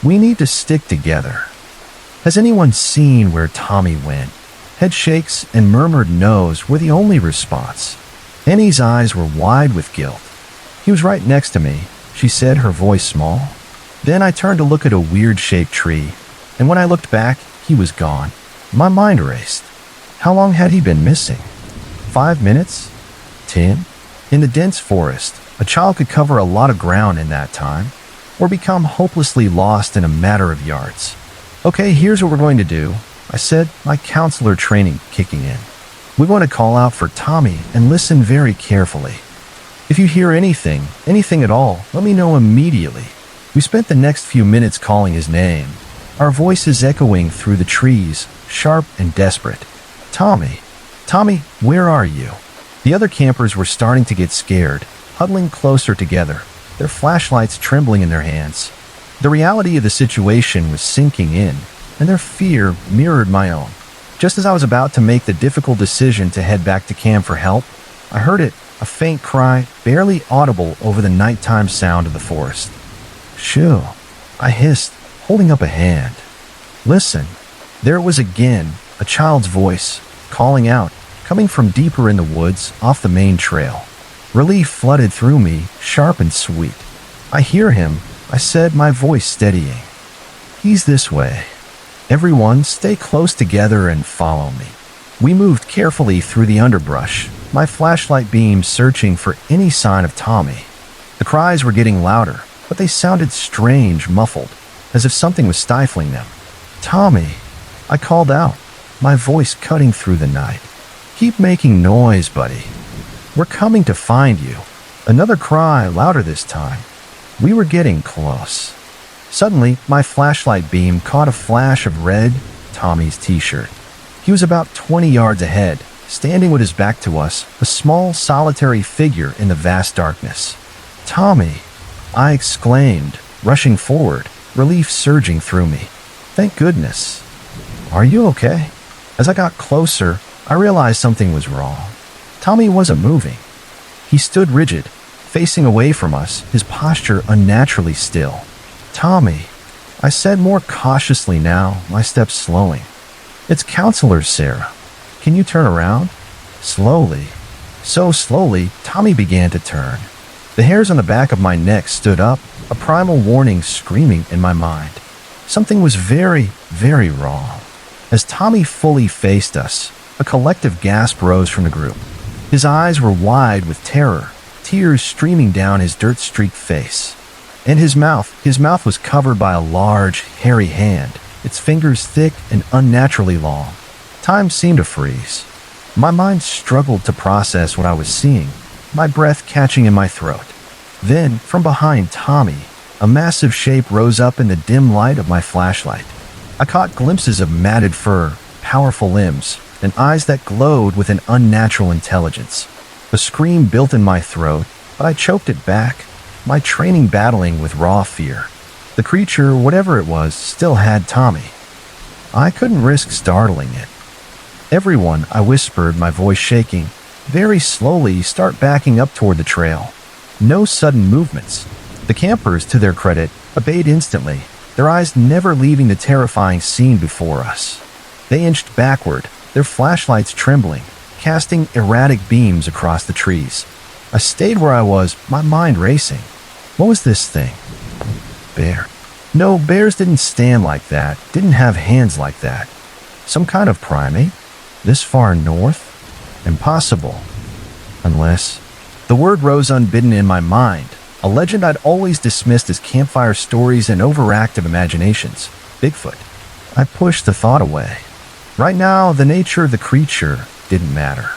"We need to stick together. Has anyone seen where Tommy went?" Head shakes and murmured no's were the only response. Annie's eyes were wide with guilt. "He was right next to me," she said, her voice small. Then I turned to look at a weird-shaped tree, and when I looked back, he was gone. My mind raced. How long had he been missing? 5 minutes? 10? In the dense forest, a child could cover a lot of ground in that time, or become hopelessly lost in a matter of yards. "Okay, here's what we're going to do," I said, my counselor training kicking in. "We want to call out for Tommy and listen very carefully. If you hear anything at all, let me know immediately." We spent the next few minutes calling his name, our voices echoing through the trees, sharp and desperate. "Tommy, Tommy, where are you?" The other campers were starting to get scared, huddling closer together, their flashlights trembling in their hands. The reality of the situation was sinking in, and their fear mirrored my own. Just as I was about to make the difficult decision to head back to camp for help, I heard it, a faint cry, barely audible over the nighttime sound of the forest. "Shoo," I hissed, holding up a hand. "Listen." There it was again, a child's voice, calling out, coming from deeper in the woods, off the main trail. Relief flooded through me, sharp and sweet. "I hear him," I said, my voice steadying. "He's this way. Everyone, stay close together and follow me." We moved carefully through the underbrush, my flashlight beam searching for any sign of Tommy. The cries were getting louder, but they sounded strange, muffled, as if something was stifling them. "Tommy," I called out, my voice cutting through the night. "Keep making noise, buddy. We're coming to find you." Another cry, louder this time. We were getting close. Suddenly, my flashlight beam caught a flash of red, Tommy's t-shirt. He was about 20 yards ahead, standing with his back to us, a small, solitary figure in the vast darkness. "Tommy," I exclaimed, rushing forward, relief surging through me. "Thank goodness. Are you okay?" As I got closer, I realized something was wrong. Tommy wasn't moving. He stood rigid, facing away from us, his posture unnaturally still. "Tommy," I said more cautiously now, my steps slowing. "It's Counselor Sarah. Can you turn around?" Slowly, so slowly, Tommy began to turn. The hairs on the back of my neck stood up, a primal warning screaming in my mind. Something was very, very wrong. As Tommy fully faced us, a collective gasp rose from the group. His eyes were wide with terror, tears streaming down his dirt-streaked face. And his mouth was covered by a large, hairy hand, its fingers thick and unnaturally long. Time seemed to freeze. My mind struggled to process what I was seeing, my breath catching in my throat. Then, from behind Tommy, a massive shape rose up in the dim light of my flashlight. I caught glimpses of matted fur, powerful limbs, and eyes that glowed with an unnatural intelligence. A scream built in my throat, but I choked it back, my training battling with raw fear. The creature, whatever it was, still had Tommy. I couldn't risk startling it. "Everyone," I whispered, my voice shaking, "very slowly start backing up toward the trail. No sudden movements." The campers, to their credit, obeyed instantly, their eyes never leaving the terrifying scene before us. They inched backward, their flashlights trembling, casting erratic beams across the trees. I stayed where I was, my mind racing. What was this thing? Bear. No, bears didn't stand like that, didn't have hands like that. Some kind of primate? This far north? Impossible. Unless... The word rose unbidden in my mind, a legend I'd always dismissed as campfire stories and overactive imaginations. Bigfoot. I pushed the thought away. Right now, the nature of the creature didn't matter.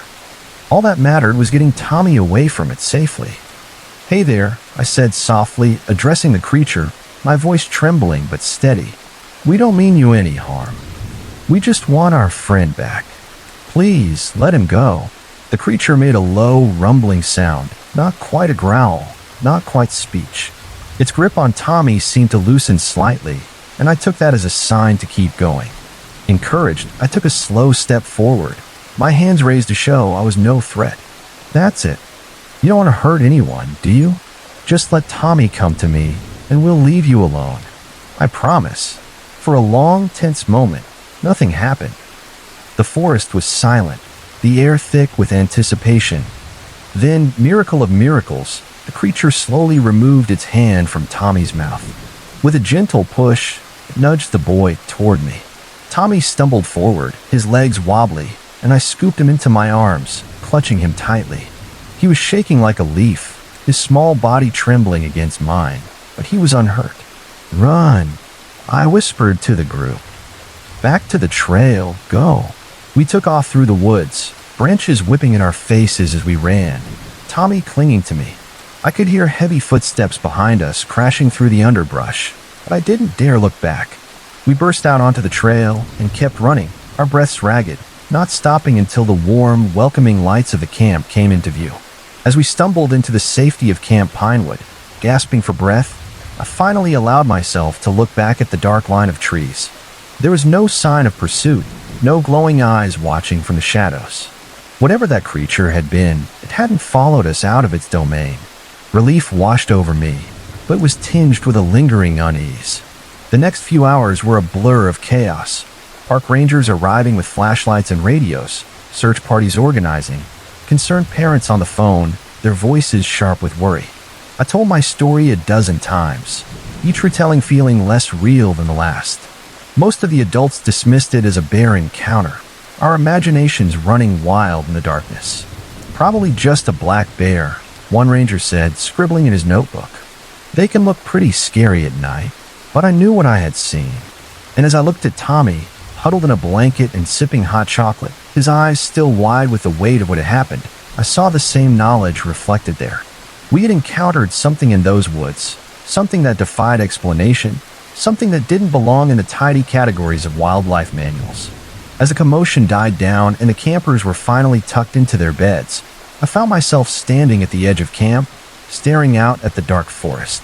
All that mattered was getting Tommy away from it safely. "Hey there," I said softly, addressing the creature, my voice trembling but steady. "We don't mean you any harm. We just want our friend back. Please, let him go." The creature made a low, rumbling sound, not quite a growl, not quite speech. Its grip on Tommy seemed to loosen slightly, and I took that as a sign to keep going. Encouraged, I took a slow step forward, my hands raised to show I was no threat. "That's it. You don't want to hurt anyone, do you? Just let Tommy come to me, and we'll leave you alone. I promise." For a long, tense moment, nothing happened. The forest was silent, the air thick with anticipation. Then, miracle of miracles, the creature slowly removed its hand from Tommy's mouth. With a gentle push, it nudged the boy toward me. Tommy stumbled forward, his legs wobbly, and I scooped him into my arms, clutching him tightly. He was shaking like a leaf, his small body trembling against mine, but he was unhurt. "Run," I whispered to the group. "Back to the trail, go." We took off through the woods, branches whipping in our faces as we ran, Tommy clinging to me. I could hear heavy footsteps behind us crashing through the underbrush, but I didn't dare look back. We burst out onto the trail and kept running, our breaths ragged, not stopping until the warm, welcoming lights of the camp came into view. As we stumbled into the safety of Camp Pinewood, gasping for breath, I finally allowed myself to look back at the dark line of trees. There was no sign of pursuit, no glowing eyes watching from the shadows. Whatever that creature had been, it hadn't followed us out of its domain. Relief washed over me, but it was tinged with a lingering unease. The next few hours were a blur of chaos. Park rangers arriving with flashlights and radios, search parties organizing, concerned parents on the phone, their voices sharp with worry. I told my story a dozen times, each retelling feeling less real than the last. Most of the adults dismissed it as a bare encounter, our imaginations running wild in the darkness. Probably just a black bear, one ranger said, scribbling in his notebook. They can look pretty scary at night, but I knew what I had seen. And as I looked at Tommy, huddled in a blanket and sipping hot chocolate, his eyes still wide with the weight of what had happened, I saw the same knowledge reflected there. We had encountered something in those woods, something that defied explanation, something that didn't belong in the tidy categories of wildlife manuals. As the commotion died down and the campers were finally tucked into their beds, I found myself standing at the edge of camp, staring out at the dark forest.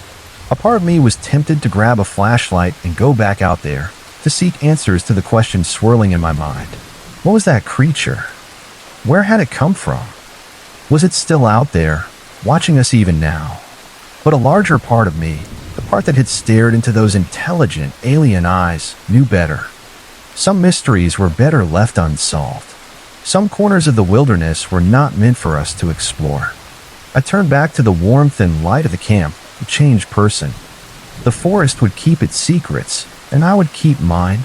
A part of me was tempted to grab a flashlight and go back out there to seek answers to the questions swirling in my mind. What was that creature? Where had it come from? Was it still out there, watching us even now? But a larger part of me, the part that had stared into those intelligent, alien eyes, knew better. Some mysteries were better left unsolved. Some corners of the wilderness were not meant for us to explore. I turned back to the warmth and light of the camp, a changed person. The forest would keep its secrets, and I would keep mine.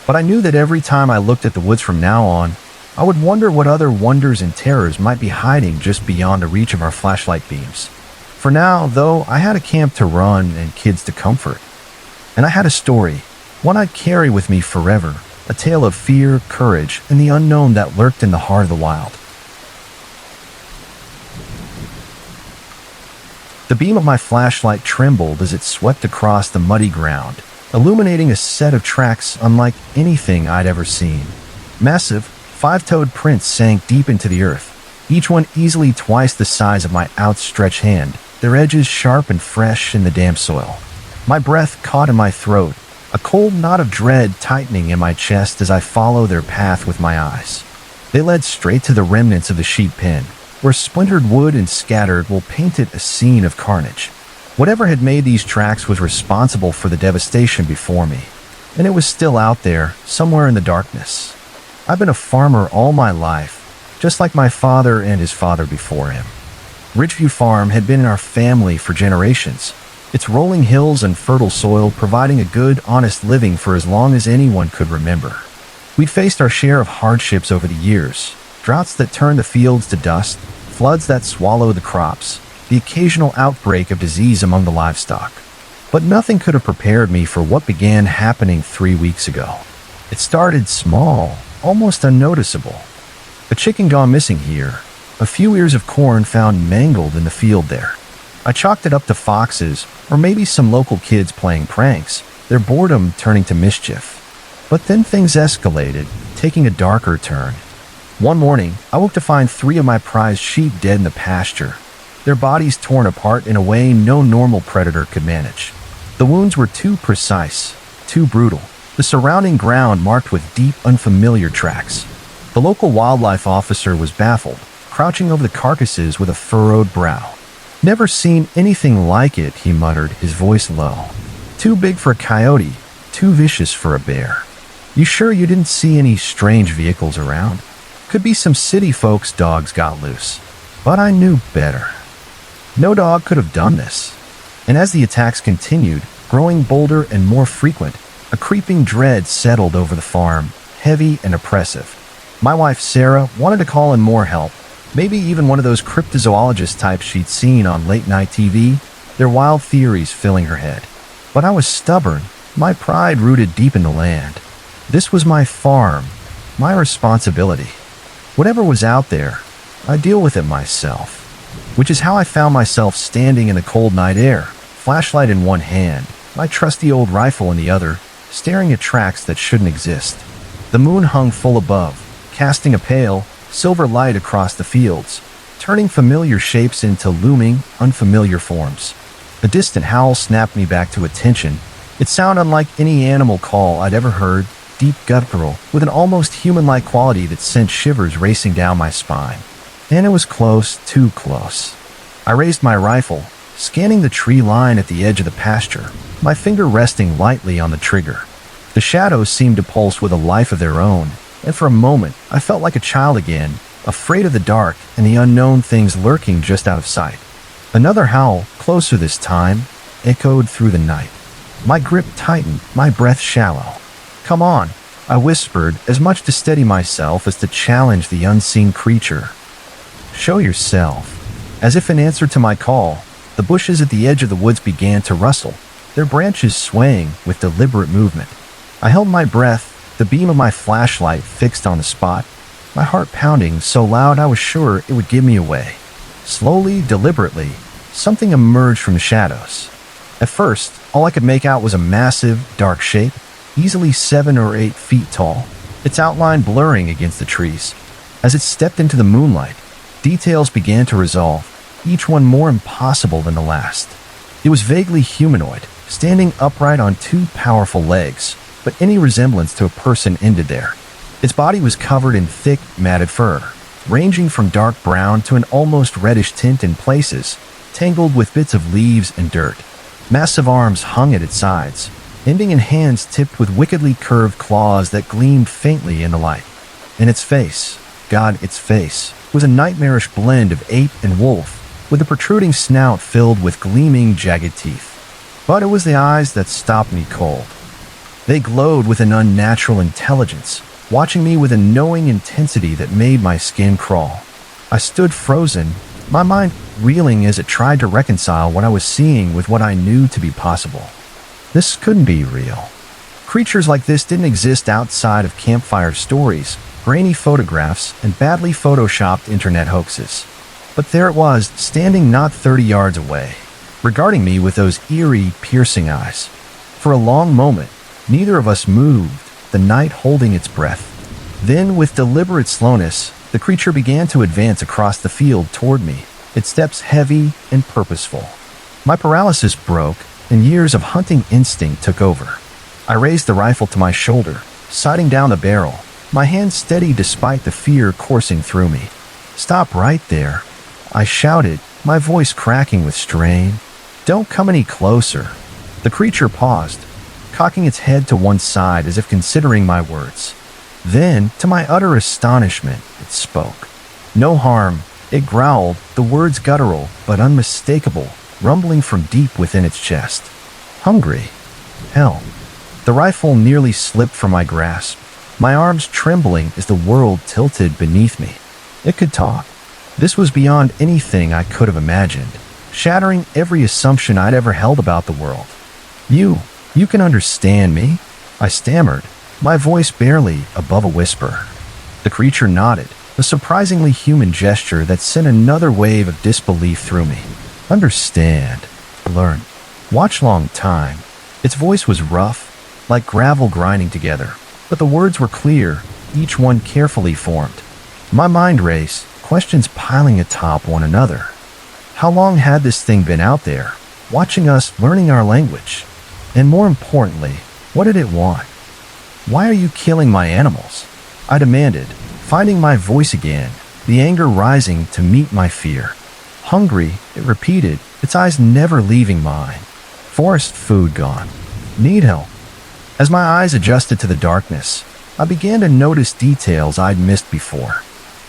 But I knew that every time I looked at the woods from now on, I would wonder what other wonders and terrors might be hiding just beyond the reach of our flashlight beams. For now, though, I had a camp to run and kids to comfort. And I had a story, one I'd carry with me forever, a tale of fear, courage, and the unknown that lurked in the heart of the wild. The beam of my flashlight trembled as it swept across the muddy ground, illuminating a set of tracks unlike anything I'd ever seen. Massive, five-toed prints sank deep into the earth, each one easily twice the size of my outstretched hand, their edges sharp and fresh in the damp soil. My breath caught in my throat, a cold knot of dread tightening in my chest as I followed their path with my eyes. They led straight to the remnants of the sheep pen, where splintered wood and scattered wool painted a scene of carnage. Whatever had made these tracks was responsible for the devastation before me, and it was still out there, somewhere in the darkness. I've been a farmer all my life, just like my father and his father before him. Ridgeview Farm had been in our family for generations, its rolling hills and fertile soil providing a good, honest living for as long as anyone could remember. We'd faced our share of hardships over the years, droughts that turned the fields to dust, floods that swallowed the crops, the occasional outbreak of disease among the livestock. But nothing could have prepared me for what began happening 3 weeks ago. It started small, almost unnoticeable. A chicken gone missing here, a few ears of corn found mangled in the field there. I chalked it up to foxes, or maybe some local kids playing pranks, their boredom turning to mischief. But then things escalated, taking a darker turn. One morning, I woke to find 3 of my prized sheep dead in the pasture, their bodies torn apart in a way no normal predator could manage. The wounds were too precise, too brutal, the surrounding ground marked with deep, unfamiliar tracks. The local wildlife officer was baffled, crouching over the carcasses with a furrowed brow. "Never seen anything like it," he muttered, his voice low. "Too big for a coyote, too vicious for a bear. You sure you didn't see any strange vehicles around? Could be some city folks' dogs got loose." But I knew better. No dog could have done this. And as the attacks continued, growing bolder and more frequent, a creeping dread settled over the farm, heavy and oppressive. My wife, Sarah, wanted to call in more help, maybe even one of those cryptozoologist types she'd seen on late-night TV, their wild theories filling her head. But I was stubborn, my pride rooted deep in the land. This was my farm, my responsibility. Whatever was out there, I'd deal with it myself. Which is how I found myself standing in the cold night air, flashlight in one hand, my trusty old rifle in the other, staring at tracks that shouldn't exist. The moon hung full above, casting a pale, silver light across the fields, turning familiar shapes into looming, unfamiliar forms. A distant howl snapped me back to attention. It sounded unlike any animal call I'd ever heard, deep guttural, with an almost human-like quality that sent shivers racing down my spine. And it was close, too close. I raised my rifle, scanning the tree line at the edge of the pasture, my finger resting lightly on the trigger. The shadows seemed to pulse with a life of their own, and for a moment I felt like a child again, afraid of the dark and the unknown things lurking just out of sight. Another howl, closer this time, echoed through the night. My grip tightened, my breath shallow. "Come on," I whispered, as much to steady myself as to challenge the unseen creature. Show yourself." As if in answer to my call, the bushes at the edge of the woods began to rustle, their branches swaying with deliberate movement. I held my breath, the beam of my flashlight fixed on the spot, my heart pounding so loud I was sure it would give me away. Slowly, deliberately, something emerged from the shadows. At first, all I could make out was a massive, dark shape, easily 7 or 8 feet tall, its outline blurring against the trees. As it stepped into the moonlight, details began to resolve, each one more impossible than the last. It was vaguely humanoid, standing upright on 2 powerful legs, but any resemblance to a person ended there. Its body was covered in thick, matted fur, ranging from dark brown to an almost reddish tint in places, tangled with bits of leaves and dirt. Massive arms hung at its sides, ending in hands tipped with wickedly curved claws that gleamed faintly in the light. And its face, its face, was a nightmarish blend of ape and wolf, with a protruding snout filled with gleaming, jagged teeth. But it was the eyes that stopped me cold. They glowed with an unnatural intelligence, watching me with a knowing intensity that made my skin crawl. I stood frozen, my mind reeling as it tried to reconcile what I was seeing with what I knew to be possible. This couldn't be real. Creatures like this didn't exist outside of campfire stories, grainy photographs, and badly photoshopped internet hoaxes. But there it was, standing not 30 yards away, regarding me with those eerie, piercing eyes. For a long moment, neither of us moved, the night holding its breath. Then, with deliberate slowness, the creature began to advance across the field toward me, its steps heavy and purposeful. My paralysis broke, and years of hunting instinct took over. I raised the rifle to my shoulder, sighting down the barrel, my hand steady despite the fear coursing through me. "Stop right there," I shouted, my voice cracking with strain. "Don't come any closer." The creature paused, cocking its head to one side as if considering my words. Then, to my utter astonishment, it spoke. "No harm," it growled, the words guttural but unmistakable, rumbling from deep within its chest. "Hungry? Hell." The rifle nearly slipped from my grasp, my arms trembling as the world tilted beneath me. It could talk. This was beyond anything I could have imagined, shattering every assumption I'd ever held about the world. You can understand me?" I stammered, my voice barely above a whisper. The creature nodded, a surprisingly human gesture that sent another wave of disbelief through me. "Understand. Learn. Watch long time." Its voice was rough, like gravel grinding together, but the words were clear, each one carefully formed. My mind raced, questions piling atop one another. How long had this thing been out there, watching us, learning our language? And more importantly, what did it want? "Why are you killing my animals?" I demanded, finding my voice again, the anger rising to meet my fear. "Hungry," it repeated, its eyes never leaving mine. "Forest food gone. Need help." As my eyes adjusted to the darkness, I began to notice details I'd missed before.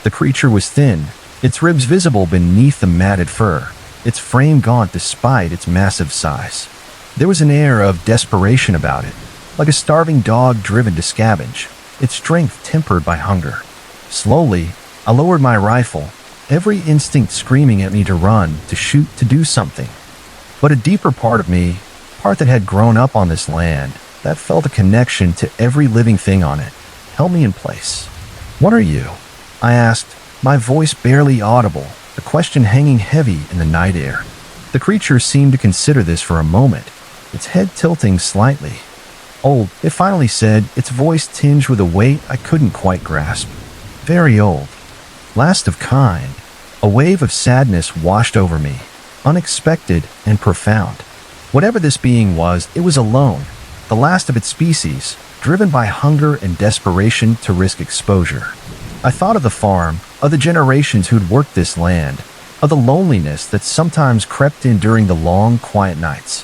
The creature was thin, its ribs visible beneath the matted fur, its frame gaunt despite its massive size. There was an air of desperation about it, like a starving dog driven to scavenge, its strength tempered by hunger. Slowly, I lowered my rifle, every instinct screaming at me to run, to shoot, to do something. But a deeper part of me, part that had grown up on this land, that felt a connection to every living thing on it, held me in place. "What are you?" I asked, my voice barely audible, the question hanging heavy in the night air. The creature seemed to consider this for a moment, its head tilting slightly. "Old," it finally said, its voice tinged with a weight I couldn't quite grasp. "Very old. Last of kind." A wave of sadness washed over me, unexpected and profound. Whatever this being was, it was alone, the last of its species, driven by hunger and desperation to risk exposure. I thought of the farm, of the generations who'd worked this land, of the loneliness that sometimes crept in during the long, quiet nights.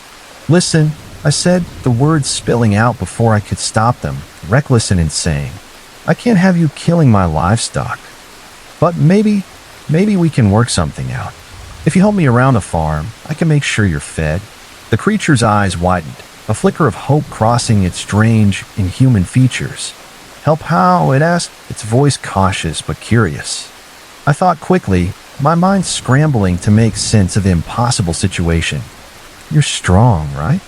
"Listen," I said, the words spilling out before I could stop them, reckless and insane. "I can't have you killing my livestock. But maybe we can work something out. If you help me around the farm, I can make sure you're fed." The creature's eyes widened, a flicker of hope crossing its strange, inhuman features. "Help how?" it asked, its voice cautious but curious. I thought quickly, my mind scrambling to make sense of the impossible situation. You're strong, right?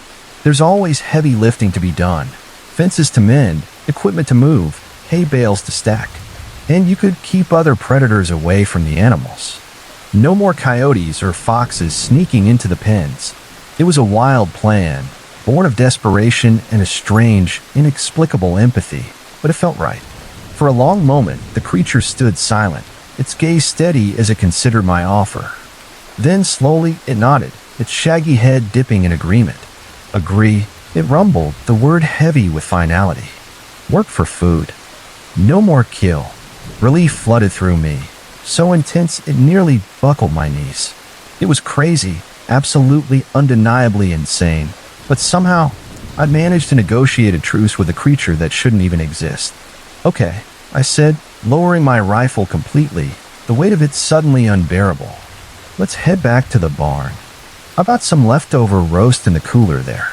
There's always heavy lifting to be done. Fences to mend, equipment to move, hay bales to stack. And you could keep other predators away from the animals. No more coyotes or foxes sneaking into the pens. It was a wild plan, born of desperation and a strange, inexplicable empathy, but it felt right. For a long moment, the creature stood silent, its gaze steady as it considered my offer. Then slowly it nodded, its shaggy head dipping in agreement. Agree, it rumbled, the word heavy with finality. Work for food. No more kill. Relief flooded through me, so intense it nearly buckled my knees. It was crazy, absolutely undeniably insane, but somehow I'd managed to negotiate a truce with a creature that shouldn't even exist. Okay, I said, lowering my rifle completely, the weight of it suddenly unbearable. Let's head back to the barn. I've got some leftover roast in the cooler there.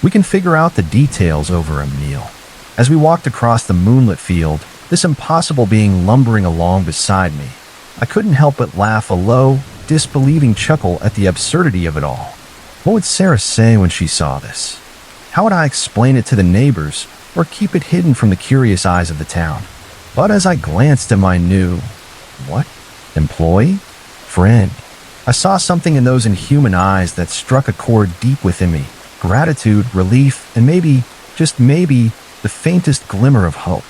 We can figure out the details over a meal. As we walked across the moonlit field, this impossible being lumbering along beside me, I couldn't help but laugh a low, disbelieving chuckle at the absurdity of it all. What would Sarah say when she saw this? How would I explain it to the neighbors or keep it hidden from the curious eyes of the town? But as I glanced at my new, employee? Friend, I saw something in those inhuman eyes that struck a chord deep within me. Gratitude, relief, and maybe, just maybe, the faintest glimmer of hope.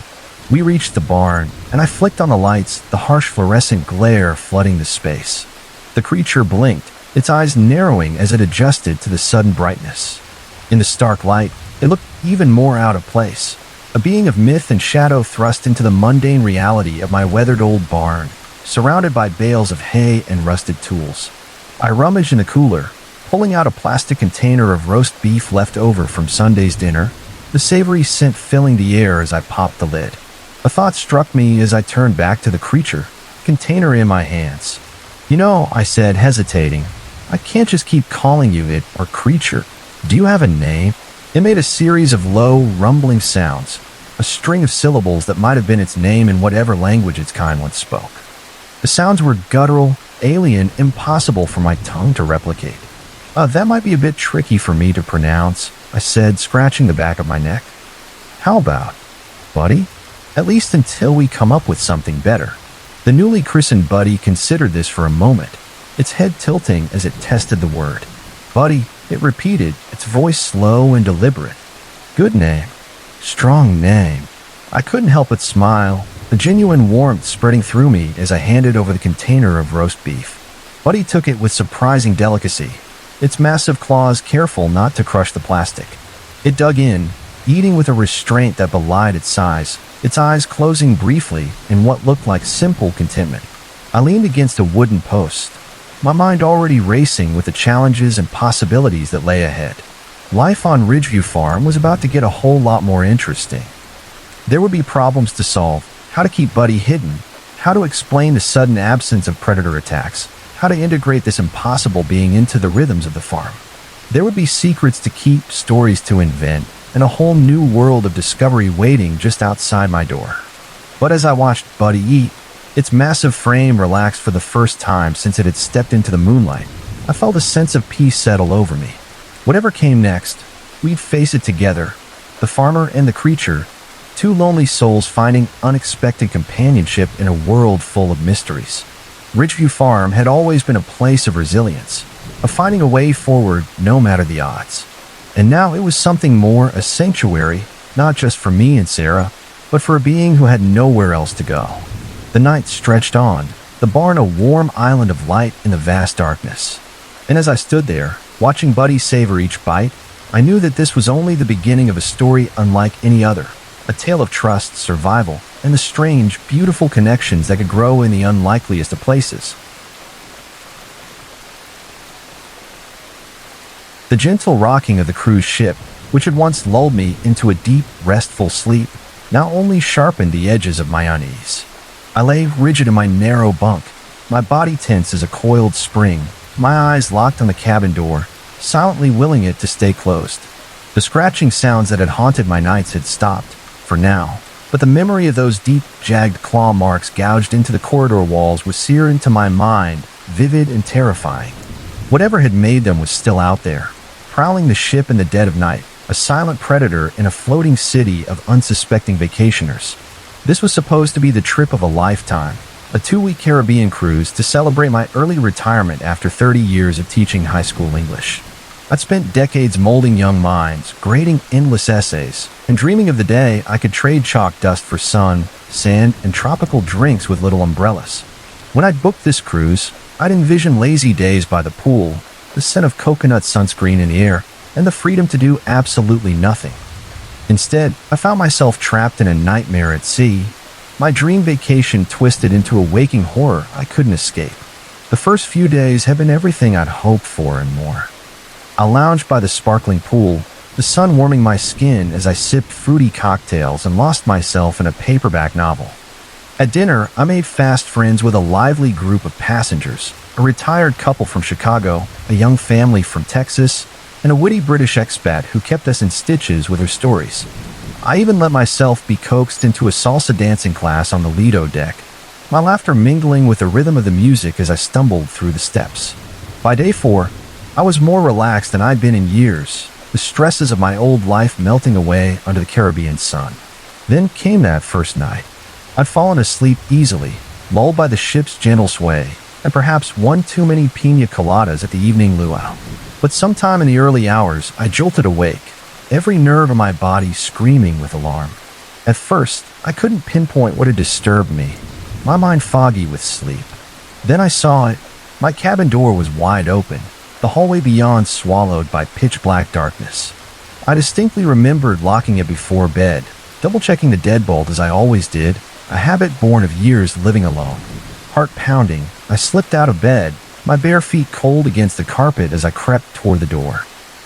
We reached the barn, and I flicked on the lights, the harsh fluorescent glare flooding the space. The creature blinked, its eyes narrowing as it adjusted to the sudden brightness. In the stark light, it looked even more out of place. A being of myth and shadow thrust into the mundane reality of my weathered old barn, surrounded by bales of hay and rusted tools. I rummaged in the cooler, pulling out a plastic container of roast beef left over from Sunday's dinner, the savory scent filling the air as I popped the lid. A thought struck me as I turned back to the creature, container in my hands. You know, I said, hesitating, I can't just keep calling you it or creature. Do you have a name? It made a series of low, rumbling sounds, a string of syllables that might have been its name in whatever language its kind once spoke. The sounds were guttural, alien, impossible for my tongue to replicate. That might be a bit tricky for me to pronounce, I said, scratching the back of my neck. How about, Buddy? At least until we come up with something better. The newly christened Buddy considered this for a moment, its head tilting as it tested the word. Buddy, it repeated, its voice slow and deliberate. Good name. Strong name. I couldn't help but smile, the genuine warmth spreading through me as I handed over the container of roast beef. Buddy took it with surprising delicacy, its massive claws careful not to crush the plastic. It dug in, eating with a restraint that belied its size, its eyes closing briefly in what looked like simple contentment. I leaned against a wooden post, my mind already racing with the challenges and possibilities that lay ahead. Life on Ridgeview Farm was about to get a whole lot more interesting. There would be problems to solve, how to keep Buddy hidden, how to explain the sudden absence of predator attacks, how to integrate this impossible being into the rhythms of the farm. There would be secrets to keep, stories to invent, and a whole new world of discovery waiting just outside my door. But as I watched Buddy eat, its massive frame relaxed for the first time since it had stepped into the moonlight, I felt a sense of peace settle over me. Whatever came next, we'd face it together, the farmer and the creature, two lonely souls finding unexpected companionship in a world full of mysteries. Ridgeview Farm had always been a place of resilience, of finding a way forward no matter the odds. And now it was something more, a sanctuary, not just for me and Sarah, but for a being who had nowhere else to go. The night stretched on, the barn a warm island of light in the vast darkness. And as I stood there, watching Buddy savor each bite, I knew that this was only the beginning of a story unlike any other, a tale of trust, survival, and the strange, beautiful connections that could grow in the unlikeliest of places. The gentle rocking of the cruise ship, which had once lulled me into a deep, restful sleep, now only sharpened the edges of my unease. I lay rigid in my narrow bunk, my body tense as a coiled spring, my eyes locked on the cabin door, silently willing it to stay closed. The scratching sounds that had haunted my nights had stopped, for now, but the memory of those deep, jagged claw marks gouged into the corridor walls was seared into my mind, vivid and terrifying. Whatever had made them was still out there, prowling the ship in the dead of night, a silent predator in a floating city of unsuspecting vacationers. This was supposed to be the trip of a lifetime, a 2-week Caribbean cruise to celebrate my early retirement after 30 years of teaching high school English. I'd spent decades molding young minds, grading endless essays, and dreaming of the day I could trade chalk dust for sun, sand, and tropical drinks with little umbrellas. When I'd booked this cruise, I'd envision lazy days by the pool, the scent of coconut sunscreen in the air, and the freedom to do absolutely nothing. Instead, I found myself trapped in a nightmare at sea. My dream vacation twisted into a waking horror I couldn't escape. The first few days had been everything I'd hoped for and more. I lounged by the sparkling pool, the sun warming my skin as I sipped fruity cocktails and lost myself in a paperback novel. At dinner, I made fast friends with a lively group of passengers, a retired couple from Chicago, a young family from Texas, and a witty British expat who kept us in stitches with her stories. I even let myself be coaxed into a salsa dancing class on the Lido deck, my laughter mingling with the rhythm of the music as I stumbled through the steps. By day 4, I was more relaxed than I'd been in years, the stresses of my old life melting away under the Caribbean sun. Then came that first night. I'd fallen asleep easily, lulled by the ship's gentle sway, and perhaps one too many pina coladas at the evening luau. But sometime in the early hours, I jolted awake, every nerve in my body screaming with alarm. At first, I couldn't pinpoint what had disturbed me, my mind foggy with sleep. Then I saw it. My cabin door was wide open, the hallway beyond swallowed by pitch-black darkness. I distinctly remembered locking it before bed, double-checking the deadbolt as I always did, a habit born of years living alone. Heart pounding, I slipped out of bed, my bare feet cold against the carpet as I crept toward the door.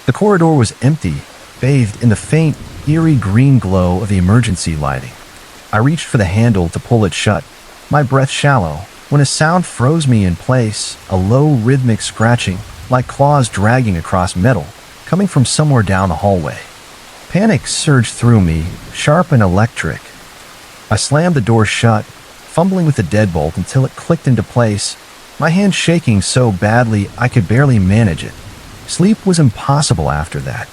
The corridor was empty, bathed in the faint, eerie green glow of the emergency lighting. I reached for the handle to pull it shut, my breath shallow, when a sound froze me in place, a low rhythmic scratching, like claws dragging across metal, coming from somewhere down the hallway. Panic surged through me, sharp and electric. I slammed the door shut, fumbling with the deadbolt until it clicked into place, my hand shaking so badly I could barely manage it. Sleep was impossible after that.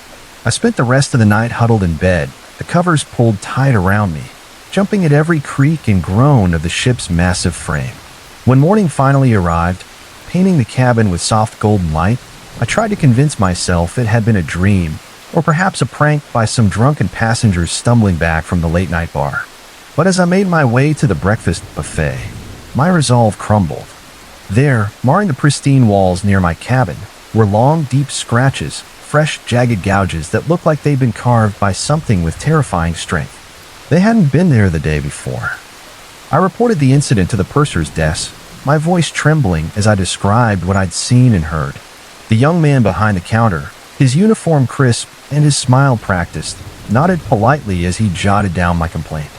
I spent the rest of the night huddled in bed, the covers pulled tight around me, jumping at every creak and groan of the ship's massive frame. When morning finally arrived, painting the cabin with soft golden light, I tried to convince myself it had been a dream, or perhaps a prank by some drunken passengers stumbling back from the late-night bar. But as I made my way to the breakfast buffet, my resolve crumbled. There, marring the pristine walls near my cabin, were long, deep scratches, fresh, jagged gouges that looked like they'd been carved by something with terrifying strength. They hadn't been there the day before. I reported the incident to the purser's desk, my voice trembling as I described what I'd seen and heard. The young man behind the counter, his uniform crisp and his smile practiced, nodded politely as he jotted down my complaint.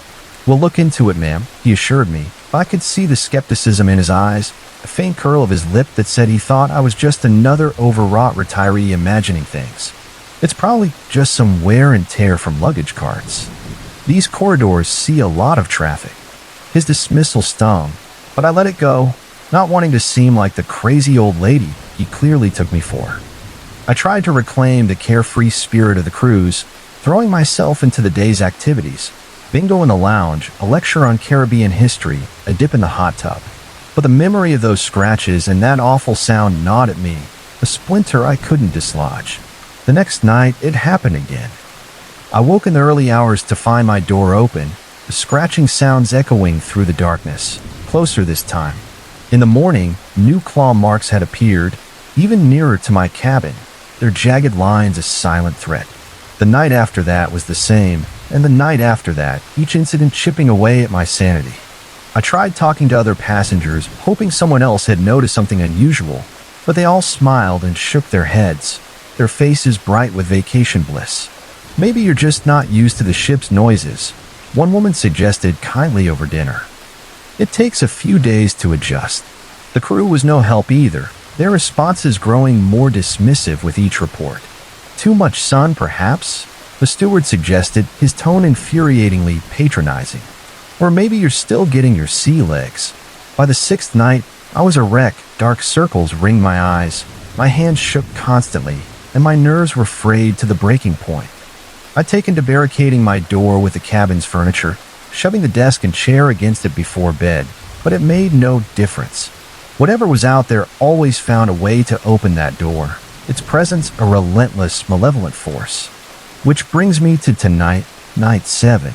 "We'll look into it, ma'am," he assured me. I could see the skepticism in his eyes, a faint curl of his lip that said he thought I was just another overwrought retiree imagining things. It's probably just some wear and tear from luggage carts. These corridors see a lot of traffic. His dismissal stung, but I let it go, not wanting to seem like the crazy old lady he clearly took me for. I tried to reclaim the carefree spirit of the cruise, throwing myself into the day's activities. Bingo in the lounge, a lecture on Caribbean history, a dip in the hot tub. But the memory of those scratches and that awful sound gnawed at me, a splinter I couldn't dislodge. The next night, it happened again. I woke in the early hours to find my door open, the scratching sounds echoing through the darkness, closer this time. In the morning, new claw marks had appeared, even nearer to my cabin, their jagged lines a silent threat. The night after that was the same, and the night after that, each incident chipping away at my sanity. I tried talking to other passengers, hoping someone else had noticed something unusual, but they all smiled and shook their heads, their faces bright with vacation bliss. "Maybe you're just not used to the ship's noises," one woman suggested kindly over dinner. It takes a few days to adjust. The crew was no help either, their responses growing more dismissive with each report. Too much sun, perhaps? The steward suggested, his tone infuriatingly patronizing. Or maybe you're still getting your sea legs. By the sixth night, I was a wreck. Dark circles ringed my eyes. My hands shook constantly, and my nerves were frayed to the breaking point. I'd taken to barricading my door with the cabin's furniture, shoving the desk and chair against it before bed, but it made no difference. Whatever was out there always found a way to open that door, its presence a relentless, malevolent force. Which brings me to tonight, night 7.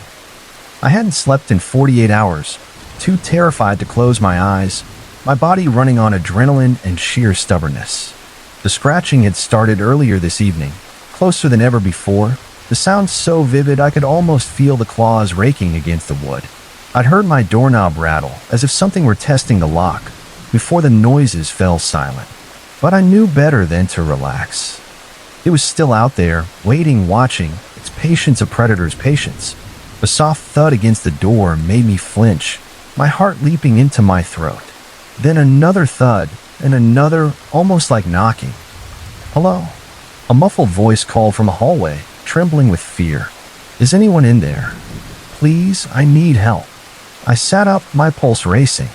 I hadn't slept in 48 hours, too terrified to close my eyes, my body running on adrenaline and sheer stubbornness. The scratching had started earlier this evening, closer than ever before, the sound so vivid I could almost feel the claws raking against the wood. I'd heard my doorknob rattle, as if something were testing the lock, before the noises fell silent. But I knew better than to relax. It was still out there, waiting, watching, its patience a predator's patience. A soft thud against the door made me flinch, my heart leaping into my throat. Then another thud, and another, almost like knocking. "Hello?" A muffled voice called from a hallway, trembling with fear. "Is anyone in there? Please, I need help." I sat up, my pulse racing.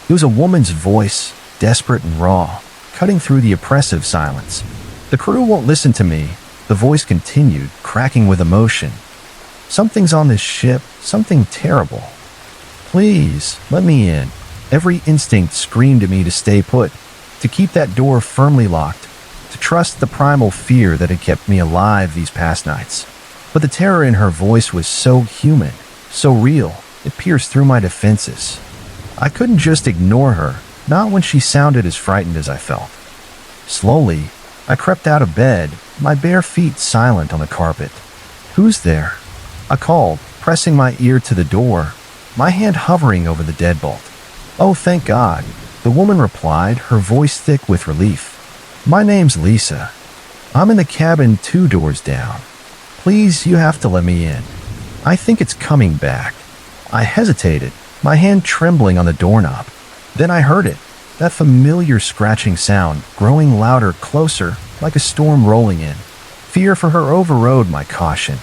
It was a woman's voice, desperate and raw, cutting through the oppressive silence. "The crew won't listen to me," the voice continued, cracking with emotion. "Something's on this ship, something terrible. Please, let me in." Every instinct screamed at me to stay put, to keep that door firmly locked, to trust the primal fear that had kept me alive these past nights. But the terror in her voice was so human, so real, it pierced through my defenses. I couldn't just ignore her, not when she sounded as frightened as I felt. Slowly, I crept out of bed, my bare feet silent on the carpet. "Who's there?" I called, pressing my ear to the door, my hand hovering over the deadbolt. "Oh, thank God," the woman replied, her voice thick with relief. "My name's Lisa. I'm in the cabin 2 doors down. Please, you have to let me in. I think it's coming back." I hesitated, my hand trembling on the doorknob. Then I heard it, that familiar scratching sound, growing louder, closer, like a storm rolling in. Fear for her overrode my caution.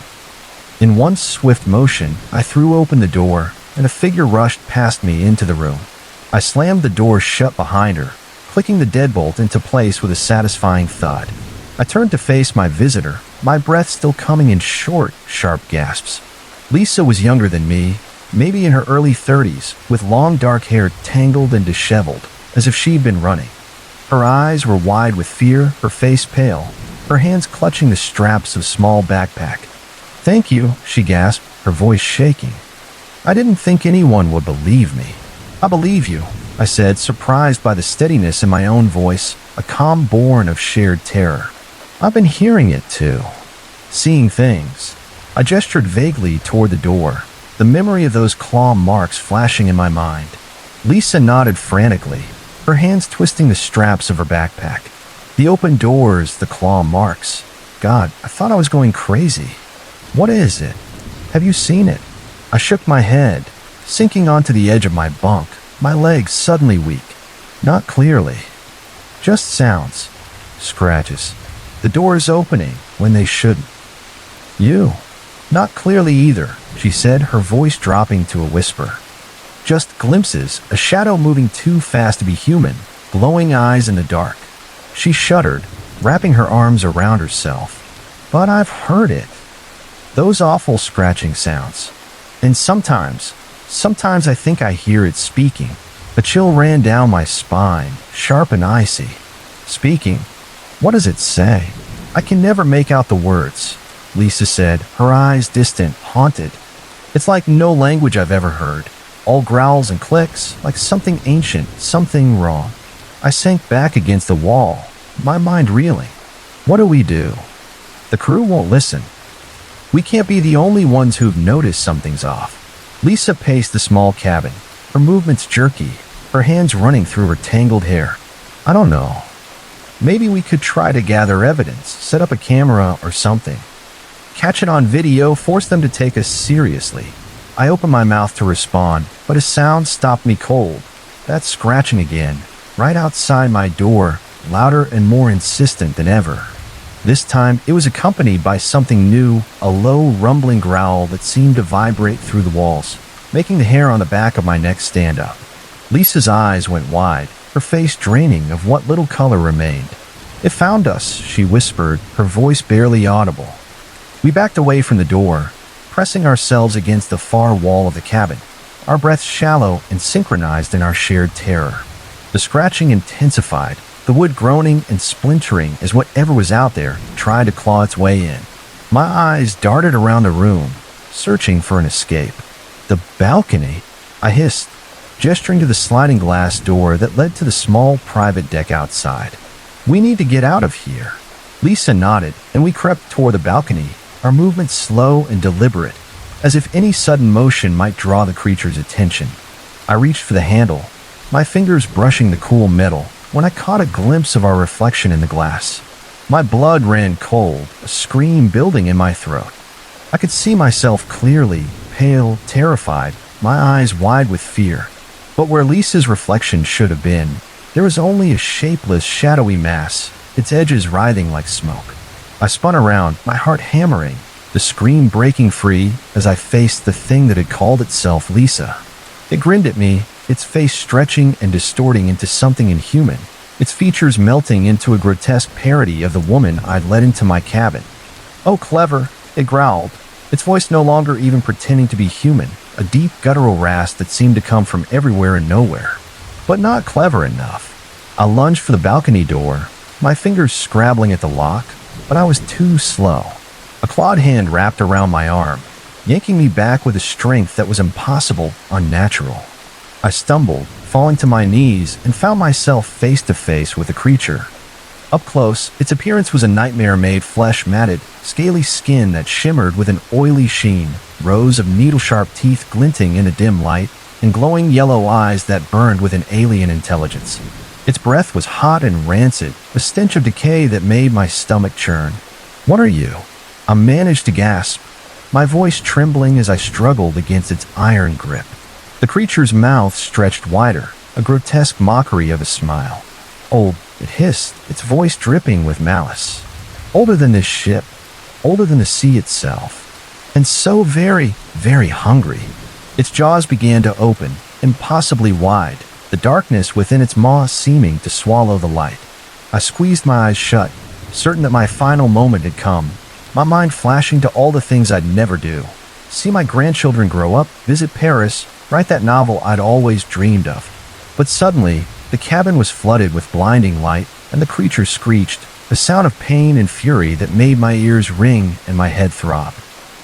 In one swift motion, I threw open the door, and a figure rushed past me into the room. I slammed the door shut behind her, clicking the deadbolt into place with a satisfying thud. I turned to face my visitor, my breath still coming in short, sharp gasps. Lisa was younger than me, maybe in her early 30s, with long dark hair tangled and disheveled, as if she'd been running. Her eyes were wide with fear, her face pale, her hands clutching the straps of a small backpack. "Thank you," she gasped, her voice shaking. "I didn't think anyone would believe me." "I believe you," I said, surprised by the steadiness in my own voice, a calm born of shared terror. "I've been hearing it too. Seeing things." I gestured vaguely toward the door, the memory of those claw marks flashing in my mind. Lisa nodded frantically, her hands twisting the straps of her backpack. The open doors, the claw marks. God, I thought I was going crazy. "What is it? Have you seen it?" I shook my head, sinking onto the edge of my bunk, my legs suddenly weak. "Not clearly. Just sounds. Scratches. The doors opening when they shouldn't." "You?" "Not clearly either," she said, her voice dropping to a whisper. "Just glimpses, a shadow moving too fast to be human, glowing eyes in the dark." She shuddered, wrapping her arms around herself. "But I've heard it. Those awful scratching sounds. And sometimes I think I hear it speaking." A chill ran down my spine, sharp and icy. "Speaking? What does it say?" "I can never make out the words," Lisa said, her eyes distant, haunted. "It's like no language I've ever heard. All growls and clicks, like something ancient, something wrong." I sank back against the wall, my mind reeling. What do we do? The crew won't listen. We can't be the only ones who've noticed something's off. Lisa paced the small cabin, her movements jerky, her hands running through her tangled hair. "I don't know. Maybe we could try to gather evidence, set up a camera or something. Catch it on video, force them to take us seriously." I opened my mouth to respond, but a sound stopped me cold. That scratching again, right outside my door, louder and more insistent than ever. This time, it was accompanied by something new, a low, rumbling growl that seemed to vibrate through the walls, making the hair on the back of my neck stand up. Lisa's eyes went wide, her face draining of what little color remained. "It found us," she whispered, her voice barely audible. We backed away from the door, pressing ourselves against the far wall of the cabin, our breaths shallow and synchronized in our shared terror. The scratching intensified, the wood groaning and splintering as whatever was out there tried to claw its way in. My eyes darted around the room, searching for an escape. "The balcony," I hissed, gesturing to the sliding glass door that led to the small private deck outside. "We need to get out of here." Lisa nodded, and we crept toward the balcony, our movements slow and deliberate, as if any sudden motion might draw the creature's attention. I reached for the handle, my fingers brushing the cool metal, when I caught a glimpse of our reflection in the glass. My blood ran cold, a scream building in my throat. I could see myself clearly, pale, terrified, my eyes wide with fear. But where Lisa's reflection should have been, there was only a shapeless, shadowy mass, its edges writhing like smoke. I spun around, my heart hammering, the scream breaking free as I faced the thing that had called itself Lisa. It grinned at me, its face stretching and distorting into something inhuman, its features melting into a grotesque parody of the woman I'd led into my cabin. "Oh, clever," it growled, its voice no longer even pretending to be human, a deep guttural rasp that seemed to come from everywhere and nowhere. But not clever enough. I lunged for the balcony door, my fingers scrabbling at the lock, but I was too slow. A clawed hand wrapped around my arm, yanking me back with a strength that was impossible, unnatural. I stumbled, falling to my knees, and found myself face to face with the creature. Up close, its appearance was a nightmare-made flesh-matted, scaly skin that shimmered with an oily sheen, rows of needle-sharp teeth glinting in the dim light, and glowing yellow eyes that burned with an alien intelligence. Its breath was hot and rancid, a stench of decay that made my stomach churn. "What are you?" I managed to gasp, my voice trembling as I struggled against its iron grip. The creature's mouth stretched wider, a grotesque mockery of a smile. "Old," it hissed, its voice dripping with malice. "Older than this ship, older than the sea itself, and so very, very hungry." Its jaws began to open, impossibly wide, the darkness within its maw seeming to swallow the light. I squeezed my eyes shut, certain that my final moment had come, my mind flashing to all the things I'd never do. See my grandchildren grow up, visit Paris, write that novel I'd always dreamed of. But suddenly, the cabin was flooded with blinding light, and the creature screeched, a sound of pain and fury that made my ears ring and my head throb.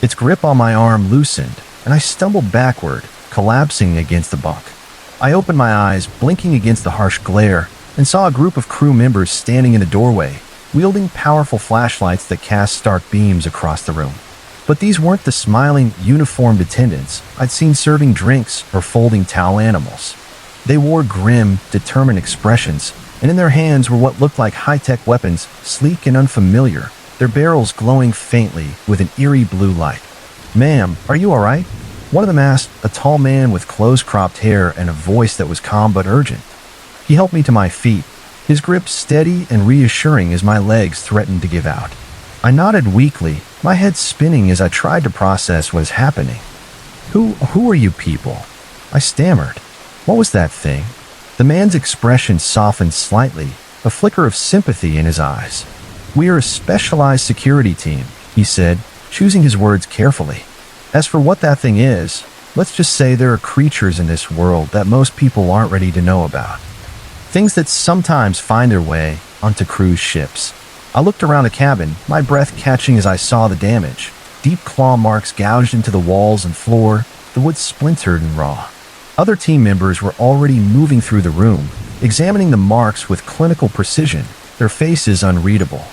Its grip on my arm loosened, and I stumbled backward, collapsing against the bunk. I opened my eyes, blinking against the harsh glare, and saw a group of crew members standing in the doorway, wielding powerful flashlights that cast stark beams across the room. But these weren't the smiling, uniformed attendants I'd seen serving drinks or folding towel animals. They wore grim, determined expressions, and in their hands were what looked like high-tech weapons, sleek and unfamiliar, their barrels glowing faintly with an eerie blue light. "Ma'am, are you all right?" One of them asked, a tall man with close-cropped hair and a voice that was calm but urgent. He helped me to my feet, his grip steady and reassuring as my legs threatened to give out. I nodded weakly, my head spinning as I tried to process what was happening. Who are you people?" I stammered. "What was that thing?" The man's expression softened slightly, a flicker of sympathy in his eyes. "We are a specialized security team," he said, choosing his words carefully. "As for what that thing is, let's just say there are creatures in this world that most people aren't ready to know about. Things that sometimes find their way onto cruise ships." I looked around the cabin, my breath catching as I saw the damage. Deep claw marks gouged into the walls and floor, the wood splintered and raw. Other team members were already moving through the room, examining the marks with clinical precision, their faces unreadable.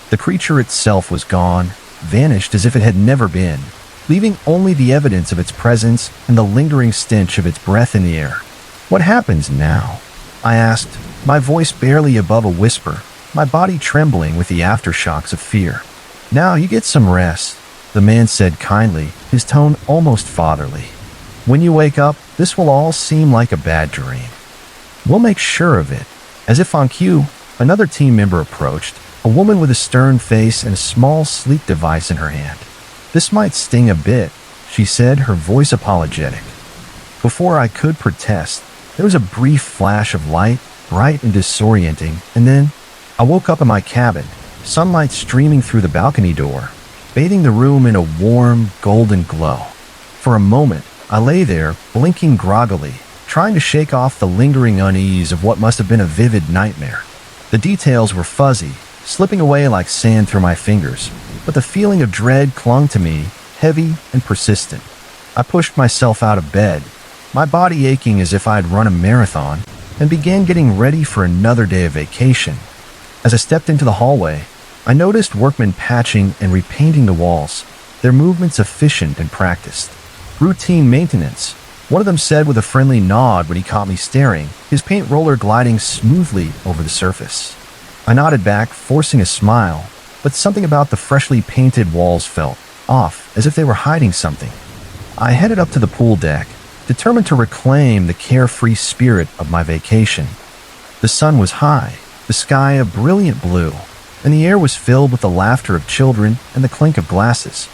The creature itself was gone, vanished as if it had never been, leaving only the evidence of its presence and the lingering stench of its breath in the air. "What happens now?" I asked, my voice barely above a whisper, my body trembling with the aftershocks of fear. "Now you get some rest," the man said kindly, his tone almost fatherly. "When you wake up, this will all seem like a bad dream. We'll make sure of it." As if on cue, another team member approached, a woman with a stern face and a small, sleek device in her hand. "This might sting a bit," she said, her voice apologetic. Before I could protest, there was a brief flash of light, bright and disorienting, and then I woke up in my cabin, sunlight streaming through the balcony door, bathing the room in a warm, golden glow. For a moment, I lay there, blinking groggily, trying to shake off the lingering unease of what must have been a vivid nightmare. The details were fuzzy, slipping away like sand through my fingers, but the feeling of dread clung to me, heavy and persistent. I pushed myself out of bed, my body aching as if I had run a marathon, and began getting ready for another day of vacation. As I stepped into the hallway, I noticed workmen patching and repainting the walls, their movements efficient and practiced. "Routine maintenance," one of them said with a friendly nod when he caught me staring, his paint roller gliding smoothly over the surface. I nodded back, forcing a smile, but something about the freshly painted walls felt off, as if they were hiding something. I headed up to the pool deck, determined to reclaim the carefree spirit of my vacation. The sun was high, the sky a brilliant blue, and the air was filled with the laughter of children and the clink of glasses.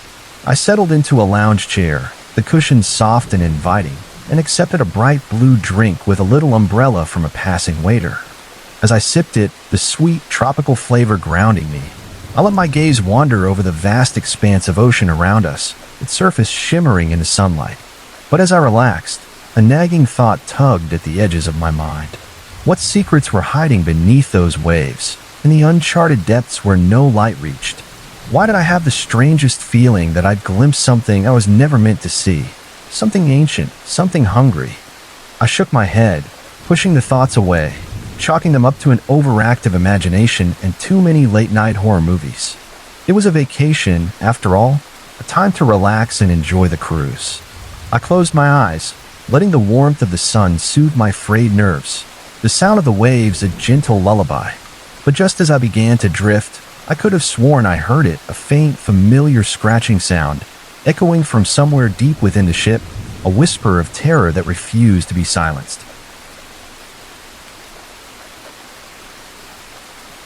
I settled into a lounge chair, the cushions soft and inviting, and accepted a bright blue drink with a little umbrella from a passing waiter. As I sipped it, the sweet, tropical flavor grounding me, I let my gaze wander over the vast expanse of ocean around us, its surface shimmering in the sunlight. But as I relaxed, a nagging thought tugged at the edges of my mind. What secrets were hiding beneath those waves, in the uncharted depths where no light reached? Why did I have the strangest feeling that I'd glimpsed something I was never meant to see? Something ancient, something hungry. I shook my head, pushing the thoughts away, chalking them up to an overactive imagination and too many late-night horror movies. It was a vacation, after all, a time to relax and enjoy the cruise. I closed my eyes, letting the warmth of the sun soothe my frayed nerves, the sound of the waves a gentle lullaby. But just as I began to drift, I could have sworn I heard it, a faint, familiar scratching sound, echoing from somewhere deep within the ship, a whisper of terror that refused to be silenced.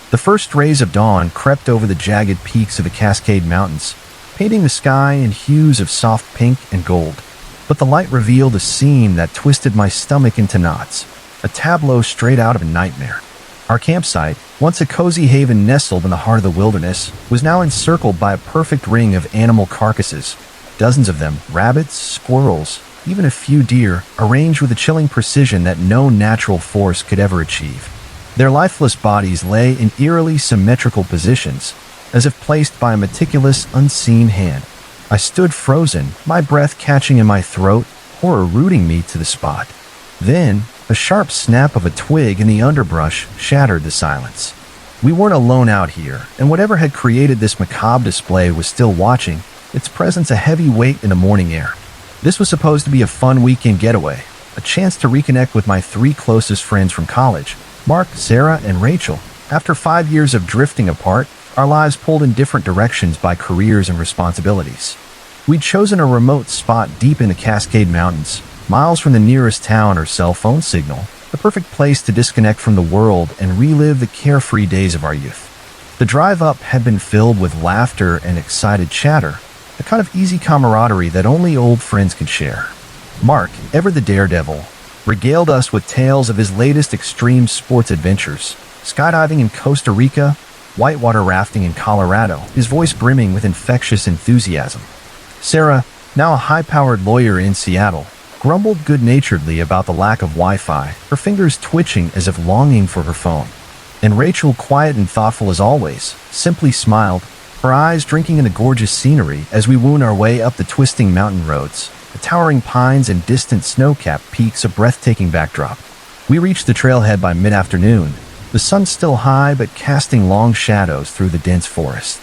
The first rays of dawn crept over the jagged peaks of the Cascade Mountains, painting the sky in hues of soft pink and gold. But the light revealed a scene that twisted my stomach into knots, a tableau straight out of a nightmare. Our campsite, once a cozy haven nestled in the heart of the wilderness, was now encircled by a perfect ring of animal carcasses, dozens of them, rabbits, squirrels, even a few deer, arranged with a chilling precision that no natural force could ever achieve. Their lifeless bodies lay in eerily symmetrical positions, as if placed by a meticulous, unseen hand. I stood frozen, my breath catching in my throat, horror rooting me to the spot. Then, a sharp snap of a twig in the underbrush shattered the silence. We weren't alone out here, and whatever had created this macabre display was still watching, its presence a heavy weight in the morning air. This was supposed to be a fun weekend getaway, a chance to reconnect with my three closest friends from college, Mark, Sarah, and Rachel. After 5 years of drifting apart, our lives pulled in different directions by careers and responsibilities. We'd chosen a remote spot deep in the Cascade Mountains, miles from the nearest town or cell phone signal, the perfect place to disconnect from the world and relive the carefree days of our youth. The drive up had been filled with laughter and excited chatter, the kind of easy camaraderie that only old friends can share. Mark, ever the daredevil, regaled us with tales of his latest extreme sports adventures, skydiving in Costa Rica, whitewater rafting in Colorado, his voice brimming with infectious enthusiasm. Sarah, now a high-powered lawyer in Seattle, grumbled good-naturedly about the lack of Wi-Fi, her fingers twitching as if longing for her phone. And Rachel, quiet and thoughtful as always, simply smiled, her eyes drinking in the gorgeous scenery as we wound our way up the twisting mountain roads, the towering pines and distant snow-capped peaks a breathtaking backdrop. We reached the trailhead by mid-afternoon, the sun still high but casting long shadows through the dense forest.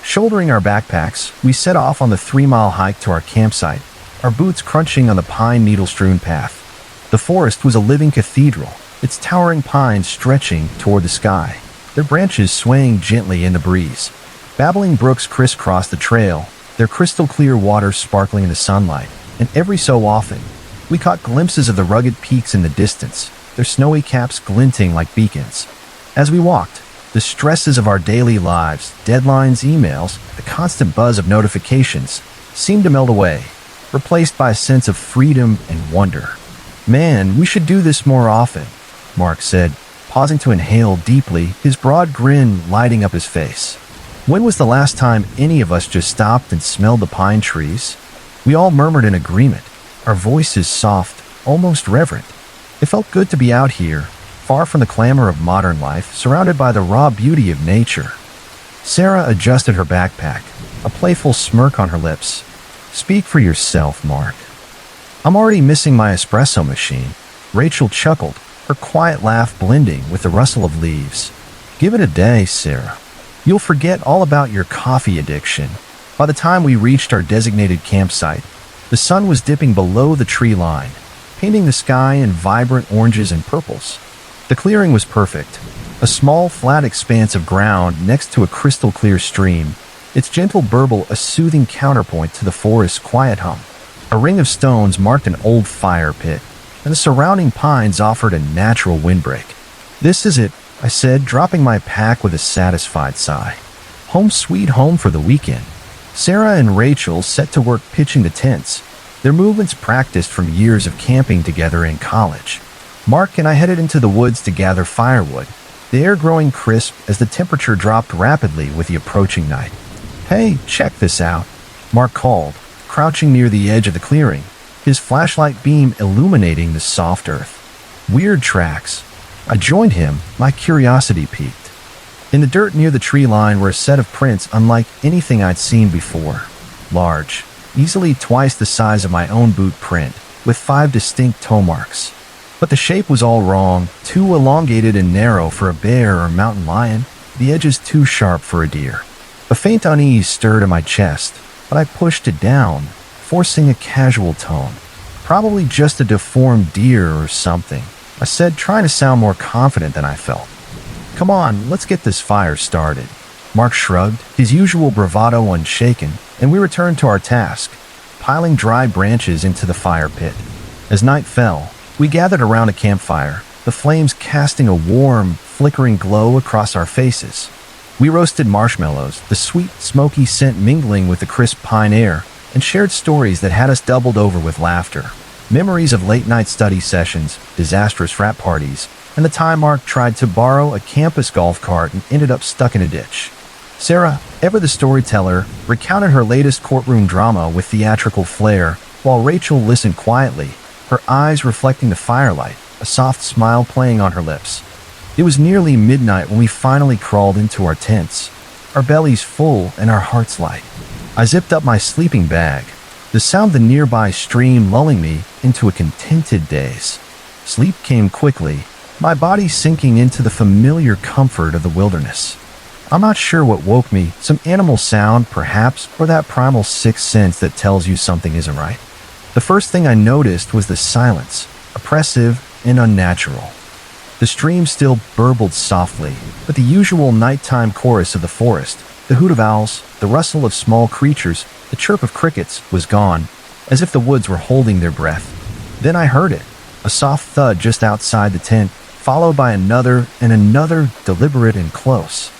Shouldering our backpacks, we set off on the 3-mile hike to our campsite, our boots crunching on the pine needle-strewn path. The forest was a living cathedral, its towering pines stretching toward the sky, their branches swaying gently in the breeze. Babbling brooks crisscrossed the trail, their crystal-clear water sparkling in the sunlight, and every so often, we caught glimpses of the rugged peaks in the distance, their snowy caps glinting like beacons. As we walked, The stresses of our daily lives, deadlines, emails, the constant buzz of notifications seemed to melt away, replaced by a sense of freedom and wonder. "Man, we should do this more often," Mark said, pausing to inhale deeply, his broad grin lighting up his face. "When was the last time any of us just stopped and smelled the pine trees?" We all murmured in agreement, our voices soft, almost reverent. It felt good to be out here, far from the clamor of modern life, surrounded by the raw beauty of nature. Sarah adjusted her backpack, a playful smirk on her lips. "Speak for yourself, Mark." "I'm already missing my espresso machine," Rachel chuckled, her quiet laugh blending with the rustle of leaves. "Give it a day, Sarah. You'll forget all about your coffee addiction." By the time we reached our designated campsite, the sun was dipping below the tree line, painting the sky in vibrant oranges and purples. The clearing was perfect, a small, flat expanse of ground next to a crystal-clear stream, its gentle burble a soothing counterpoint to the forest's quiet hum. A ring of stones marked an old fire pit, and the surrounding pines offered a natural windbreak. "This is it," I said, dropping my pack with a satisfied sigh. "Home sweet home for the weekend." Sarah and Rachel set to work pitching the tents, their movements practiced from years of camping together in college. Mark and I headed into the woods to gather firewood, the air growing crisp as the temperature dropped rapidly with the approaching night. "Hey, check this out," Mark called, crouching near the edge of the clearing, his flashlight beam illuminating the soft earth. "Weird tracks." I joined him, my curiosity piqued. In the dirt near the tree line were a set of prints unlike anything I'd seen before. Large, easily twice the size of my own boot print, with 5 distinct toe marks. But the shape was all wrong, too elongated and narrow for a bear or mountain lion, the edges too sharp for a deer. A faint unease stirred in my chest, but I pushed it down, forcing a casual tone. "Probably just a deformed deer or something," I said, trying to sound more confident than I felt. "Come on, let's get this fire started." Mark shrugged, his usual bravado unshaken, and we returned to our task, piling dry branches into the fire pit. As night fell, we gathered around a campfire, the flames casting a warm, flickering glow across our faces. We roasted marshmallows, the sweet, smoky scent mingling with the crisp pine air, and shared stories that had us doubled over with laughter. Memories of late-night study sessions, disastrous frat parties, and the time Mark tried to borrow a campus golf cart and ended up stuck in a ditch. Sarah, ever the storyteller, recounted her latest courtroom drama with theatrical flair, while Rachel listened quietly, her eyes reflecting the firelight, a soft smile playing on her lips. It was nearly midnight when we finally crawled into our tents, our bellies full and our hearts light. I zipped up my sleeping bag, the sound of the nearby stream lulling me into a contented daze. Sleep came quickly, my body sinking into the familiar comfort of the wilderness. I'm not sure what woke me, some animal sound perhaps, or that primal sixth sense that tells you something isn't right. The first thing I noticed was the silence, oppressive and unnatural. The stream still burbled softly, but the usual nighttime chorus of the forest, the hoot of owls, the rustle of small creatures, the chirp of crickets, was gone, as if the woods were holding their breath. Then I heard it, a soft thud just outside the tent, followed by another and another, deliberate and close.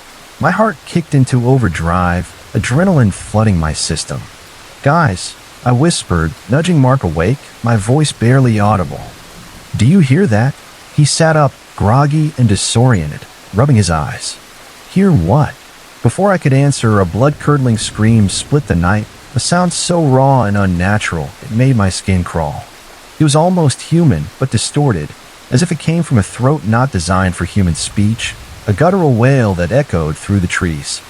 My heart kicked into overdrive, adrenaline flooding my system. "Guys," I whispered, nudging Mark awake, my voice barely audible. "Do you hear that?" He sat up, groggy and disoriented, rubbing his eyes. "Hear what?" Before I could answer, a blood-curdling scream split the night, a sound so raw and unnatural it made my skin crawl. It was almost human, but distorted, as if it came from a throat not designed for human speech, a guttural wail that echoed through the trees.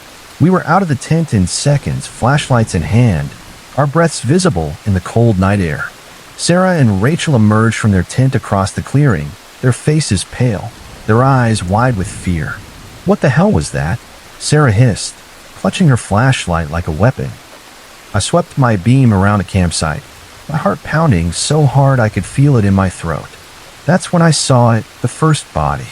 We were out of the tent in seconds, flashlights in hand, our breaths visible in the cold night air. Sarah and Rachel emerged from their tent across the clearing, their faces pale, their eyes wide with fear. "What the hell was that?" Sarah hissed, clutching her flashlight like a weapon. I swept my beam around the campsite, my heart pounding so hard I could feel it in my throat. That's when I saw it, the first body.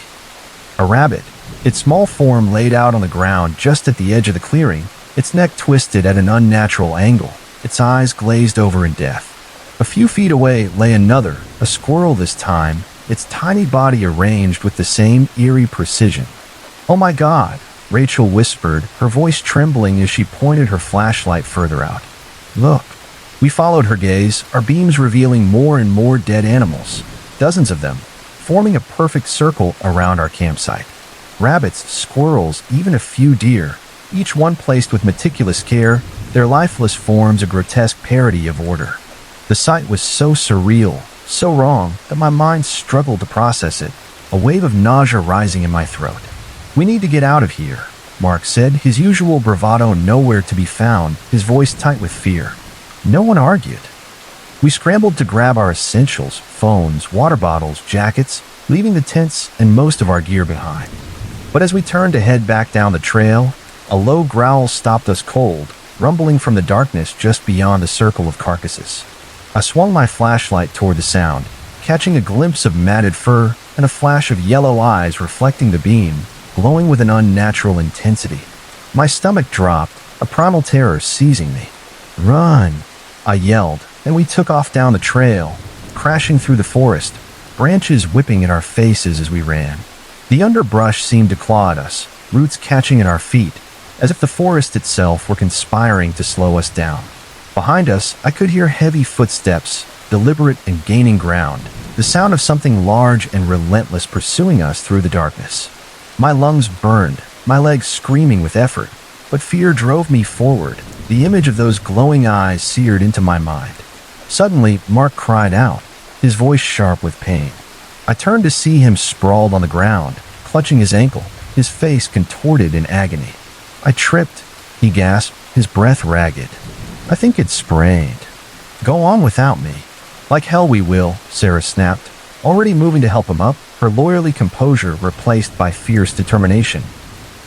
A rabbit, its small form laid out on the ground just at the edge of the clearing, its neck twisted at an unnatural angle, its eyes glazed over in death. A few feet away lay another, a squirrel this time, its tiny body arranged with the same eerie precision. "Oh my God," Rachel whispered, her voice trembling as she pointed her flashlight further out. "Look." We followed her gaze, our beams revealing more and more dead animals, dozens of them, forming a perfect circle around our campsite. Rabbits, squirrels, even a few deer, each one placed with meticulous care, their lifeless forms a grotesque parody of order. The sight was so surreal, so wrong, that my mind struggled to process it, a wave of nausea rising in my throat. "We need to get out of here," Mark said, his usual bravado nowhere to be found, his voice tight with fear. No one argued. We scrambled to grab our essentials, phones, water bottles, jackets, leaving the tents and most of our gear behind. But as we turned to head back down the trail, a low growl stopped us cold, rumbling from the darkness just beyond the circle of carcasses. I swung my flashlight toward the sound, catching a glimpse of matted fur and a flash of yellow eyes reflecting the beam, glowing with an unnatural intensity. My stomach dropped, a primal terror seizing me. "Run!" I yelled, and we took off down the trail, crashing through the forest, branches whipping in our faces as we ran. The underbrush seemed to claw at us, roots catching at our feet, as if the forest itself were conspiring to slow us down. Behind us, I could hear heavy footsteps, deliberate and gaining ground, the sound of something large and relentless pursuing us through the darkness. My lungs burned, my legs screaming with effort, but fear drove me forward. The image of those glowing eyes seared into my mind. Suddenly, Mark cried out, his voice sharp with pain. I turned to see him sprawled on the ground, clutching his ankle, his face contorted in agony. "I tripped," he gasped, his breath ragged. "I think it's sprained." "Go on without me." "Like hell we will," Sarah snapped, already moving to help him up, her lawyerly composure replaced by fierce determination.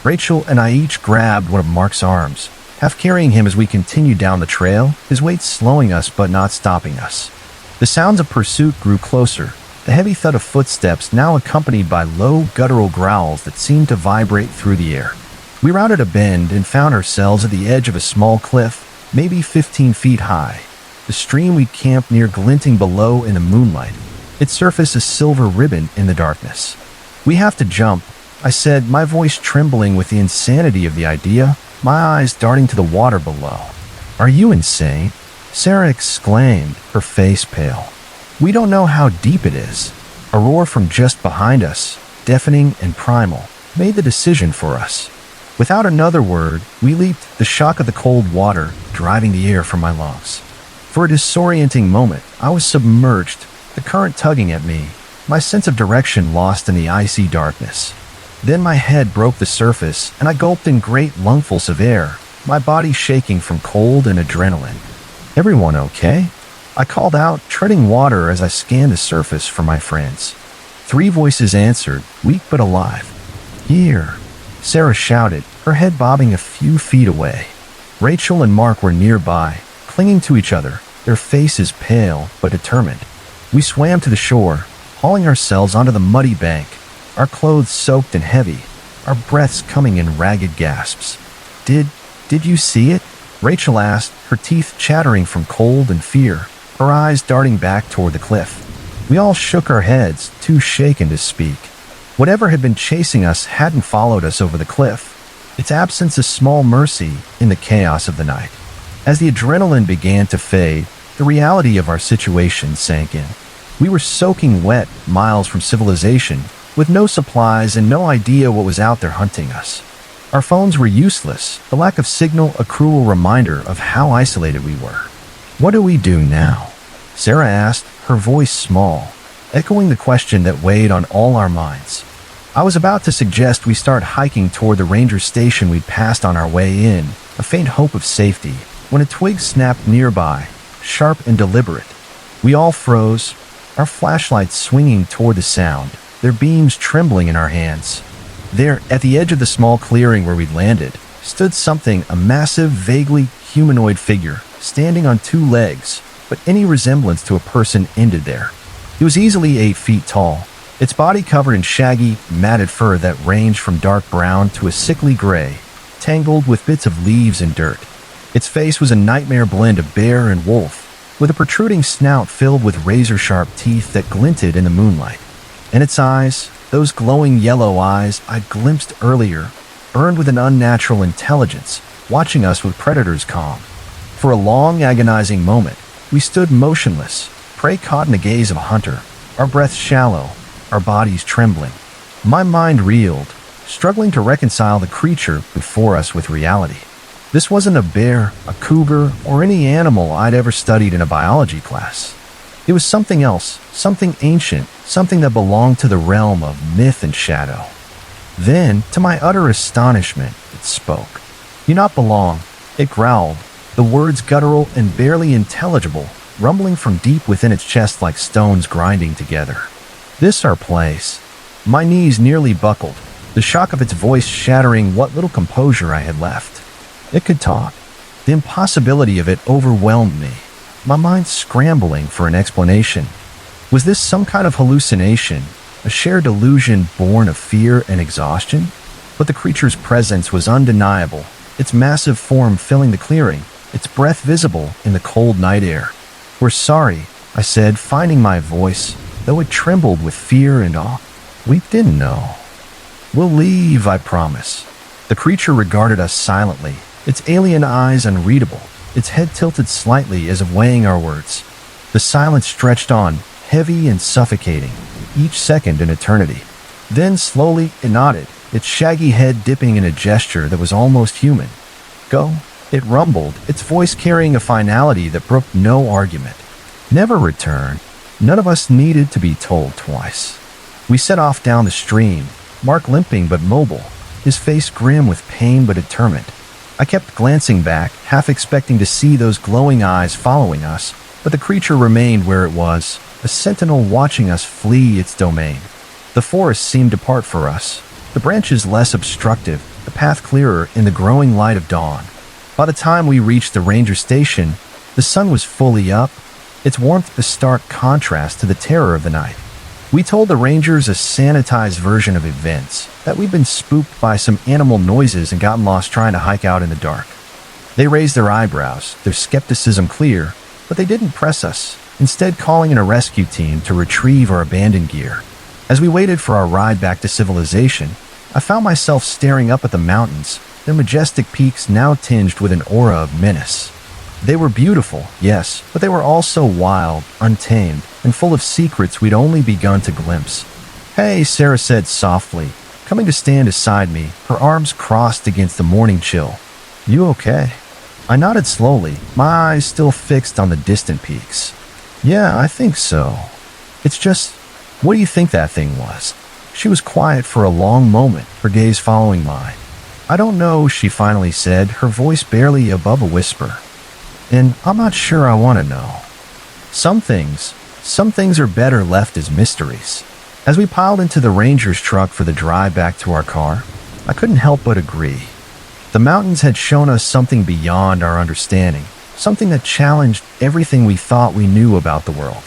Rachel and I each grabbed one of Mark's arms, half carrying him as we continued down the trail, his weight slowing us but not stopping us. The sounds of pursuit grew closer, the heavy thud of footsteps now accompanied by low, guttural growls that seemed to vibrate through the air. We rounded a bend and found ourselves at the edge of a small cliff, maybe 15 feet high, the stream we'd camped near glinting below in the moonlight, its surface a silver ribbon in the darkness. "We have to jump," I said, my voice trembling with the insanity of the idea, my eyes darting to the water below. "Are you insane?" Sarah exclaimed, her face pale. "We don't know how deep it is." A roar from just behind us, deafening and primal, made the decision for us. Without another word, we leaped, the shock of the cold water driving the air from my lungs. For a disorienting moment, I was submerged, the current tugging at me, my sense of direction lost in the icy darkness. Then my head broke the surface, and I gulped in great lungfuls of air, my body shaking from cold and adrenaline. "Everyone okay?" I called out, treading water as I scanned the surface for my friends. 3 voices answered, weak but alive. "Here," Sarah shouted, her head bobbing a few feet away. Rachel and Mark were nearby, clinging to each other, their faces pale but determined. We swam to the shore, hauling ourselves onto the muddy bank, our clothes soaked and heavy, our breaths coming in ragged gasps. Did you see it?" Rachel asked, her teeth chattering from cold and fear, her eyes darting back toward the cliff. We all shook our heads, too shaken to speak. Whatever had been chasing us hadn't followed us over the cliff, its absence a small mercy in the chaos of the night. As the adrenaline began to fade, the reality of our situation sank in. We were soaking wet, miles from civilization, with no supplies and no idea what was out there hunting us. Our phones were useless, the lack of signal a cruel reminder of how isolated we were. "What do we do now?" Sarah asked, her voice small, echoing the question that weighed on all our minds. I was about to suggest we start hiking toward the ranger station we'd passed on our way in, a faint hope of safety, when a twig snapped nearby, sharp and deliberate. We all froze, our flashlights swinging toward the sound, their beams trembling in our hands. There, at the edge of the small clearing where we'd landed, stood something, a massive, vaguely humanoid figure, standing on 2 legs, but any resemblance to a person ended there. It was easily 8 feet tall, its body covered in shaggy, matted fur that ranged from dark brown to a sickly gray, tangled with bits of leaves and dirt. Its face was a nightmare blend of bear and wolf, with a protruding snout filled with razor-sharp teeth that glinted in the moonlight. And its eyes, Those glowing yellow eyes I'd glimpsed earlier burned with an unnatural intelligence, watching us with predators calm. For a long, agonizing moment, we stood motionless, prey caught in the gaze of a hunter, our breaths shallow, our bodies trembling. My mind reeled, struggling to reconcile the creature before us with reality. This wasn't a bear, a cougar, or any animal I'd ever studied in a biology class. It was something else, something ancient, something that belonged to the realm of myth and shadow. Then, to my utter astonishment, it spoke. "You not belong," it growled, the words guttural and barely intelligible, rumbling from deep within its chest like stones grinding together. "This our place." My knees nearly buckled, the shock of its voice shattering what little composure I had left. It could talk. The impossibility of it overwhelmed me, my mind scrambling for an explanation. Was this some kind of hallucination, a shared delusion born of fear and exhaustion? But the creature's presence was undeniable, its massive form filling the clearing, its breath visible in the cold night air. "We're sorry," I said, finding my voice, though it trembled with fear and awe. "We didn't know." "We'll leave, I promise." The creature regarded us silently, its alien eyes unreadable, its head tilted slightly as if weighing our words. The silence stretched on, heavy and suffocating, each second an eternity. Then slowly it nodded, its shaggy head dipping in a gesture that was almost human. "Go," it rumbled, its voice carrying a finality that brooked no argument. "Never return." None of us needed to be told twice. We set off down the stream, Mark limping but mobile, his face grim with pain but determined. I kept glancing back, half expecting to see those glowing eyes following us, but the creature remained where it was, a sentinel watching us flee its domain. The forest seemed to part for us, the branches less obstructive, the path clearer in the growing light of dawn. By the time we reached the ranger station, the sun was fully up, its warmth a stark contrast to the terror of the night. We told the rangers a sanitized version of events, that we'd been spooked by some animal noises and gotten lost trying to hike out in the dark. They raised their eyebrows, their skepticism clear, but they didn't press us, instead calling in a rescue team to retrieve our abandoned gear. As we waited for our ride back to civilization, I found myself staring up at the mountains, their majestic peaks now tinged with an aura of menace. They were beautiful, yes, but they were also wild, untamed, and full of secrets we'd only begun to glimpse. "Hey," Sarah said softly, coming to stand beside me, her arms crossed against the morning chill. "You okay?" I nodded slowly, my eyes still fixed on the distant peaks. "Yeah, I think so. It's just, what do you think that thing was?" She was quiet for a long moment, her gaze following mine. "I don't know," she finally said, her voice barely above a whisper. "And I'm not sure I want to know. Some things are better left as mysteries." As we piled into the ranger's truck for the drive back to our car, I couldn't help but agree. The mountains had shown us something beyond our understanding, something that challenged everything we thought we knew about the world.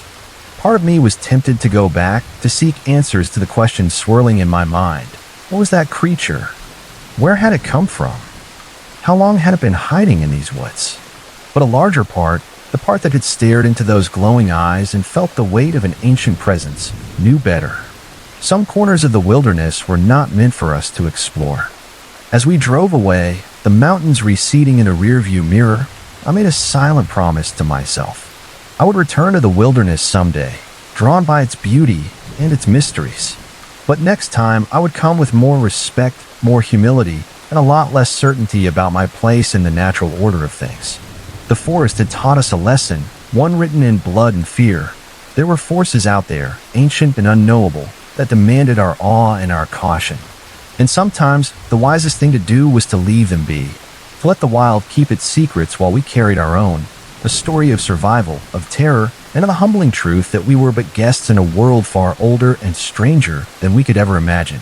Part of me was tempted to go back, to seek answers to the questions swirling in my mind. What was that creature? Where had it come from? How long had it been hiding in these woods? But a larger part, the part that had stared into those glowing eyes and felt the weight of an ancient presence, knew better. Some corners of the wilderness were not meant for us to explore. As we drove away, the mountains receding in a rearview mirror, I made a silent promise to myself. I would return to the wilderness someday, drawn by its beauty and its mysteries. But next time, I would come with more respect, more humility, and a lot less certainty about my place in the natural order of things. The forest had taught us a lesson, one written in blood and fear. There were forces out there, ancient and unknowable, that demanded our awe and our caution. And sometimes, the wisest thing to do was to leave them be, to let the wild keep its secrets while we carried our own, a story of survival, of terror, and of the humbling truth that we were but guests in a world far older and stranger than we could ever imagine.